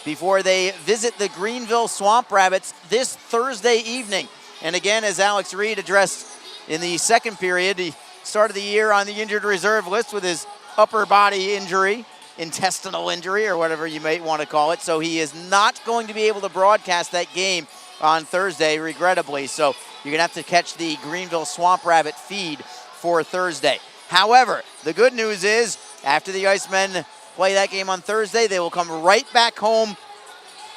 S1: before they visit the Greenville Swamp Rabbits this Thursday evening. And again, as Alex Reed addressed in the second period, he started the year on the injured reserve list with his upper body injury, intestinal injury, or whatever you may want to call it. So he is not going to be able to broadcast that game on Thursday, regrettably. So you're going to have to catch the Greenville Swamp Rabbit feed for Thursday. However, the good news is after the Icemen play that game on Thursday, they will come right back home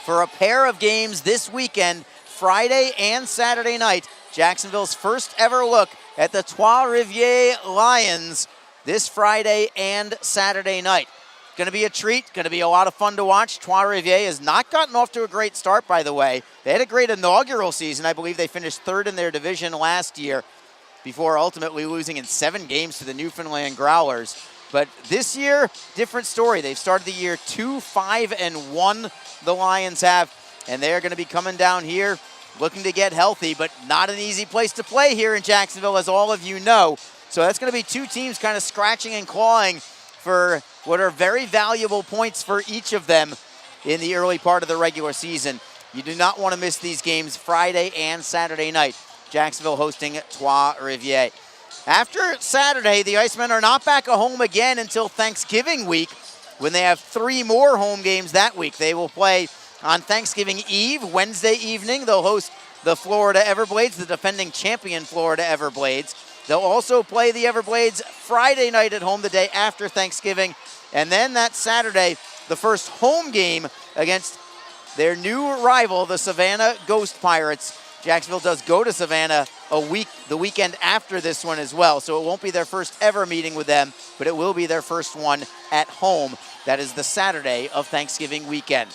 S1: for a pair of games this weekend, Friday and Saturday night. Jacksonville's first ever look at the Trois-Rivières Lions this Friday and Saturday night. Going to be a treat, going to be a lot of fun to watch. Trois-Rivières has not gotten off to a great start, by the way. They had a great inaugural season. I believe they finished 3rd in their division last year before ultimately losing in 7 games to the Newfoundland Growlers. But this year, different story. They've started the year 2-5-1, the Lions have, and they're going to be coming down here looking to get healthy, but not an easy place to play here in Jacksonville, as all of you know. So that's going to be two teams kind of scratching and clawing for what are very valuable points for each of them in the early part of the regular season. You do not want to miss these games Friday and Saturday night. Jacksonville hosting Trois-Rivières. After Saturday, the Icemen are not back at home again until Thanksgiving week, when they have 3 more home games that week. They will play on Thanksgiving Eve, Wednesday evening. They'll host the Florida Everblades, the defending champion Florida Everblades. They'll also play the Everblades Friday night at home, the day after Thanksgiving. And then that Saturday, the first home game against their new rival, the Savannah Ghost Pirates. Jacksonville does go to Savannah the weekend after this one as well, so it won't be their first ever meeting with them, but it will be their first one at home. That is the Saturday of Thanksgiving weekend.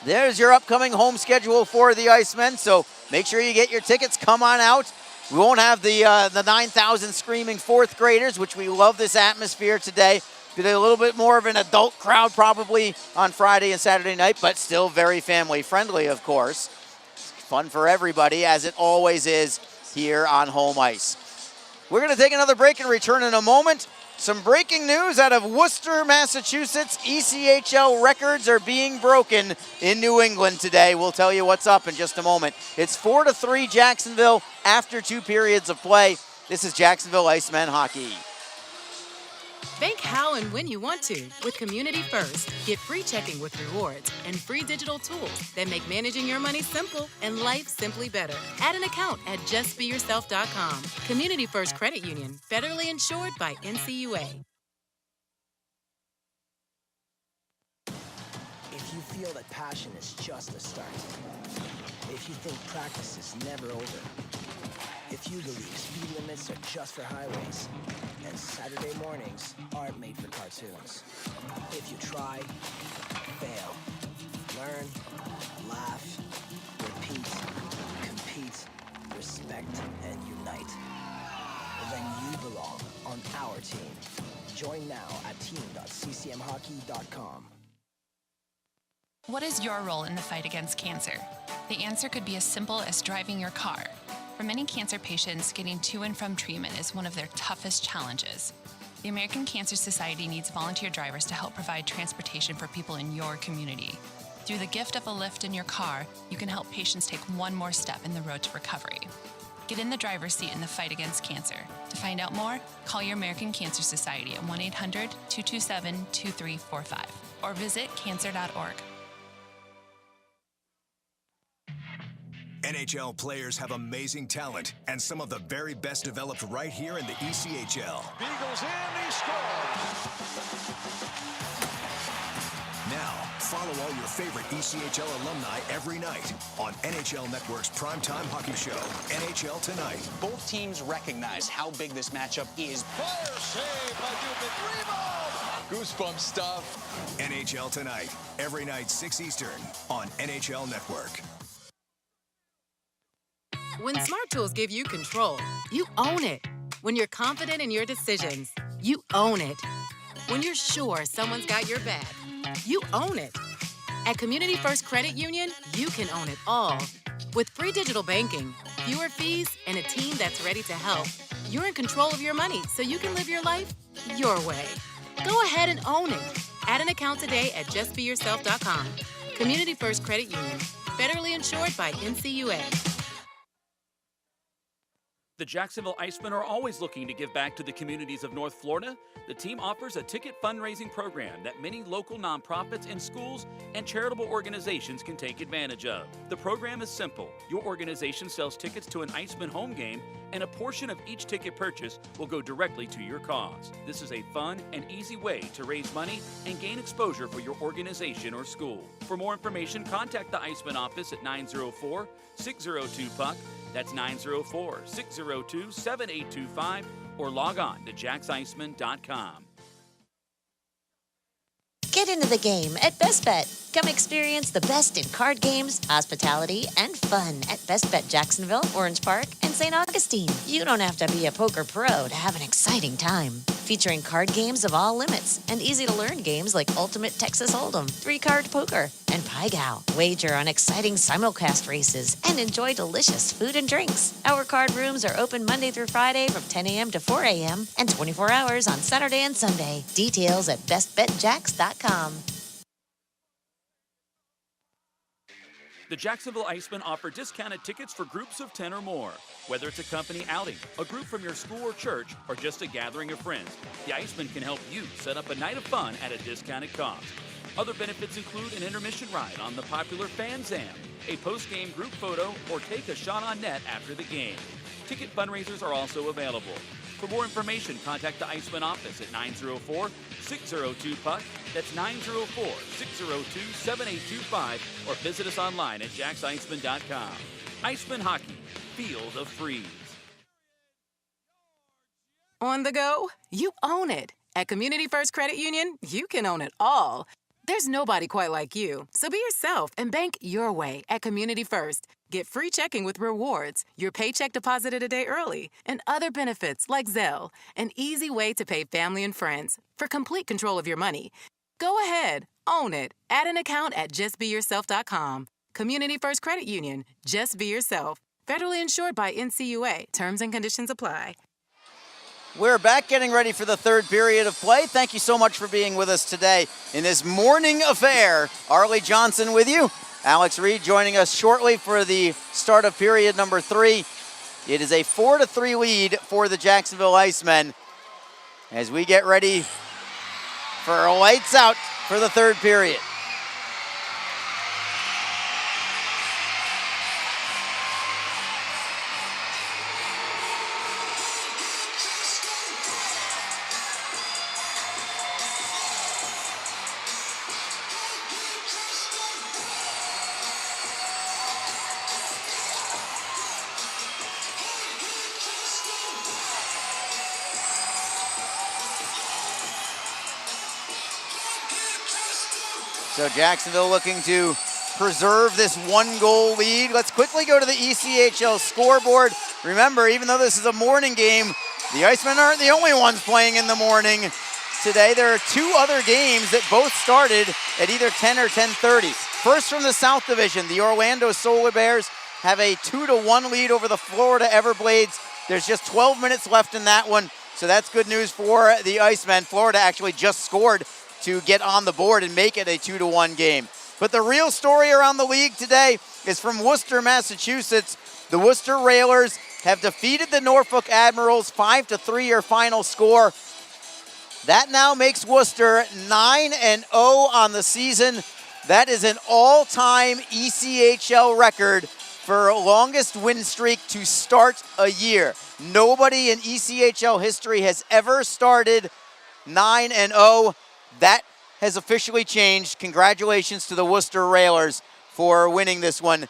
S1: There's your upcoming home schedule for the Icemen, so make sure you get your tickets. Come on out. We won't have the 9,000 screaming fourth graders, which we love this atmosphere today. Be a little bit more of an adult crowd probably on Friday and Saturday night, but still very family friendly, of course. Fun for everybody, as it always is here on home ice. We're going to take another break and return in a moment. Some breaking news out of Worcester, Massachusetts. ECHL records are being broken in New England today. We'll tell you what's up in just a moment. It's 4-3 Jacksonville after 2 periods of play. This is Jacksonville Icemen hockey.
S5: Bank how and when you want to with Community First. Get free checking with rewards and free digital tools that make managing your money simple and life simply better. Add an account at justbeyourself.com. Community First Credit Union, federally insured by NCUA.
S13: If you feel that passion is just a start, if you think practice is never over, if you believe speed limits are just for highways, and Saturday mornings aren't made for cartoons. If you try, fail, learn, laugh, repeat, compete, respect, and unite, then you belong on our team. Join now at team.ccmhockey.com.
S12: What is your role in the fight against cancer? The answer could be as simple as driving your car. For many cancer patients, getting to and from treatment is one of their toughest challenges. The American Cancer Society needs volunteer drivers to help provide transportation for people in your community. Through the gift of a lift in your car, you can help patients take one more step in the road to recovery. Get in the driver's seat in the fight against cancer. To find out more, call your American Cancer Society at 1-800-227-2345 or visit cancer.org.
S9: NHL players have amazing talent, and some of the very best developed right here in the ECHL.
S10: Beagles in, he scores!
S9: Now, follow all your favorite ECHL alumni every night on NHL Network's primetime hockey show, NHL Tonight.
S11: Both teams recognize how big this matchup is.
S10: Fire save by Dupin. Rebound! Goosebump stuff.
S9: NHL Tonight, every night 6 Eastern on NHL Network.
S5: When Smart Tools give you control, you own it. When you're confident in your decisions, you own it. When you're sure someone's got your back, you own it. At Community First Credit Union, you can own it all. With free digital banking, fewer fees, and a team that's ready to help, you're in control of your money so you can live your life your way. Go ahead and own it. Add an account today at justbeyourself.com. Community First Credit Union, federally insured by NCUA.
S6: The Jacksonville Icemen are always looking to give back to the communities of North Florida. The team offers a ticket fundraising program that many local nonprofits and schools and charitable organizations can take advantage of. The program is simple. Your organization sells tickets to an Iceman home game, and a portion of each ticket purchase will go directly to your cause. This is a fun and easy way to raise money and gain exposure for your organization or school. For more information, contact the Iceman office at 904-602-PUCK. That's 904-602-7825, or log on to jacksiceman.com.
S8: Get into the game at Best Bet. Come experience the best in card games, hospitality, and fun at Best Bet Jacksonville, Orange Park, and St. Augustine. You don't have to be a poker pro to have an exciting time. Featuring card games of all limits and easy-to-learn games like Ultimate Texas Hold'em, 3-card poker, and Pai-Gow. Wager on exciting simulcast races and enjoy delicious food and drinks. Our card rooms are open Monday through Friday from 10 a.m. to 4 a.m. and 24 hours on Saturday and Sunday. Details at bestbetjacks.com.
S6: The Jacksonville Icemen offer discounted tickets for groups of 10 or more. Whether it's a company outing, a group from your school or church, or just a gathering of friends, the Icemen can help you set up a night of fun at a discounted cost. Other benefits include an intermission ride on the popular Fan Zam, a post-game group photo, or take a shot on net after the game. Ticket fundraisers are also available. For more information, contact the Icemen office at 904-602-PUCK. That's 904-602-7825, or visit us online at jacksiceman.com. Icemen Hockey, feel the freeze.
S5: On the go, you own it. At Community First Credit Union, you can own it all. There's nobody quite like you, so be yourself and bank your way at Community First. Get free checking with rewards, your paycheck deposited a day early, and other benefits like Zelle, an easy way to pay family and friends for complete control of your money. Go ahead, own it. Add an account at justbeyourself.com. Community First Credit Union, just be yourself. Federally insured by NCUA. Terms and conditions apply.
S1: We're back getting ready for the third period of play. Thank you so much for being with us today in this morning affair. Arlie Johnson with you. Alex Reed joining us shortly for the start of period number 3. It is a 4-3 lead for the Jacksonville Icemen as we get ready for lights out for the third period. So Jacksonville looking to preserve this 1-goal lead. Let's quickly go to the ECHL scoreboard. Remember, even though this is a morning game, the Icemen aren't the only ones playing in the morning today. There are 2 other games that both started at either 10 or 10:30. First from the South Division, the Orlando Solar Bears have a 2-1 lead over the Florida Everblades. There's just 12 minutes left in that one, so that's good news for the Icemen. Florida actually just scored to get on the board and make it a 2-1 game. But the real story around the league today is from Worcester, Massachusetts. The Worcester Railers have defeated the Norfolk Admirals 5-3 your final score. That now makes Worcester 9-0 on the season. That is an all-time ECHL record for longest win streak to start a year. Nobody in ECHL history has ever started 9-0. That has officially changed. Congratulations to the Worcester Railers for winning this one.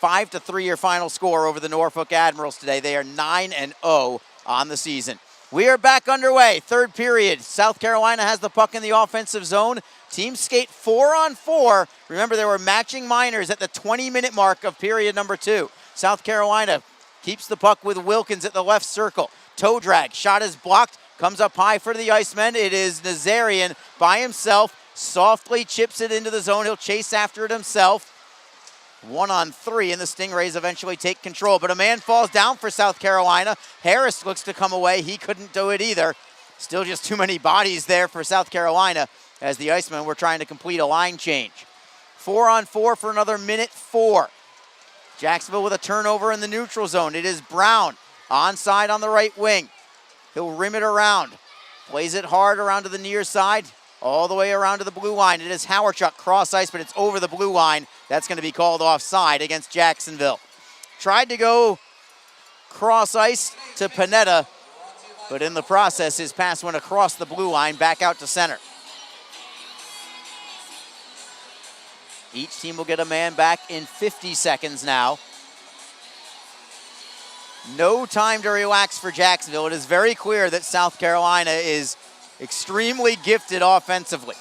S1: 5-3 your final score over the Norfolk Admirals today. They are 9-0 on the season. We are back underway. Third period. South Carolina has the puck in the offensive zone. Teams skate 4-on-4. Remember, there were matching minors at the 20-minute mark of period number 2. South Carolina keeps the puck with Wilkins at the left circle. Toe drag. Shot is blocked. Comes up high for the Icemen. It is Nazarian by himself. Softly chips it into the zone. He'll chase after it himself. 1-on-3, and the Stingrays eventually take control. But a man falls down for South Carolina. Harris looks to come away. He couldn't do it either. Still just too many bodies there for South Carolina as the Icemen were trying to complete a line change. 4-on-4 for another minute 4. Jacksonville with a turnover in the neutral zone. It is Brown onside on the right wing. He'll rim it around. Plays it hard around to the near side. All the way around to the blue line. It is Howarchuk cross ice, but it's over the blue line. That's going to be called offside against Jacksonville. Tried to go cross ice to Panetta, but in the process, his pass went across the blue line back out to center. Each team will get a man back in 50 seconds now. No time to relax for Jacksonville. It is very clear that South Carolina is extremely gifted offensively.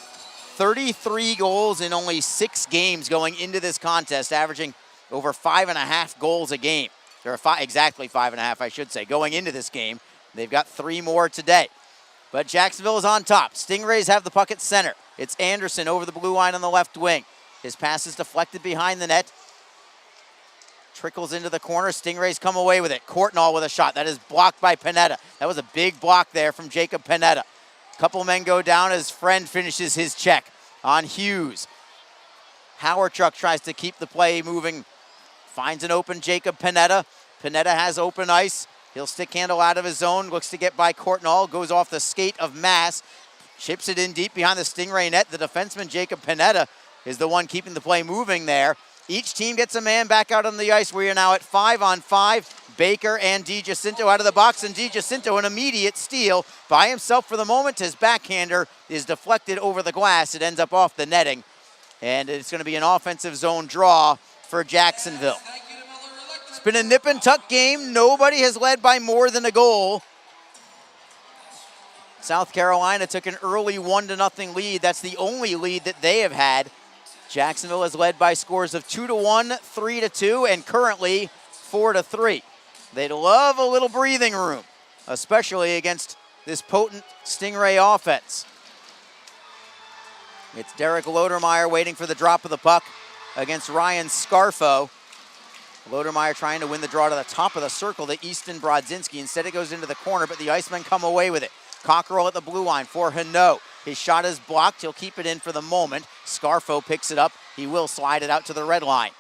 S1: 33 goals in only 6 games going into this contest, averaging over 5.5 goals a game. There are exactly 5.5, I should say, going into this game. They've got 3 more today. But Jacksonville is on top. Stingrays have the puck at center. It's Anderson over the blue line on the left wing. His pass is deflected behind the net. Trickles into the corner. Stingrays come away with it. Courtnall with a shot. That is blocked by Panetta. That was a big block there from Jacob Panetta. Couple men go down as Friend finishes his check on Hughes. Howardchuk tries to keep the play moving. Finds an open Jacob Panetta. Panetta has open ice. He'll stick handle out of his zone. Looks to get by Courtnall. Goes off the skate of Mass. Chips it in deep behind the Stingray net. The defenseman Jacob Panetta is the one keeping the play moving there. Each team gets a man back out on the ice. We are now at 5-on-5. Baker and DiGiacinto out of the box, and DiGiacinto an immediate steal by himself for the moment. His backhander is deflected over the glass. It ends up off the netting, and it's going to be an offensive zone draw for Jacksonville. It's been a nip and tuck game. Nobody has led by more than a goal. South Carolina took an early 1-0 lead. That's the only lead that they have had. Jacksonville has led by scores of 2-1, 3-2, and currently 4-3. They'd love a little breathing room, especially against this potent Stingray offense. It's Derek Lodermeyer waiting for the drop of the puck against Ryan Scarfo. Lodermeyer trying to win the draw to the top of the circle to Easton Brodzinski. Instead it goes into the corner, but the Icemen come away with it. Cockerell at the blue line for Hinault. His shot is blocked. He'll keep it in for the moment. Scarfo picks it up. He will slide it out to the red line.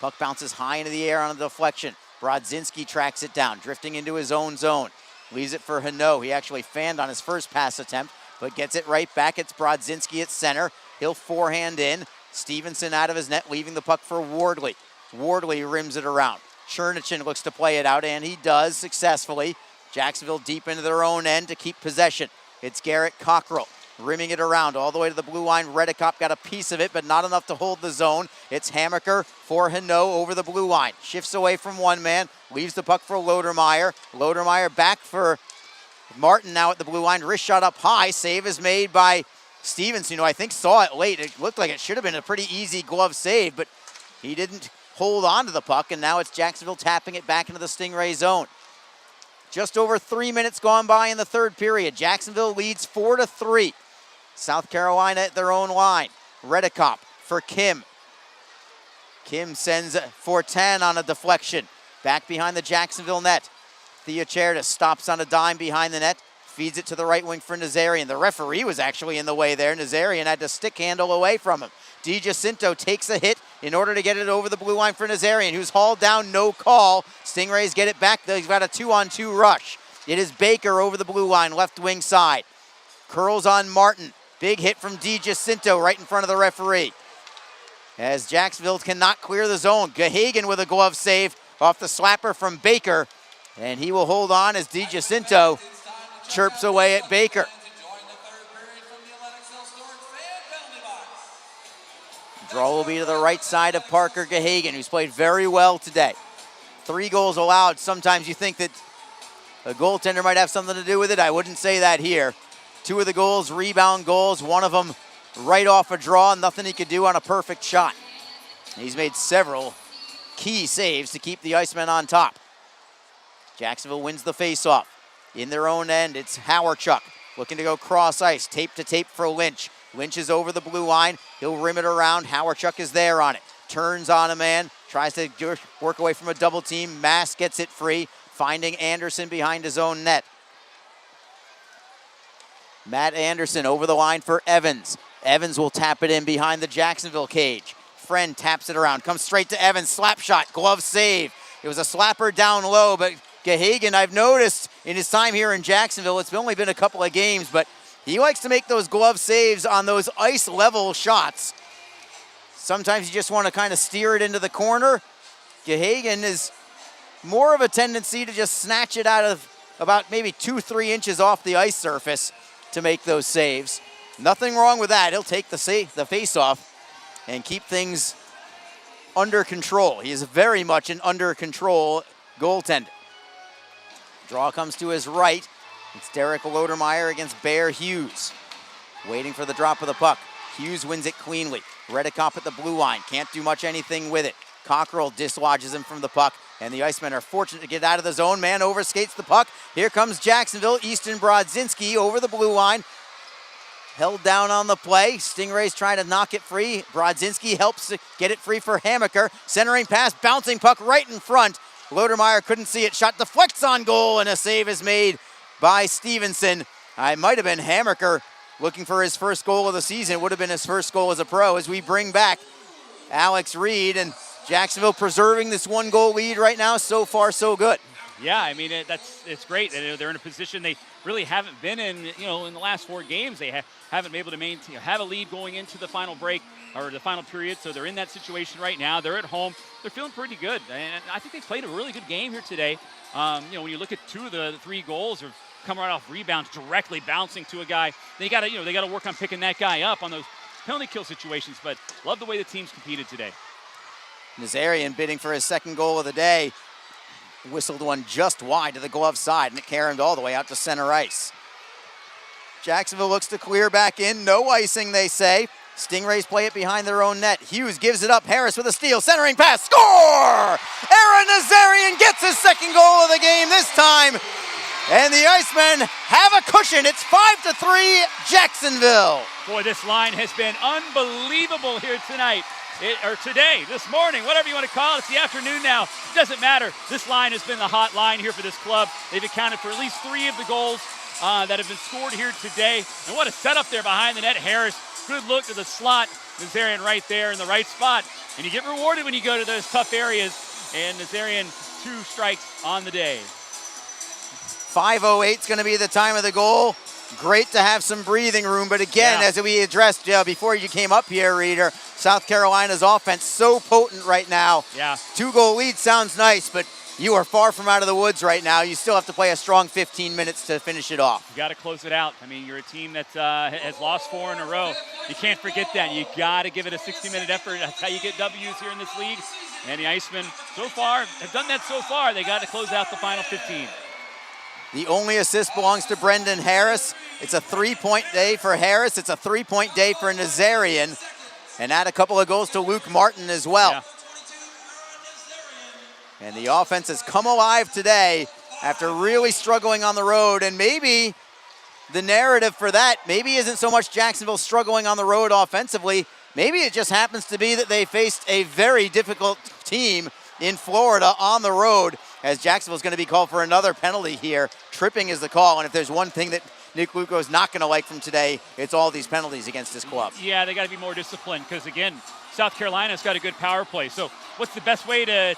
S1: Puck bounces high into the air on a deflection. Brodzinski tracks it down, drifting into his own zone. Leaves it for Hinault. He actually fanned on his first pass attempt, but gets it right back. It's Brodzinski at center. He'll forehand in. Stevenson out of his net, leaving the puck for Wardley. Wardley rims it around. Chernichin looks to play it out, and he does successfully. Jacksonville deep into their own end to keep possession. It's Garrett Cockrell rimming it around all the way to the blue line. Redekop got a piece of it, but not enough to hold the zone. It's Hammaker for Hinault over the blue line. Shifts away from one man, leaves the puck for Lodermeyer. Lodermeyer back for Martin now at the blue line. Wrist shot up high. Save is made by Stevenson, who I think saw it late. It looked like it should have been a pretty easy glove save, but he didn't hold on to the puck, and now it's Jacksonville tapping it back into the Stingray zone. Just over 3 minutes gone by in the third period. Jacksonville leads 4-3. South Carolina at their own line. Redekop for Kim. Kim sends for 10 on a deflection. Back behind the Jacksonville net. Theocherda stops on a dime behind the net. Feeds it to the right wing for Nazarian. The referee was actually in the way there. Nazarian had to stick handle away from him. DiGiacinto takes a hit in order to get it over the blue line for Nazarian, who's hauled down, no call. Stingrays get it back. They've got a 2-on-2 rush. It is Baker over the blue line, left wing side. Curls on Martin. Big hit from DiGiacinto right in front of the referee. As Jacksonville cannot clear the zone. Gahagan with a glove save off the slapper from Baker. And he will hold on as DiGiacinto chirps away at Baker. Draw will be to the right side of Parker Gahagan, who's played very well today. 3 goals allowed. Sometimes you think that a goaltender might have something to do with it. I wouldn't say that here. 2 of the goals, rebound goals. One of them right off a draw. Nothing he could do on a perfect shot. He's made several key saves to keep the Icemen on top. Jacksonville wins the faceoff. In their own end, it's Howardchuk looking to go cross ice. Tape to tape for Lynch. Lynch is over the blue line. He'll rim it around. Howardchuk is there on it. Turns on a man. Tries to work away from a double team. Mass gets it free. Finding Anderson behind his own net. Matt Anderson over the line for Evans. Evans will tap it in behind the Jacksonville cage. Friend taps it around. Comes straight to Evans. Slap shot. Glove save. It was a slapper down low, but Gahagan, I've noticed in his time here in Jacksonville, it's only been a couple of games, but he likes to make those glove saves on those ice level shots. Sometimes you just want to kind of steer it into the corner. Gahagan is more of a tendency to just snatch it out of about maybe 2-3 inches off the ice surface to make those saves. Nothing wrong with that. He'll take the face-off and keep things under control. He is very much an under control goaltender. Draw comes to his right. It's Derek Lodermeyer against Bear Hughes. Waiting for the drop of the puck. Hughes wins it cleanly. Redekop at the blue line. Can't do much anything with it. Cockrell dislodges him from the puck, and the Icemen are fortunate to get out of the zone. Man overskates the puck. Here comes Jacksonville. Easton Brodzinski over the blue line. held down on the play. Stingrays trying to knock it free. Brodzinski helps to get it free for Hammaker. Centering pass, bouncing puck right in front. Lodermeyer couldn't see it. Shot deflects on goal, and a save is made by Stevenson. It might have been Hammaker looking for his first goal of the season. It would have been his first goal as a pro as we bring back Alex Reed, and Jacksonville preserving this 1-goal lead right now. So far, so good.
S2: Yeah, I mean, it's great. They're in a position they really haven't been in, in the last 4 games. They haven't been able to maintain, have a lead going into the final break or the final period. So they're in that situation right now. They're at home. They're feeling pretty good. And I think they played a really good game here today. When you look at 2 of the 3 goals are coming right off rebounds, directly bouncing to a guy. They got to work on picking that guy up on those penalty kill situations. But love the way the team's competed today.
S1: Nazarian bidding for his 2nd goal of the day. Whistled one just wide to the glove side, and it carried all the way out to center ice. Jacksonville looks to clear back in. No icing, they say. Stingrays play it behind their own net. Hughes gives it up. Harris with a steal. Centering pass. Score! Aaron Nazarian gets his 2nd goal of the game this time. And the Icemen have a cushion. It's 5-3 Jacksonville.
S2: Boy, this line has been unbelievable here tonight. Today, this morning, whatever you want to call it. It's the afternoon now. Doesn't matter. This line has been the hot line here for this club. They've accounted for at least 3 of the goals that have been scored here today. And what a setup there behind the net. Harris, good look to the slot. Nazarian right there in the right spot. And you get rewarded when you go to those tough areas. And Nazarian, 2 strikes on the day.
S1: 5:08 is going to be the time of the goal. Great to have some breathing room, but again, as we addressed before you came up here, Reader, South Carolina's offense so potent right now.
S2: Yeah.
S1: 2-goal lead sounds nice, but you are far from out of the woods right now. You still have to play a strong 15 minutes to finish it off.
S2: You got to close it out. I mean, you're a team that has lost 4 in a row. You can't forget that. You got to give it a 60-minute effort. That's how you get W's here in this league. And the Icemen, so far, have done that so far. They got to close out the final 15.
S1: The only assist belongs to Brendan Harris. It's a 3-point day for Harris. It's a 3-point day for Nazarian. And add a couple of goals to Luke Martin as well.
S2: Yeah.
S1: And the offense has come alive today after really struggling on the road. And maybe the narrative for that maybe isn't so much Jacksonville struggling on the road offensively. Maybe it just happens to be that they faced a very difficult team in Florida on the road, as Jacksonville's going to be called for another penalty here. Tripping is the call, and if there's one thing that Nick Luco's not going to like from today, it's all these penalties against his club.
S2: Yeah, they got to be more disciplined because, again, South Carolina's got a good power play. So what's the best way to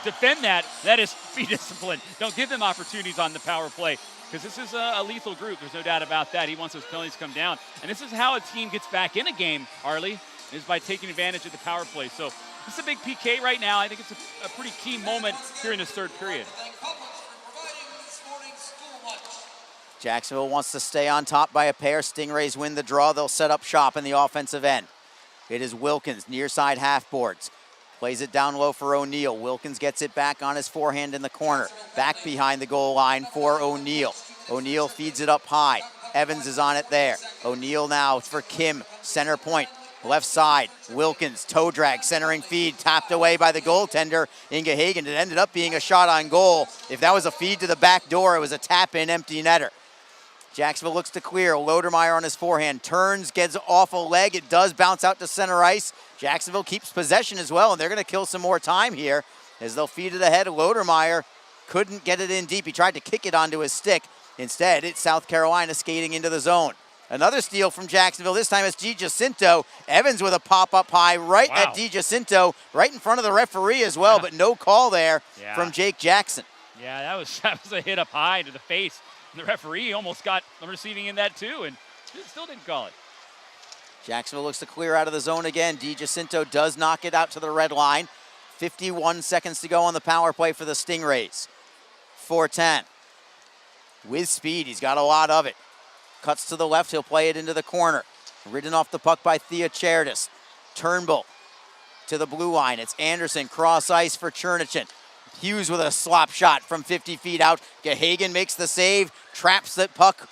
S2: defend that? That is be disciplined. Don't give them opportunities on the power play because this is a lethal group. There's no doubt about that. He wants those penalties to come down. And this is how a team gets back in a game, Harley, is by taking advantage of the power play. So this is a big PK right now. I think it's a pretty key moment here in this 3rd period.
S1: Jacksonville wants to stay on top by a pair. Stingrays win the draw. They'll set up shop in the offensive end. It is Wilkins, near side half boards. Plays it down low for O'Neal. Wilkins gets it back on his forehand in the corner. Back behind the goal line for O'Neal. O'Neal feeds it up high. Evans is on it there. O'Neal now for Kim, center point. Left side, Wilkins, toe drag, centering feed, tapped away by the goaltender, Inga Hagen. It ended up being a shot on goal. If that was a feed to the back door, it was a tap-in empty netter. Jacksonville looks to clear. Lodermeyer on his forehand, turns, gets off a leg. It does bounce out to center ice. Jacksonville keeps possession as well, and they're going to kill some more time here as they'll feed it ahead. Lodermeyer couldn't get it in deep. He tried to kick it onto his stick. Instead, it's South Carolina skating into the zone. Another steal from Jacksonville. This time it's DiGiacinto. Evans with a pop-up high right at DiGiacinto, right in front of the referee as well, but no call there from Jake Jackson.
S2: Yeah, that was a hit up high to the face. And the referee almost got the receiving in that too, and still didn't call it.
S1: Jacksonville looks to clear out of the zone again. DiGiacinto does knock it out to the red line. 51 seconds to go on the power play for the Stingrays. 4-10. With speed, he's got a lot of it. Cuts to the left, he'll play it into the corner. Ridden off the puck by Thea Cherdis. Turnbull to the blue line. It's Anderson, cross ice for Chernichin. Hughes with a slop shot from 50 feet out. Gahagan makes the save, traps that puck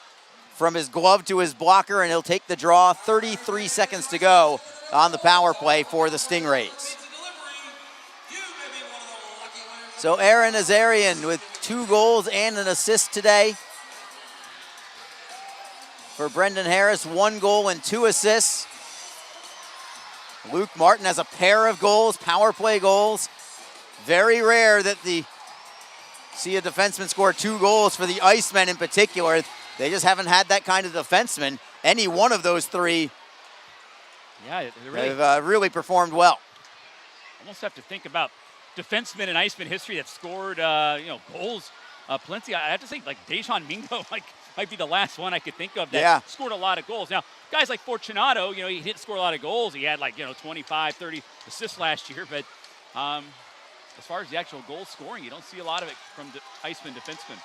S1: from his glove to his blocker, and he'll take the draw. 33 seconds to go on the power play for the Stingrays. So Aaron Nazarian with 2 goals and an assist today. for Brendan Harris, 1 goal and 2 assists. Luke Martin has a pair of goals, power play goals. Very rare that see a defenseman score 2 goals for the Icemen in particular. They just haven't had that kind of defenseman. Any one of those 3 have really performed well.
S2: Almost have to think about defensemen in Iceman history that scored goals plenty. I have to say, like Dejan Mingo might be the last one I could think of that scored a lot of goals. Now, guys like Fortunato, he didn't score a lot of goals. He had 25, 30 assists last year, but as far as the actual goal scoring, you don't see a lot of it from the Iceman defensemen.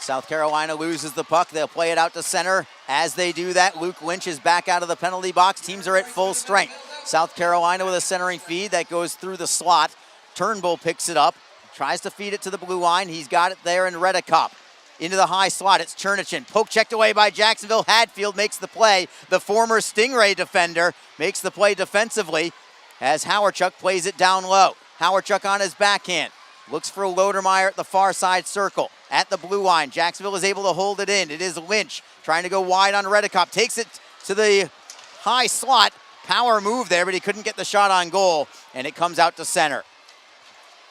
S1: South Carolina loses the puck. They'll play it out to center. As they do that, Luke Lynch is back out of the penalty box. Teams are at full strength. South Carolina with a centering feed that goes through the slot. Turnbull picks it up, tries to feed it to the blue line. He's got it there in Redekop. Into the high slot, it's Chernichin. Poke checked away by Jacksonville. Hadfield makes the play. The former Stingray defender makes the play defensively as Howarchuk plays it down low. Howarchuk on his backhand. Looks for Lodermeyer at the far side circle. At the blue line, Jacksonville is able to hold it in. It is Lynch trying to go wide on Redekop. Takes it to the high slot. Power move there, but he couldn't get the shot on goal, and it comes out to center.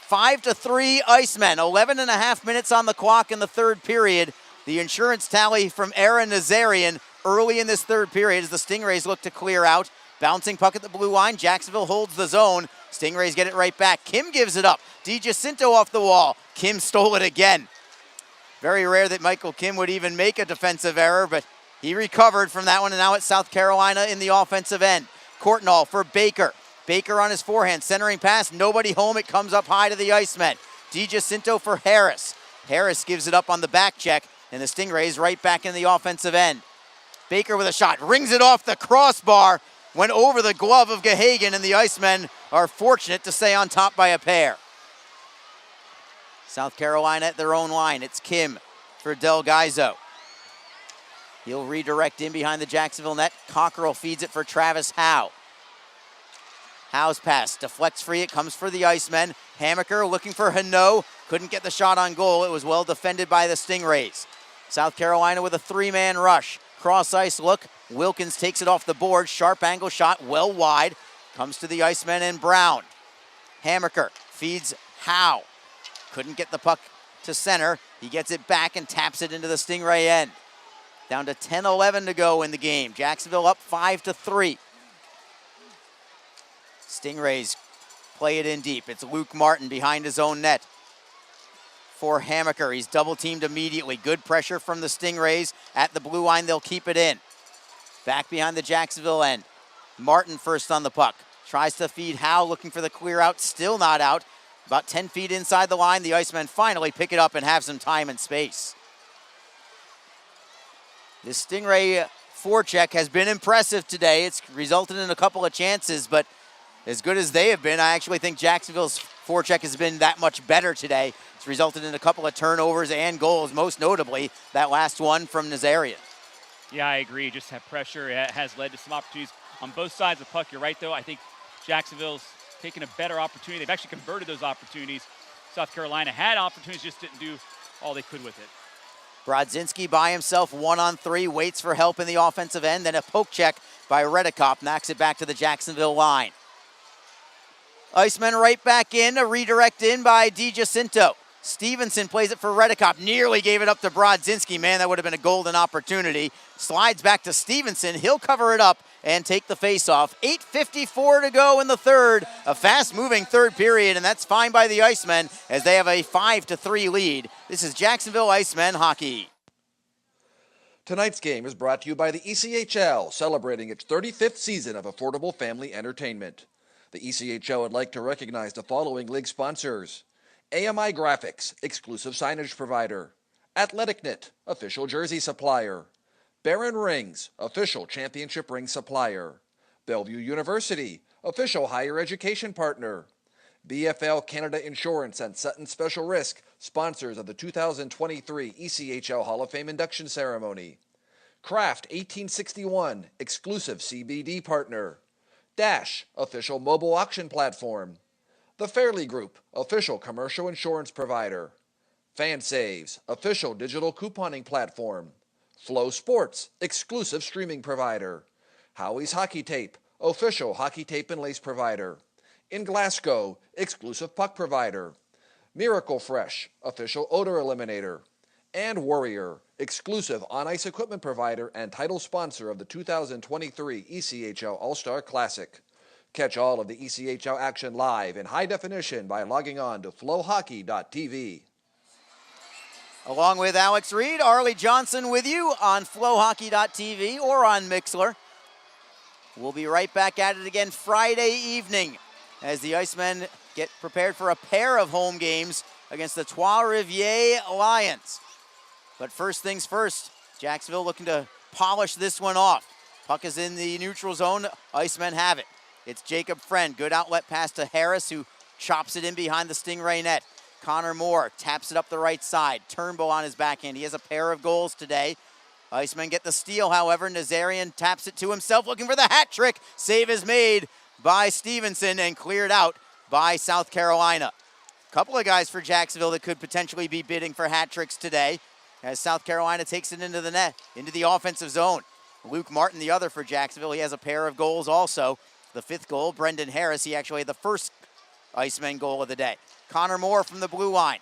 S1: 5-3 Icemen. 11 and a half minutes on the clock in the third period. The insurance tally from Aaron Nazarian early in this third period as the Stingrays look to clear out. Bouncing puck at the blue line. Jacksonville holds the zone. Stingrays get it right back. Kim gives it up. DiGiacinto off the wall. Kim stole it again. Very rare that Michael Kim would even make a defensive error, but he recovered from that one, and now it's South Carolina in the offensive end. Courtnall for Baker. Baker on his forehand, centering pass, nobody home. It comes up high to the Icemen. DiGiacinto for Harris. Harris gives it up on the back check, and the Stingrays right back in the offensive end. Baker with a shot, rings it off the crossbar, went over the glove of Gahagan, and the Icemen are fortunate to stay on top by a pair. South Carolina at their own line. It's Kim for Del Gaizo. He'll redirect in behind the Jacksonville net. Cockerell feeds it for Travis Howe. Howe's pass deflects free. It comes for the Icemen. Hammaker looking for Hano. Couldn't get the shot on goal. It was well defended by the Stingrays. South Carolina with a 3-man rush. Cross ice look. Wilkins takes it off the board. Sharp angle shot well wide. Comes to the Icemen and Brown. Hammaker feeds Howe. Couldn't get the puck to center. He gets it back and taps it into the Stingray end. Down to 10-11 to go in the game. Jacksonville up 5-3. Stingrays play it in deep. It's Luke Martin behind his own net for Hammaker. He's double teamed immediately. Good pressure from the Stingrays at the blue line. They'll keep it in. Back behind the Jacksonville end. Martin first on the puck. Tries to feed Howe, looking for the clear out. Still not out. About 10 feet inside the line. The Icemen finally pick it up and have some time and space. This Stingray forecheck has been impressive today. It's resulted in a couple of chances, but as good as they have been, I actually think Jacksonville's forecheck has been that much better today. It's resulted in a couple of turnovers and goals, most notably that last one from Nazarian.
S2: Yeah, I agree. Just have pressure. It has led to some opportunities on both sides of the puck. You're right, though. I think Jacksonville's taken a better opportunity. They've actually converted those opportunities. South Carolina had opportunities, just didn't do all they could with it.
S1: Brodzinski by himself, 1-on-3, waits for help in the offensive end. Then a poke check by Redekop knocks it back to the Jacksonville line. Icemen right back in, a redirect in by DiGiacinto. Stevenson plays it for Redekop, nearly gave it up to Brodzinski. Man, that would have been a golden opportunity. Slides back to Stevenson, he'll cover it up and take the face-off. 8:54 to go in the third. A fast-moving third period, and that's fine by the Icemen as they have a 5-3 lead. This is Jacksonville Icemen hockey.
S3: Tonight's game is brought to you by the ECHL, celebrating its 35th season of affordable family entertainment. The ECHL would like to recognize the following league sponsors: AMI Graphics, exclusive signage provider; AthleticKnit, official jersey supplier; Baron Rings, official championship ring supplier; Bellevue University, official higher education partner; BFL Canada Insurance and Sutton Special Risk, sponsors of the 2023 ECHL Hall of Fame induction ceremony; Kraft 1861, exclusive CBD partner; Dash, official mobile auction platform; The Fairley Group, official commercial insurance provider; FanSaves, official digital couponing platform; Flow Sports, exclusive streaming provider. Howie's Hockey Tape, official hockey tape and lace provider. In Glasgow, exclusive puck provider. Miracle Fresh, official odor eliminator. And Warrior, exclusive on-ice equipment provider and title sponsor of the 2023 ECHL All-Star Classic. Catch all of the ECHL action live in high definition by logging on to flowhockey.tv.
S1: Along with Alex Reed, Arlie Johnson with you on flowhockey.tv or on Mixler. We'll be right back at it again Friday evening as the Icemen get prepared for a pair of home games against the Trois-Rivières Lions. But first things first, Jacksonville looking to polish this one off. Puck is in the neutral zone. Icemen have it. It's Jacob Friend. Good outlet pass to Harris, who chops it in behind the Stingray net. Connor Moore taps it up the right side. Turnbull on his backhand. He has a pair of goals today. Icemen get the steal, however. Nazarian taps it to himself, looking for the hat trick. Save is made by Stevenson and cleared out by South Carolina. A couple of guys for Jacksonville that could potentially be bidding for hat tricks today as South Carolina takes it into the net, into the offensive zone. Luke Martin, the other for Jacksonville, he has a pair of goals also. The fifth goal, Brendan Harris, he actually had the first Iceman goal of the day. Connor Moore from the blue line.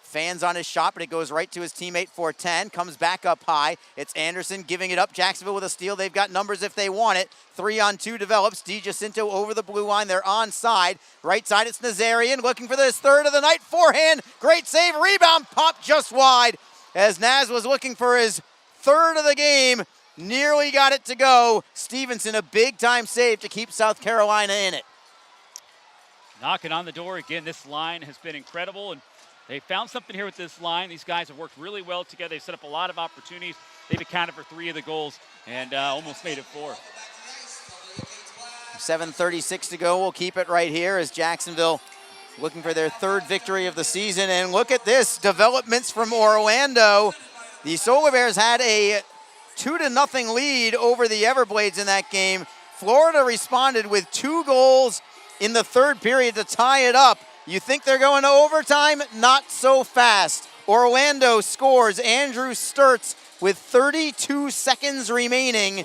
S1: Fans on his shot, but it goes right to his teammate for 10. Comes back up high. It's Anderson giving it up. Jacksonville with a steal. They've got numbers if they want it. 3-on-2 develops. DiGiacinto over the blue line. They're onside. Right side, it's Nazarian looking for this third of the night. Forehand. Great save. Rebound. Popped just wide as Naz was looking for his third of the game. Nearly got it to go. Stevenson, a big-time save to keep South Carolina in it.
S2: Knocking on the door again. This line has been incredible, and they found something here with this line. These guys have worked really well together. They've set up a lot of opportunities. They've accounted for 3 of the goals and almost made it 4.
S1: 7:36 to go. We'll keep it right here as Jacksonville looking for their third victory of the season. And look at this, developments from Orlando. The Solar Bears had a 2-0 lead over the Everblades in that game. Florida responded with 2 goals in the third period to tie it up. You think they're going to overtime? Not so fast. Orlando scores. Andrew Sturts with 32 seconds remaining.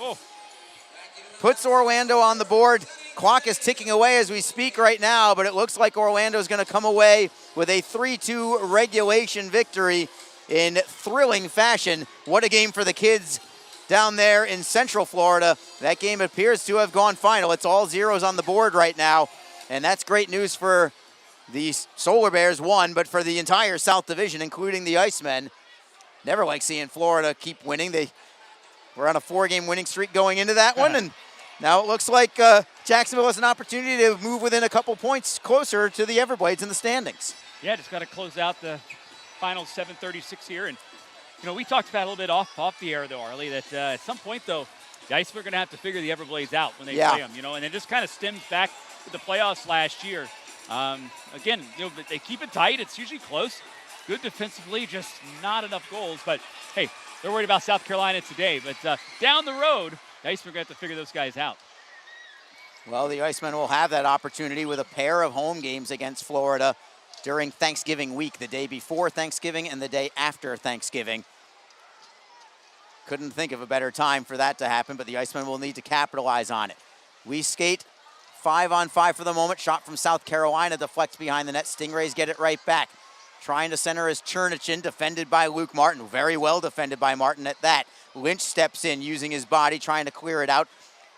S1: Puts Orlando on the board. Clock is ticking away as we speak right now, but it looks like Orlando's going to come away with a 3-2 regulation victory in thrilling fashion. What a game for the kids down there in Central Florida. That game appears to have gone final. It's all zeros on the board right now, and that's great news for the Solar Bears, one, but for the entire South Division, including the Icemen. Never like seeing Florida keep winning. They were on a 4-game winning streak going into that one, and now it looks like Jacksonville has an opportunity to move within a couple points closer to the Everblades in the standings.
S2: Yeah, just got to close out the final 7:36 here, and you know, we talked about a little bit off the air, though, Arlie, that at some point, though, the Icemen are going to have to figure the Everblades out when they play them, you know, and it just kind of stems back to the playoffs last year. Again, you know, they keep it tight. It's usually close. Good defensively, just not enough goals. But, hey, they're worried about South Carolina today. But down the road, the Icemen are going to have to figure those guys out.
S1: Well, the Icemen will have that opportunity with a pair of home games against Florida during Thanksgiving week, the day before Thanksgiving and the day after Thanksgiving. Couldn't think of a better time for that to happen, but the Icemen will need to capitalize on it. We skate 5-on-5 for the moment. Shot from South Carolina deflects behind the net. Stingrays get it right back. Trying to center is Chernichin, defended by Luke Martin. Very well defended by Martin at that. Lynch steps in using his body, trying to clear it out.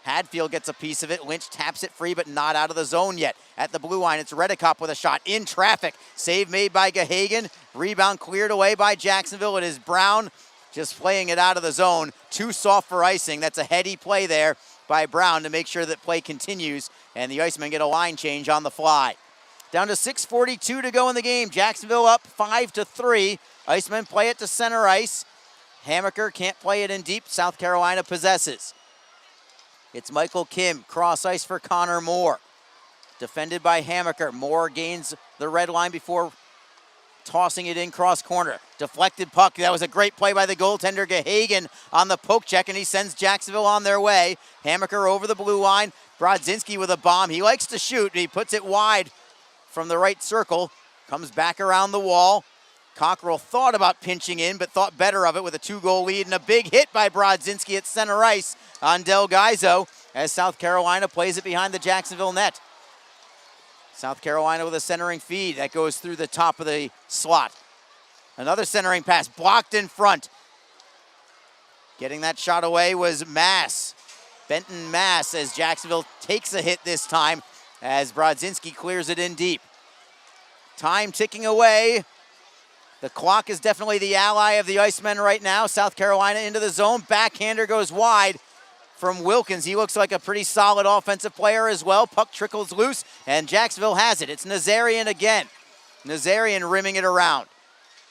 S1: Hadfield gets a piece of it. Lynch taps it free, but not out of the zone yet. At the blue line, it's Redekop with a shot in traffic. Save made by Gahagan. Rebound cleared away by Jacksonville. It is Brown just playing it out of the zone. Too soft for icing. That's a heady play there by Brown to make sure that play continues, and the Icemen get a line change on the fly. Down to 6:42 to go in the game. Jacksonville up 5-3. Icemen play it to center ice. Hammaker can't play it in deep. South Carolina possesses. It's Michael Kim, cross ice for Connor Moore. Defended by Hammaker. Moore gains the red line before tossing it in cross corner. Deflected puck. That was a great play by the goaltender Gahagan on the poke check, and he sends Jacksonville on their way. Hammaker over the blue line. Brodzinski with a bomb. He likes to shoot. He puts it wide from the right circle. Comes back around the wall. Cockrell thought about pinching in, but thought better of it with a 2-goal lead and a big hit by Brodzinski at center ice on Del Gaizo as South Carolina plays it behind the Jacksonville net. South Carolina with a centering feed that goes through the top of the slot. Another centering pass blocked in front. Getting that shot away was Mass. Benton Mass as Jacksonville takes a hit this time as Brodzinski clears it in deep. Time ticking away. The clock is definitely the ally of the Icemen right now. South Carolina into the zone. Backhander goes wide from Wilkins. He looks like a pretty solid offensive player as well. Puck trickles loose, and Jacksonville has it. It's Nazarian again. Nazarian rimming it around.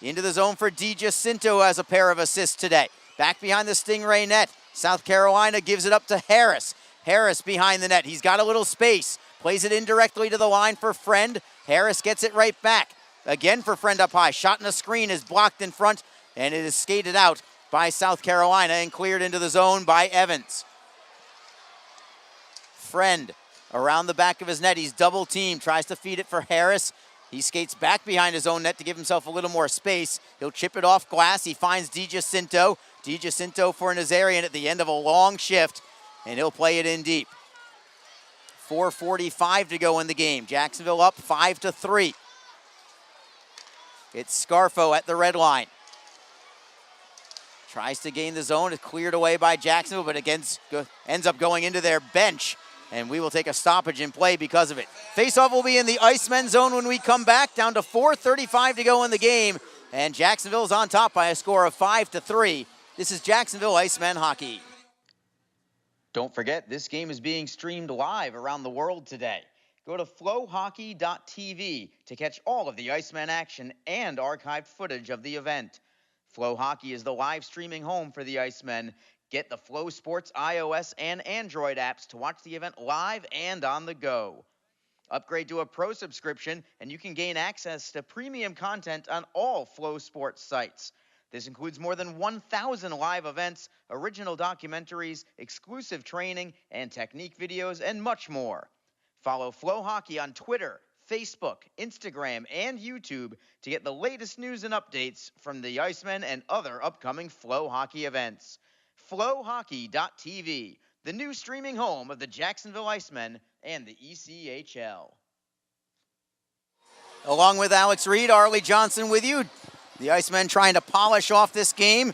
S1: Into the zone for DiGiacinto has a pair of assists today. Back behind the Stingray net. South Carolina gives it up to Harris. Harris behind the net. He's got a little space. Plays it indirectly to the line for Friend. Harris gets it right back. Again for Friend up high. Shot in the screen is blocked in front, and it is skated out by South Carolina and cleared into the zone by Evans. Friend around the back of his net. He's double teamed. Tries to feed it for Harris. He skates back behind his own net to give himself a little more space. He'll chip it off glass. He finds DiGiacinto. DiGiacinto for Nazarian at the end of a long shift, and he'll play it in deep. 4:45 to go in the game. Jacksonville up 5-3. It's Scarfo at the red line. Tries to gain the zone. It's cleared away by Jacksonville, but again ends up going into their bench, and we will take a stoppage in play because of it. Faceoff will be in the Icemen zone when we come back. Down to 4:35 to go in the game, and Jacksonville's on top by a score of 5-3. This is Jacksonville Icemen hockey. Don't forget, this game is being streamed live around the world today. Go to flowhockey.tv to catch all of the Icemen action and archived footage of the event. Flow Hockey is the live streaming home for the Icemen. Get the Flow Sports iOS and Android apps to watch the event live and on the go. Upgrade to a pro subscription and you can gain access to premium content on all Flow Sports sites. This includes more than 1,000 live events, original documentaries, exclusive training, and technique videos, and much more. Follow Flow Hockey on Twitter, Facebook, Instagram, and YouTube to get the latest news and updates from the Icemen and other upcoming Flow Hockey events. Flowhockey.tv, the new streaming home of the Jacksonville Icemen and the ECHL. Along with Alex Reed, Arlie Johnson with you. The Icemen trying to polish off this game.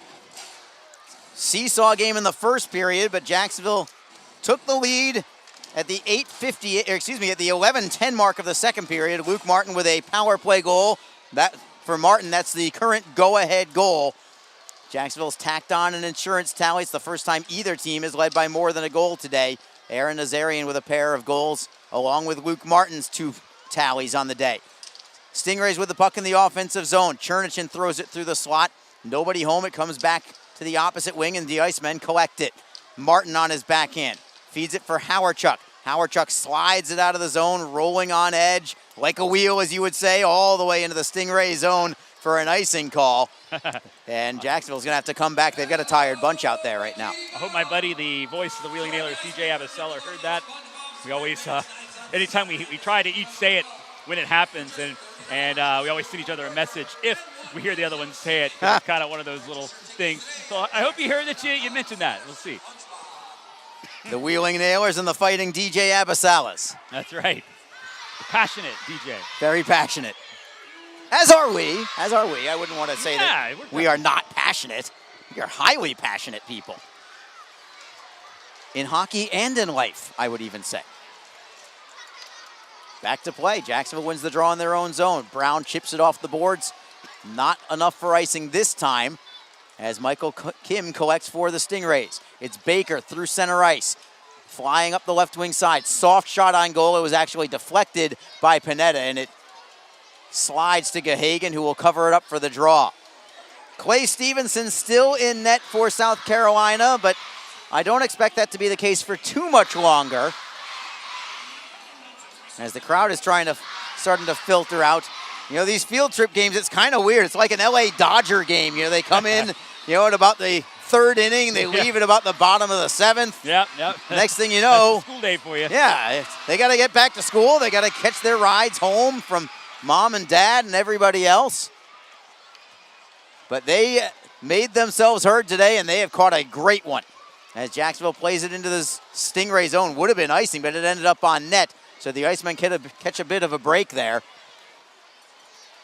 S1: Seesaw game in the first period, but Jacksonville took the lead at the 11:10 mark of the second period. Luke Martin with a power play goal. That for Martin, that's the current go-ahead goal. Jacksonville's tacked on an insurance tally. It's the first time either team is led by more than a goal today. Aaron Nazarian with a pair of goals, along with Luke Martin's 2 tallies on the day. Stingrays with the puck in the offensive zone. Chernichin throws it through the slot. Nobody home. It comes back to the opposite wing, and the Icemen collect it. Martin on his backhand. Feeds it for Howarchuk. Howarchuk slides it out of the zone, rolling on edge, like a wheel, as you would say, all the way into the Stingray zone for an icing call. And Jacksonville's going to have to come back. They've got a tired bunch out there right now.
S2: I hope my buddy, the voice of the Wheeling Nailers, CJ Abaceller, heard that. We always, anytime we try to each say it when it happens, and we always send each other a message if we hear the other one say it. It's kind of one of those little things. So I hope you heard that you mentioned that. We'll see.
S1: The Wheeling Nailers and the Fighting DJ Abasalas.
S2: That's right. Passionate DJ.
S1: Very passionate. As are we. I wouldn't want to say that we are not passionate. We are highly passionate people. In hockey and in life, I would even say. Back to play. Jacksonville wins the draw in their own zone. Brown chips it off the boards. Not enough for icing this time, as Michael Kim collects for the Stingrays. It's Baker through center ice, flying up the left wing side. Soft shot on goal. It was actually deflected by Panetta, and it slides to Gahagan, who will cover it up for the draw. Clay Stevenson still in net for South Carolina, but I don't expect that to be the case for too much longer, as the crowd is starting to filter out. You know, these field trip games, it's kind of weird. It's like an LA Dodger game. You know, they come in, at about the third inning, they leave at about the bottom of the seventh.
S2: Yep.
S1: Next thing you know,
S2: school day for you.
S1: Yeah, they got to get back to school. They got to catch their rides home from mom and dad and everybody else. but they made themselves heard today, and they have caught a great one. As Jacksonville plays it into the Stingray zone. Would have been icing, but it ended up on net. So the Icemen catch a bit of a break there.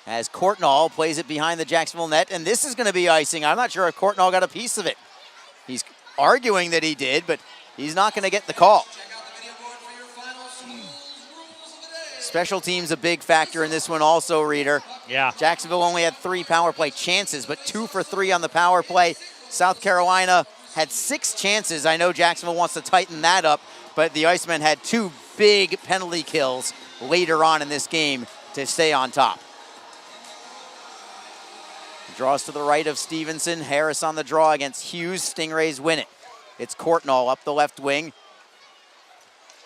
S1: As Courtnall plays it behind the Jacksonville net, and this is going to be icing. I'm not sure if Courtnall got a piece of it. He's arguing that he did, but he's not going to get the call. Special teams a big factor in this one also, Reader.
S2: Yeah.
S1: Jacksonville only had 3 power play chances, but 2 for 3 on the power play. South Carolina had 6 chances. I know Jacksonville wants to tighten that up, but the Icemen had 2 big penalty kills later on in this game to stay on top. Draws to the right of Stevenson. Harris on the draw against Hughes. Stingrays win it. It's Courtnall up the left wing.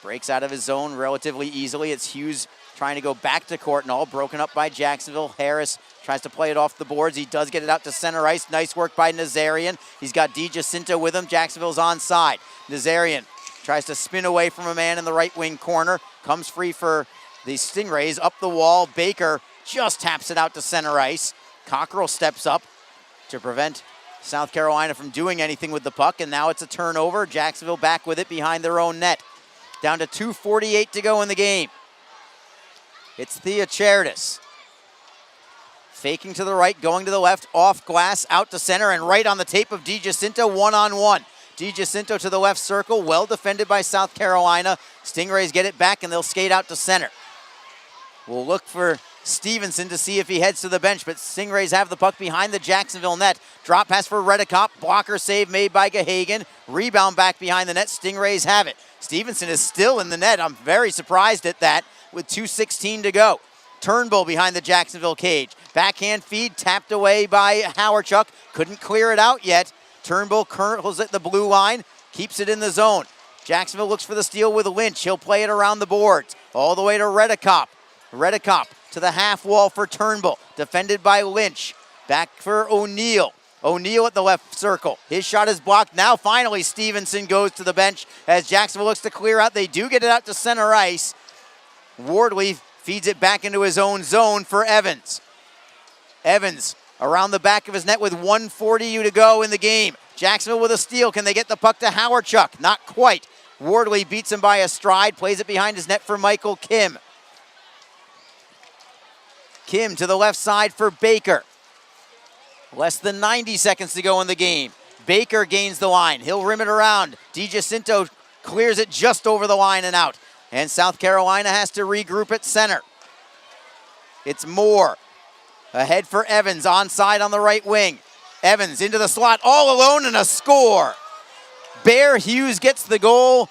S1: Breaks out of his zone relatively easily. It's Hughes trying to go back to Courtnall. Broken up by Jacksonville. Harris tries to play it off the boards. He does get it out to center ice. Nice work by Nazarian. He's got DiGiacinto with him. Jacksonville's onside. Nazarian tries to spin away from a man in the right wing corner. Comes free for the Stingrays. Up the wall. Baker just taps it out to center ice. Cockrell steps up to prevent South Carolina from doing anything with the puck, and now it's a turnover. Jacksonville back with it behind their own net. Down to 2:48 to go in the game. It's Thea Cherdis. Faking to the right, going to the left, off glass, out to center, and right on the tape of DiGiacinto, one-on-one. DiGiacinto to the left circle, well defended by South Carolina. Stingrays get it back, and they'll skate out to center. We'll look for Stevenson to see if he heads to the bench, but Stingrays have the puck behind the Jacksonville net. Drop pass for Redekop. Blocker save made by Gahagan. Rebound back behind the net. Stingrays have it. Stevenson is still in the net. I'm very surprised at that with 2:16 to go. Turnbull behind the Jacksonville cage. Backhand feed tapped away by Howardchuk. Couldn't clear it out yet. Turnbull curls at the blue line. Keeps it in the zone. Jacksonville looks for the steal with Lynch. He'll play it around the boards. All the way to Redekop. Redekop to the half wall for Turnbull. Defended by Lynch. Back for O'Neill. O'Neill at the left circle. His shot is blocked. Now finally Stevenson goes to the bench as Jacksonville looks to clear out. They do get it out to center ice. Wardley feeds it back into his own zone for Evans. Evans around the back of his net with 1:40 to go in the game. Jacksonville with a steal. Can they get the puck to Howardchuk? Not quite. Wardley beats him by a stride. Plays it behind his net for Michael Kim. Kim to the left side for Baker. Less than 90 seconds to go in the game. Baker gains the line. He'll rim it around. DiGiacinto clears it just over the line and out. And South Carolina has to regroup at center. It's Moore. Ahead for Evans, onside on the right wing. Evans into the slot, all alone, and a score. Bear Hughes gets the goal.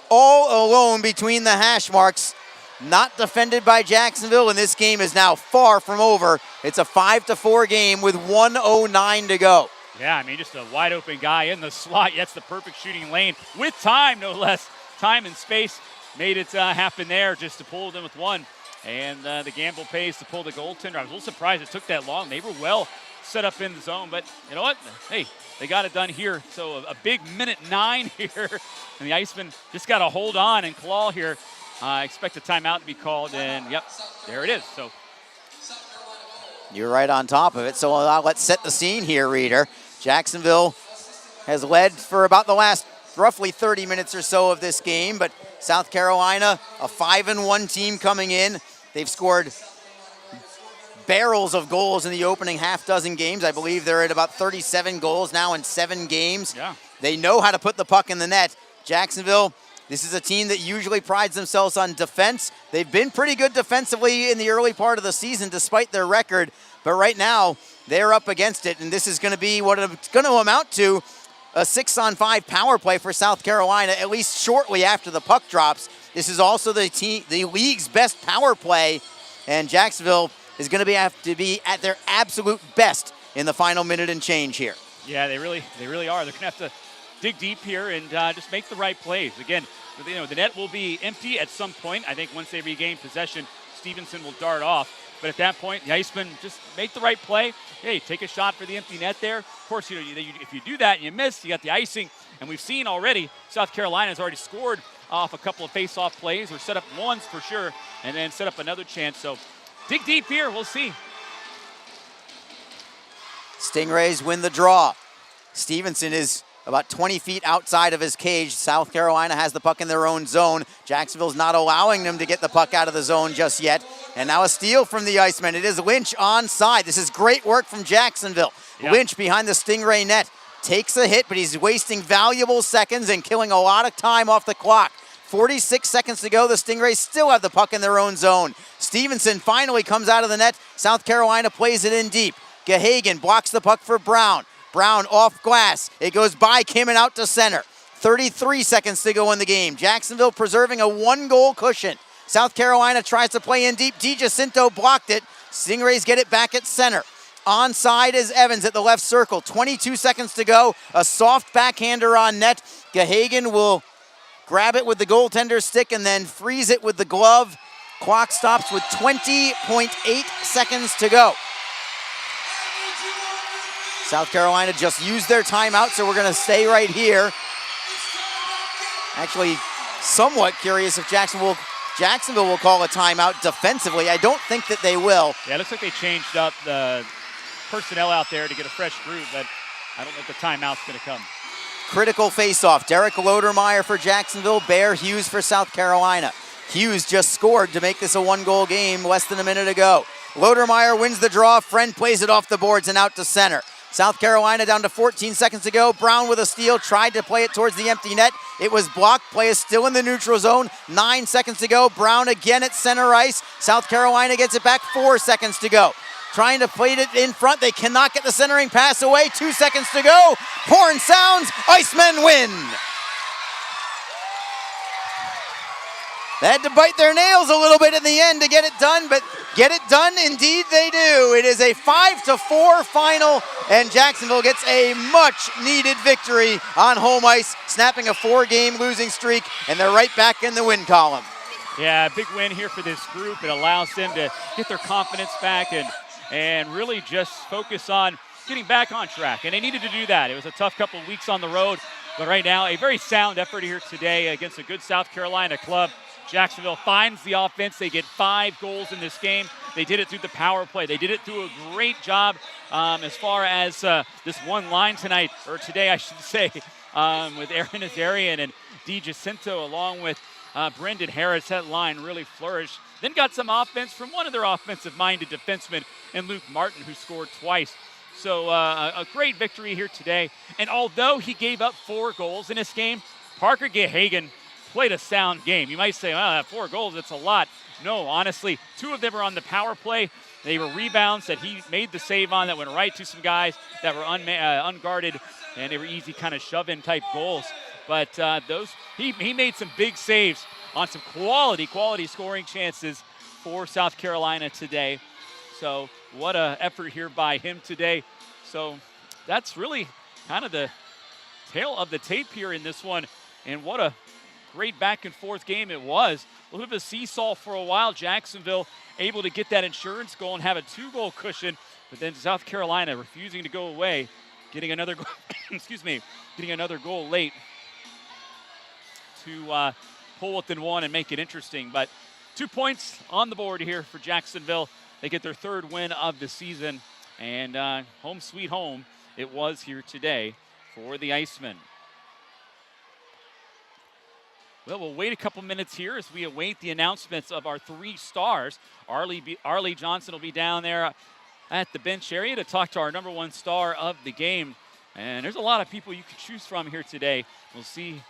S1: All alone between the hash marks. Not defended by Jacksonville, and this game is now far from over. It's a 5-4 game with 1:09 to go.
S2: Yeah, I mean, just a wide open guy in the slot. That's the perfect shooting lane with time, no less. Time and space made it happen there just to pull them with one. And the gamble pays to pull the goaltender. I was a little surprised it took that long. They were well set up in the zone, but you know what? Hey, they got it done here. So a big minute 9 here. And the Icemen just got to hold on and claw here. I expect a timeout to be called, and yep, there it is. So
S1: you're right on top of it. So let's set the scene here, Reader. Jacksonville has led for about the last roughly 30 minutes or so of this game, but South Carolina, a 5-1 team coming in. They've scored barrels of goals in the opening half dozen games. I believe they're at about 37 goals now in 7 games.
S2: Yeah.
S1: They know how to put the puck in the net. Jacksonville, this is a team that usually prides themselves on defense. They've been pretty good defensively in the early part of the season despite their record, but right now they're up against it, and this is going to be what it's going to amount to, a 6-on-5 power play for South Carolina, at least shortly after the puck drops. This is also the league's best power play, and Jacksonville is going to have to be at their absolute best in the final minute and change here.
S2: yeah, they really are. They're going to have to dig deep here and just make the right plays. Again, you know, the net will be empty at some point. I think once they regain possession, Stevenson will dart off. But at that point, the Icemen just make the right play. Hey, take a shot for the empty net there. Of course, you know, if you do that and you miss, you got the icing. And we've seen already, South Carolina has already scored off a couple of face-off plays, or set up ones for sure, and then set up another chance. So dig deep here. We'll see.
S1: Stingrays win the draw. Stevenson is about 20 feet outside of his cage. South Carolina has the puck in their own zone. Jacksonville's not allowing them to get the puck out of the zone just yet. And now a steal from the Icemen. It is Lynch onside. This is great work from Jacksonville.
S2: Yeah.
S1: Lynch behind the Stingray net. Takes a hit, but he's wasting valuable seconds and killing a lot of time off the clock. 46 seconds to go. The Stingrays still have the puck in their own zone. Stevenson finally comes out of the net. South Carolina plays it in deep. Gahagan blocks the puck for Brown. Brown off glass. It goes by Kim and out to center. 33 seconds to go in the game. Jacksonville preserving a 1-goal cushion. South Carolina tries to play in deep. DiGiacinto blocked it. Stingrays get it back at center. Onside is Evans at the left circle. 22 seconds to go. A soft backhander on net. Gahagan will grab it with the goaltender's stick and then freeze it with the glove. Clock stops with 20.8 seconds to go. South Carolina just used their timeout, so we're going to stay right here. Actually, somewhat curious if Jacksonville will call a timeout defensively. I don't think that they will.
S2: Yeah, it looks like they changed up the personnel out there to get a fresh group, but I don't think the timeout's going to come.
S1: Critical face-off. Derek Lodermeyer for Jacksonville, Bear Hughes for South Carolina. Hughes just scored to make this a 1-goal game less than a minute ago. Lodermeyer wins the draw. Friend plays it off the boards and out to center. South Carolina down to 14 seconds to go. Brown with a steal, tried to play it towards the empty net. It was blocked. Play is still in the neutral zone. 9 seconds to go. Brown again at center ice. South Carolina gets it back. 4 seconds to go. Trying to play it in front. They cannot get the centering pass away. 2 seconds to go. Horn sounds. Icemen win. They had to bite their nails a little bit in the end to get it done, but get it done, indeed they do. It is a 5-4 final, and Jacksonville gets a much-needed victory on home ice, snapping a 4-game losing streak, and they're right back in the win column.
S2: Yeah, big win here for this group. It allows them to get their confidence back and really just focus on getting back on track, and they needed to do that. It was a tough couple of weeks on the road, but right now, a very sound effort here today against a good South Carolina club. Jacksonville finds the offense. They get 5 goals in this game. They did it through the power play. They did it through a great job as far as this one line tonight, or today I should say, with Aaron Azarian and DiGiacinto along with Brendan Harris. That line really flourished. Then got some offense from one of their offensive-minded defensemen and Luke Martin, who scored twice. So a great victory here today. And although he gave up 4 goals in this game, Parker Gahagan played a sound game. You might say, well, 4 goals, that's a lot. No, honestly, 2 of them were on the power play. They were rebounds that he made the save on that went right to some guys that were unguarded, and they were easy kind of shove-in type goals. But he made some big saves on some quality scoring chances for South Carolina today. So what a effort here by him today. So that's really kind of the tail of the tape here in this one, and what a great back and forth game it was. A little bit of a seesaw for a while. Jacksonville able to get that insurance goal and have a 2-goal cushion, but then South Carolina refusing to go away, getting another goal, getting another goal late to pull within 1 and make it interesting. But 2 points on the board here for Jacksonville. They get their 3rd win of the season, and home sweet home it was here today for the Icemen. Well, we'll wait a couple minutes here as we await the announcements of our 3 stars. Arlie Johnson will be down there at the bench area to talk to our number 1 star of the game. And there's a lot of people you can choose from here today. We'll see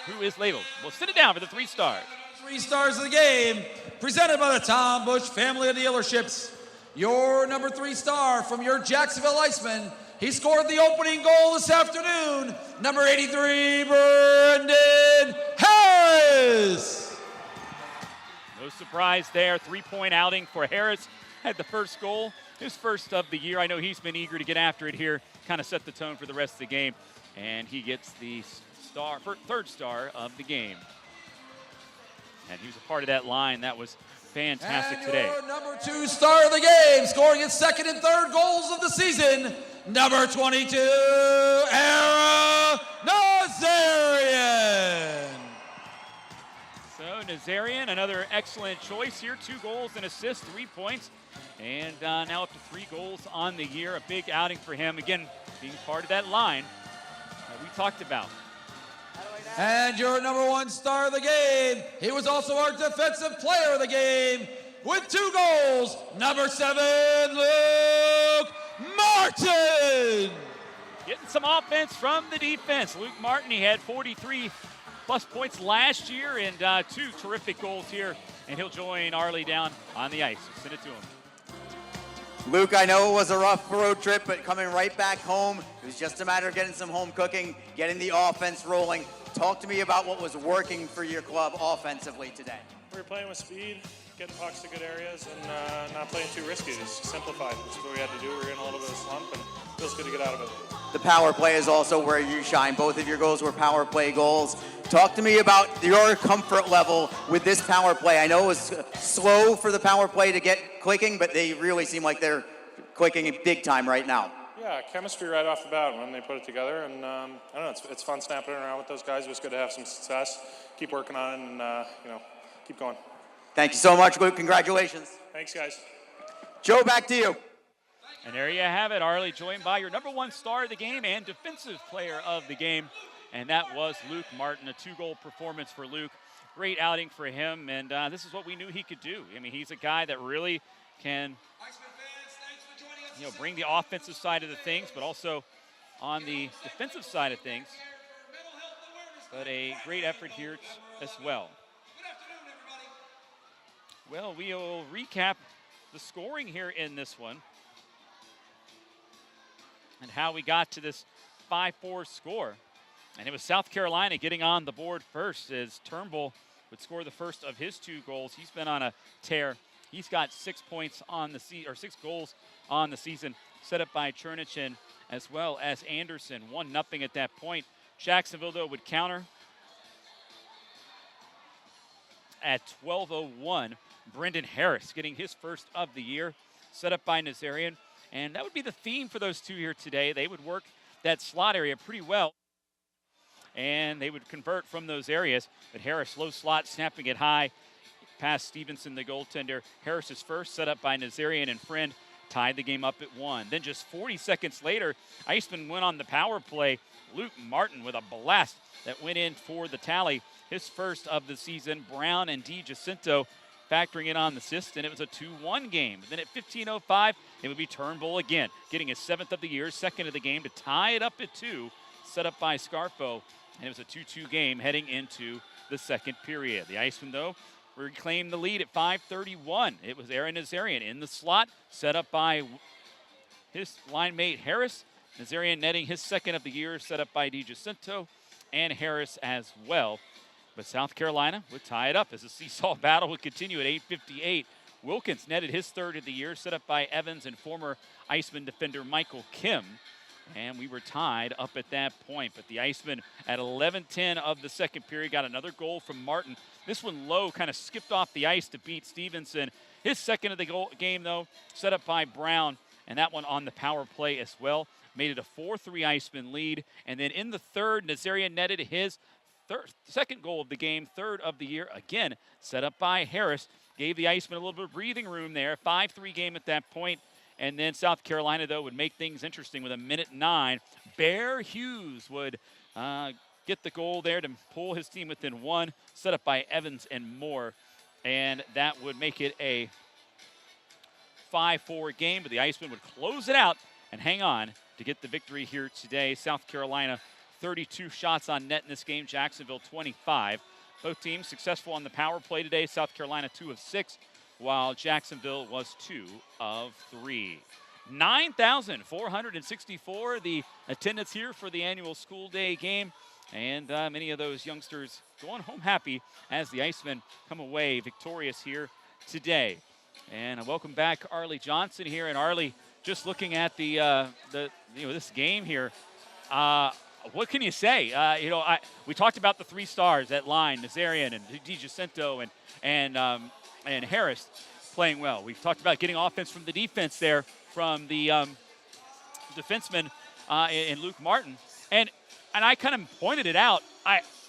S2: who is labeled. We'll sit it down for the 3 stars.
S4: 3 stars of the game, presented by the Tom Bush family of dealerships. Your number 3 star from your Jacksonville Icemen. He scored the opening goal this afternoon. Number 83, Brendan Harris.
S2: No surprise there. 3-point outing for Harris. Had the first goal, his first of the year. I know he's been eager to get after it here, kind of set the tone for the rest of the game. And he gets the 3rd star of the game. And he was a part of that line. That was fantastic
S4: and
S2: today.
S4: Your number 2 star of the game, scoring his 2nd and 3rd goals of the season, number 22, Aaron Nazarian.
S2: So Nazarian. Another excellent choice here. 2 goals and assists, 3 points. And now up to 3 goals on the year. A big outing for him. Again, being part of that line that we talked about.
S4: And your number 1 star of the game, he was also our defensive player of the game with 2 goals, number 7, Luke Martin.
S2: Getting some offense from the defense. Luke Martin, he had 43-plus points last year and 2 terrific goals here. And he'll join Arlie down on the ice. So send it to him.
S1: Luke, I know it was a rough road trip, but coming right back home, it was just a matter of getting some home cooking, getting the offense rolling. Talk to me about what was working for your club offensively today.
S15: We were playing with speed, getting pucks to good areas, and not playing too risky, just simplified. That's what we had to do. We were in a little bit of a slump, and it feels good to get out of it.
S1: The power play is also where you shine. Both of your goals were power play goals. Talk to me about your comfort level with this power play. I know it was slow for the power play to get clicking, but they really seem like they're clicking big time right now.
S15: Yeah, chemistry right off the bat when they put it together, and I don't know, it's fun snapping around with those guys. It was good to have some success. Keep working on it, and keep going.
S1: Thank you so much, Luke. Congratulations.
S15: Thanks, guys.
S1: Joe, back to you.
S2: And there you have it, Arlie, joined by your number 1 star of the game and defensive player of the game. And that was Luke Martin, a 2-goal performance for Luke. Great outing for him, and this is what we knew he could do. I mean, he's a guy that really can bring the offensive side of the things, but also on the defensive side of things. But a great effort here as well. Well, we'll recap the scoring here in this one and how we got to this 5-4 score. And it was South Carolina getting on the board first as Turnbull would score the first of his 2 goals. He's been on a tear. He's got 6 points on the 6 goals on the season, set up by Chernichin as well as Anderson. 1-0 at that point. Jacksonville, though, would counter at 12:01. Brendan Harris getting his first of the year, set up by Nazarian. And that would be the theme for those 2 here today. They would work that slot area pretty well, and they would convert from those areas. But Harris, low slot, snapping it high past Stevenson, the goaltender. Harris's first, set up by Nazarian and Friend, tied the game up at 1. Then just 40 seconds later, Iceman went on the power play. Luke Martin with a blast that went in for the tally, his first of the season. Brown and DiGiacinto factoring in on the assist, and it was a 2-1 game. Then at 15:05, it would be Turnbull again, getting his 7th of the year, 2nd of the game to tie it up at 2, set up by Scarfo, and it was a 2-2 game heading into the second period. The Icemen, though, reclaimed the lead at 5:31. It was Aaron Nazarian in the slot, set up by his line mate Harris. Nazarian netting his 2nd of the year, set up by DiGiacinto and Harris as well. But South Carolina would tie it up as the seesaw battle would continue at 8:58. Wilkins netted his 3rd of the year, set up by Evans and former Iceman defender Michael Kim. And we were tied up at that point. But the Icemen at 11:10 of the second period got another goal from Martin. This one low, kind of skipped off the ice to beat Stevenson. His 2nd of the game, though, set up by Brown. And that one on the power play as well. Made it a 4-3 Iceman lead. And then in the 3rd, Nazarian netted his 2nd goal of the game, 3rd of the year, again, set up by Harris. Gave the Icemen a little bit of breathing room there. 5-3 game at that point. And then South Carolina, though, would make things interesting with a 1:09. Bear Hughes would get the goal there to pull his team within 1, set up by Evans and Moore. And that would make it a 5-4 game, but the Icemen would close it out and hang on to get the victory here today. South Carolina 32 shots on net in this game, Jacksonville 25. Both teams successful on the power play today. South Carolina 2 of 6, while Jacksonville was 2 of 3. 9,464 the attendance here for the annual school day game, and many of those youngsters going home happy as the Icemen come away victorious here today. And welcome back Arlie Johnson here. And Arlie, just looking at this game here, what can you say? We talked about the 3 stars at line, Nazarian and DiGiacinto and Harris playing well. We've talked about getting offense from the defense there from the defenseman in Luke Martin. And I kind of pointed it out.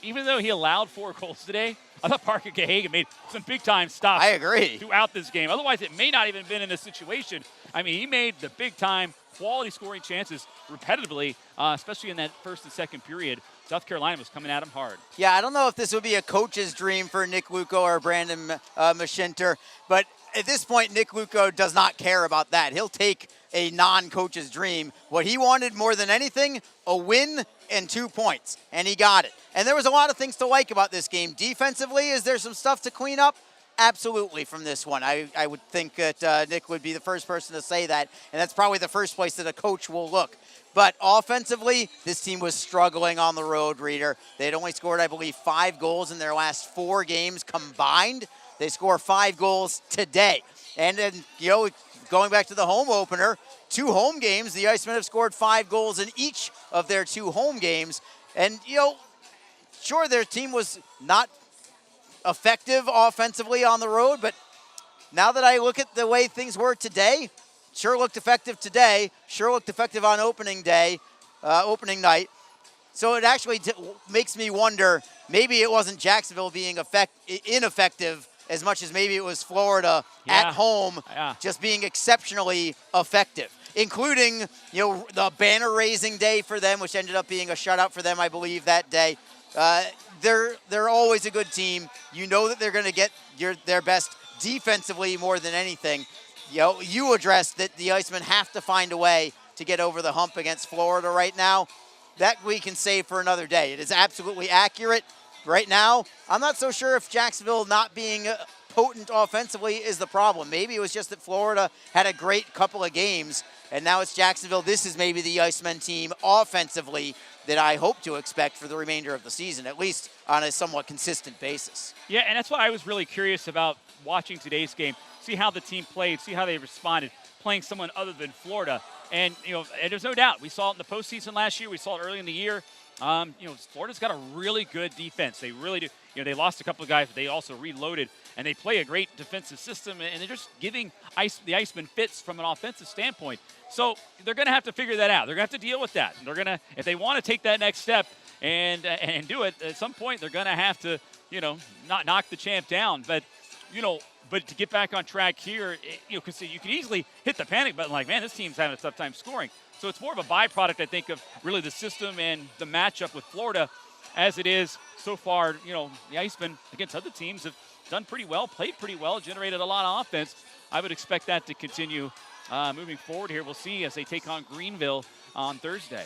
S2: Even though he allowed 4 goals today, I thought Parker Gahagan made some big-time stops.
S1: I agree.
S2: Throughout this game. Otherwise, it may not even been in this situation. I mean, he made the big-time quality scoring chances repetitively, especially in that first and second period. South Carolina was coming at him hard.
S1: Yeah, I don't know if this would be a coach's dream for Nick Luco or Brandon Mashinter, but at this point, Nick Luco does not care about that. He'll take a non-coach's dream. What he wanted more than anything, a win and 2 points, and he got it. And there was a lot of things to like about this game. Defensively, is there some stuff to clean up? Absolutely from this one. I would think that Nick would be the first person to say that, and that's probably the first place that a coach will look. But offensively, this team was struggling on the road, Reader. They had only scored, I believe, 5 goals in their last 4 games combined. They score 5 goals today. And then, going back to the home opener, 2 home games, the Icemen have scored 5 goals in each of their 2 home games. And, sure, their team was not effective offensively on the road, but now that I look at the way things were today, sure looked effective today, sure looked effective on opening night. So it actually makes me wonder, maybe it wasn't Jacksonville being ineffective as much as maybe it was Florida at home just being exceptionally effective, including, the banner-raising day for them, which ended up being a shutout for them, I believe, that day. They're always a good team. You know that they're going to get their best defensively more than anything. You addressed that the Icemen have to find a way to get over the hump against Florida right now. That we can save for another day. It is absolutely accurate. Right now, I'm not so sure if Jacksonville not being potent offensively is the problem. Maybe it was just that Florida had a great couple of games, and now it's Jacksonville. This is maybe the Icemen team offensively that I hope to expect for the remainder of the season, at least on a somewhat consistent basis.
S2: Yeah, and that's why I was really curious about watching today's game, see how the team played, see how they responded, playing someone other than Florida. And, and there's no doubt, we saw it in the postseason last year, we saw it early in the year. Florida's got a really good defense. They really do. They lost a couple of guys, but they also reloaded, and they play a great defensive system, and they're just giving the Icemen fits from an offensive standpoint. So they're going to have to figure that out. They're going to have to deal with that. They're going to, if they want to take that next step and do it, at some point they're going to have to, not knock the champ down. But, but to get back on track here, because you can easily hit the panic button like, man, this team's having a tough time scoring. So it's more of a byproduct, I think, of really the system and the matchup with Florida as it is so far. The Icemen against other teams have done pretty well, played pretty well, generated a lot of offense. I would expect that to continue moving forward here. We'll see as they take on Greenville on Thursday.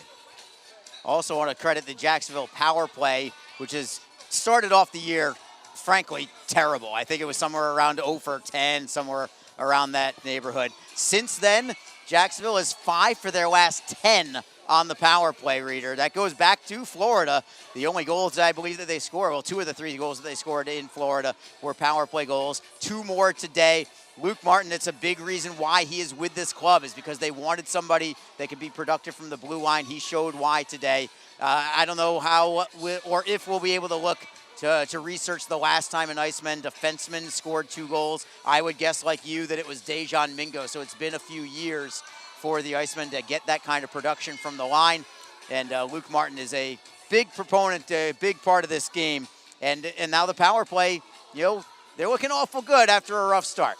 S1: Also want to credit the Jacksonville power play, which has started off the year, frankly, terrible. I think it was somewhere around 0 for 10, somewhere around that neighborhood. Since then, Jacksonville is 5 for their last 10 on the power play, Reader. That goes back to Florida. The only goals that I believe that they scored, well, 2 of the 3 goals that they scored in Florida were power play goals. 2 more today. Luke Martin, it's a big reason why he is with this club, is because they wanted somebody that could be productive from the blue line. He showed why today. I don't know how or if we'll be able to look to research the last time an Iceman defenseman scored 2 goals. I would guess, like you, that it was Dejan Mingo. So it's been a few years for the Icemen to get that kind of production from the line. And Luke Martin is a big proponent, a big part of this game. And now the power play, they're looking awful good after a rough start.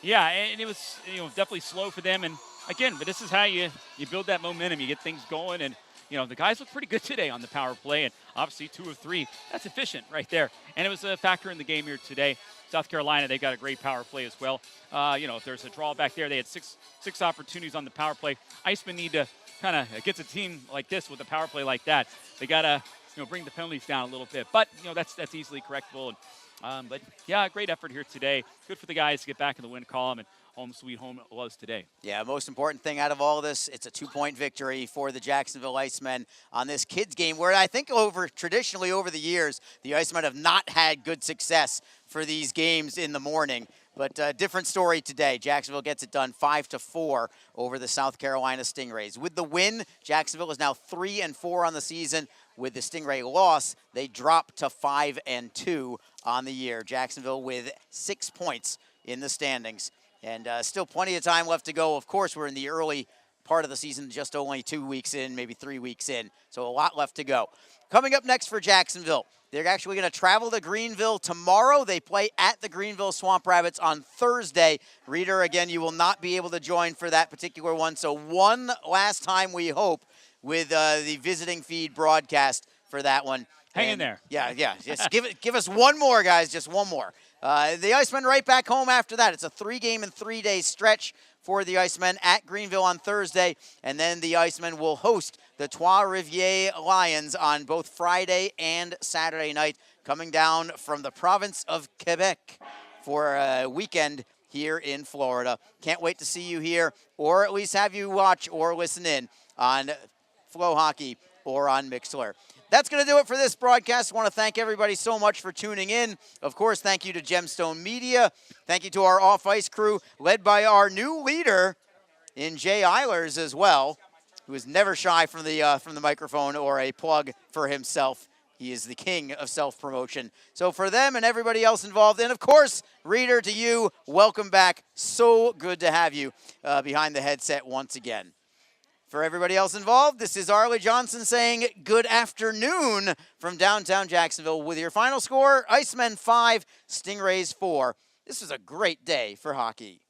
S2: Yeah, and it was definitely slow for them. And again, but this is how you build that momentum. You get things going, and the guys look pretty good today on the power play, and obviously 2 of 3. That's efficient right there. And it was a factor in the game here today. South Carolina, they've got a great power play as well. If there's a drawback there, they had six opportunities on the power play. Icemen need to kind of, against a team like this with a power play like that, they got to bring the penalties down a little bit. But that's easily correctable. But yeah, great effort here today. Good for the guys to get back in the win column, and home sweet home it was today.
S1: Yeah, most important thing out of all of this, it's a 2-point victory for the Jacksonville Icemen on this kids game, where I think traditionally over the years, the Icemen have not had good success for these games in the morning. But different story today. Jacksonville gets it done 5-4 over the South Carolina Stingrays. With the win, Jacksonville is now 3-4 on the season. With the Stingray loss, they drop to 5-2 on the year. Jacksonville with 6 points in the standings. And still plenty of time left to go. Of course, we're in the early part of the season, just only 2 weeks in, maybe 3 weeks in. So a lot left to go. Coming up next for Jacksonville, they're actually going to travel to Greenville tomorrow. They play at the Greenville Swamp Rabbits on Thursday. Reader, again, you will not be able to join for that particular one. So one last time, we hope, with the visiting feed broadcast for that one.
S2: Hang in there.
S1: Yeah. Just give us one more, guys, just one more. The Icemen right back home after that. It's a 3-game and 3-day stretch for the Icemen at Greenville on Thursday, and then the Icemen will host the Trois-Rivières Lions on both Friday and Saturday night, coming down from the province of Quebec for a weekend here in Florida. Can't wait to see you here, or at least have you watch or listen in on Flow Hockey or on Mixlr. That's going to do it for this broadcast. I want to thank everybody so much for tuning in. Of course, thank you to Gemstone Media. Thank you to our off-ice crew, led by our new leader in Jay Eilers as well, who is never shy from the microphone or a plug for himself. He is the king of self-promotion. So for them and everybody else involved, and of course, Reader, to you, welcome back. So good to have you behind the headset once again. For everybody else involved, this is Arlie Johnson saying good afternoon from downtown Jacksonville with your final score, Icemen 5, Stingrays 4. This was a great day for hockey.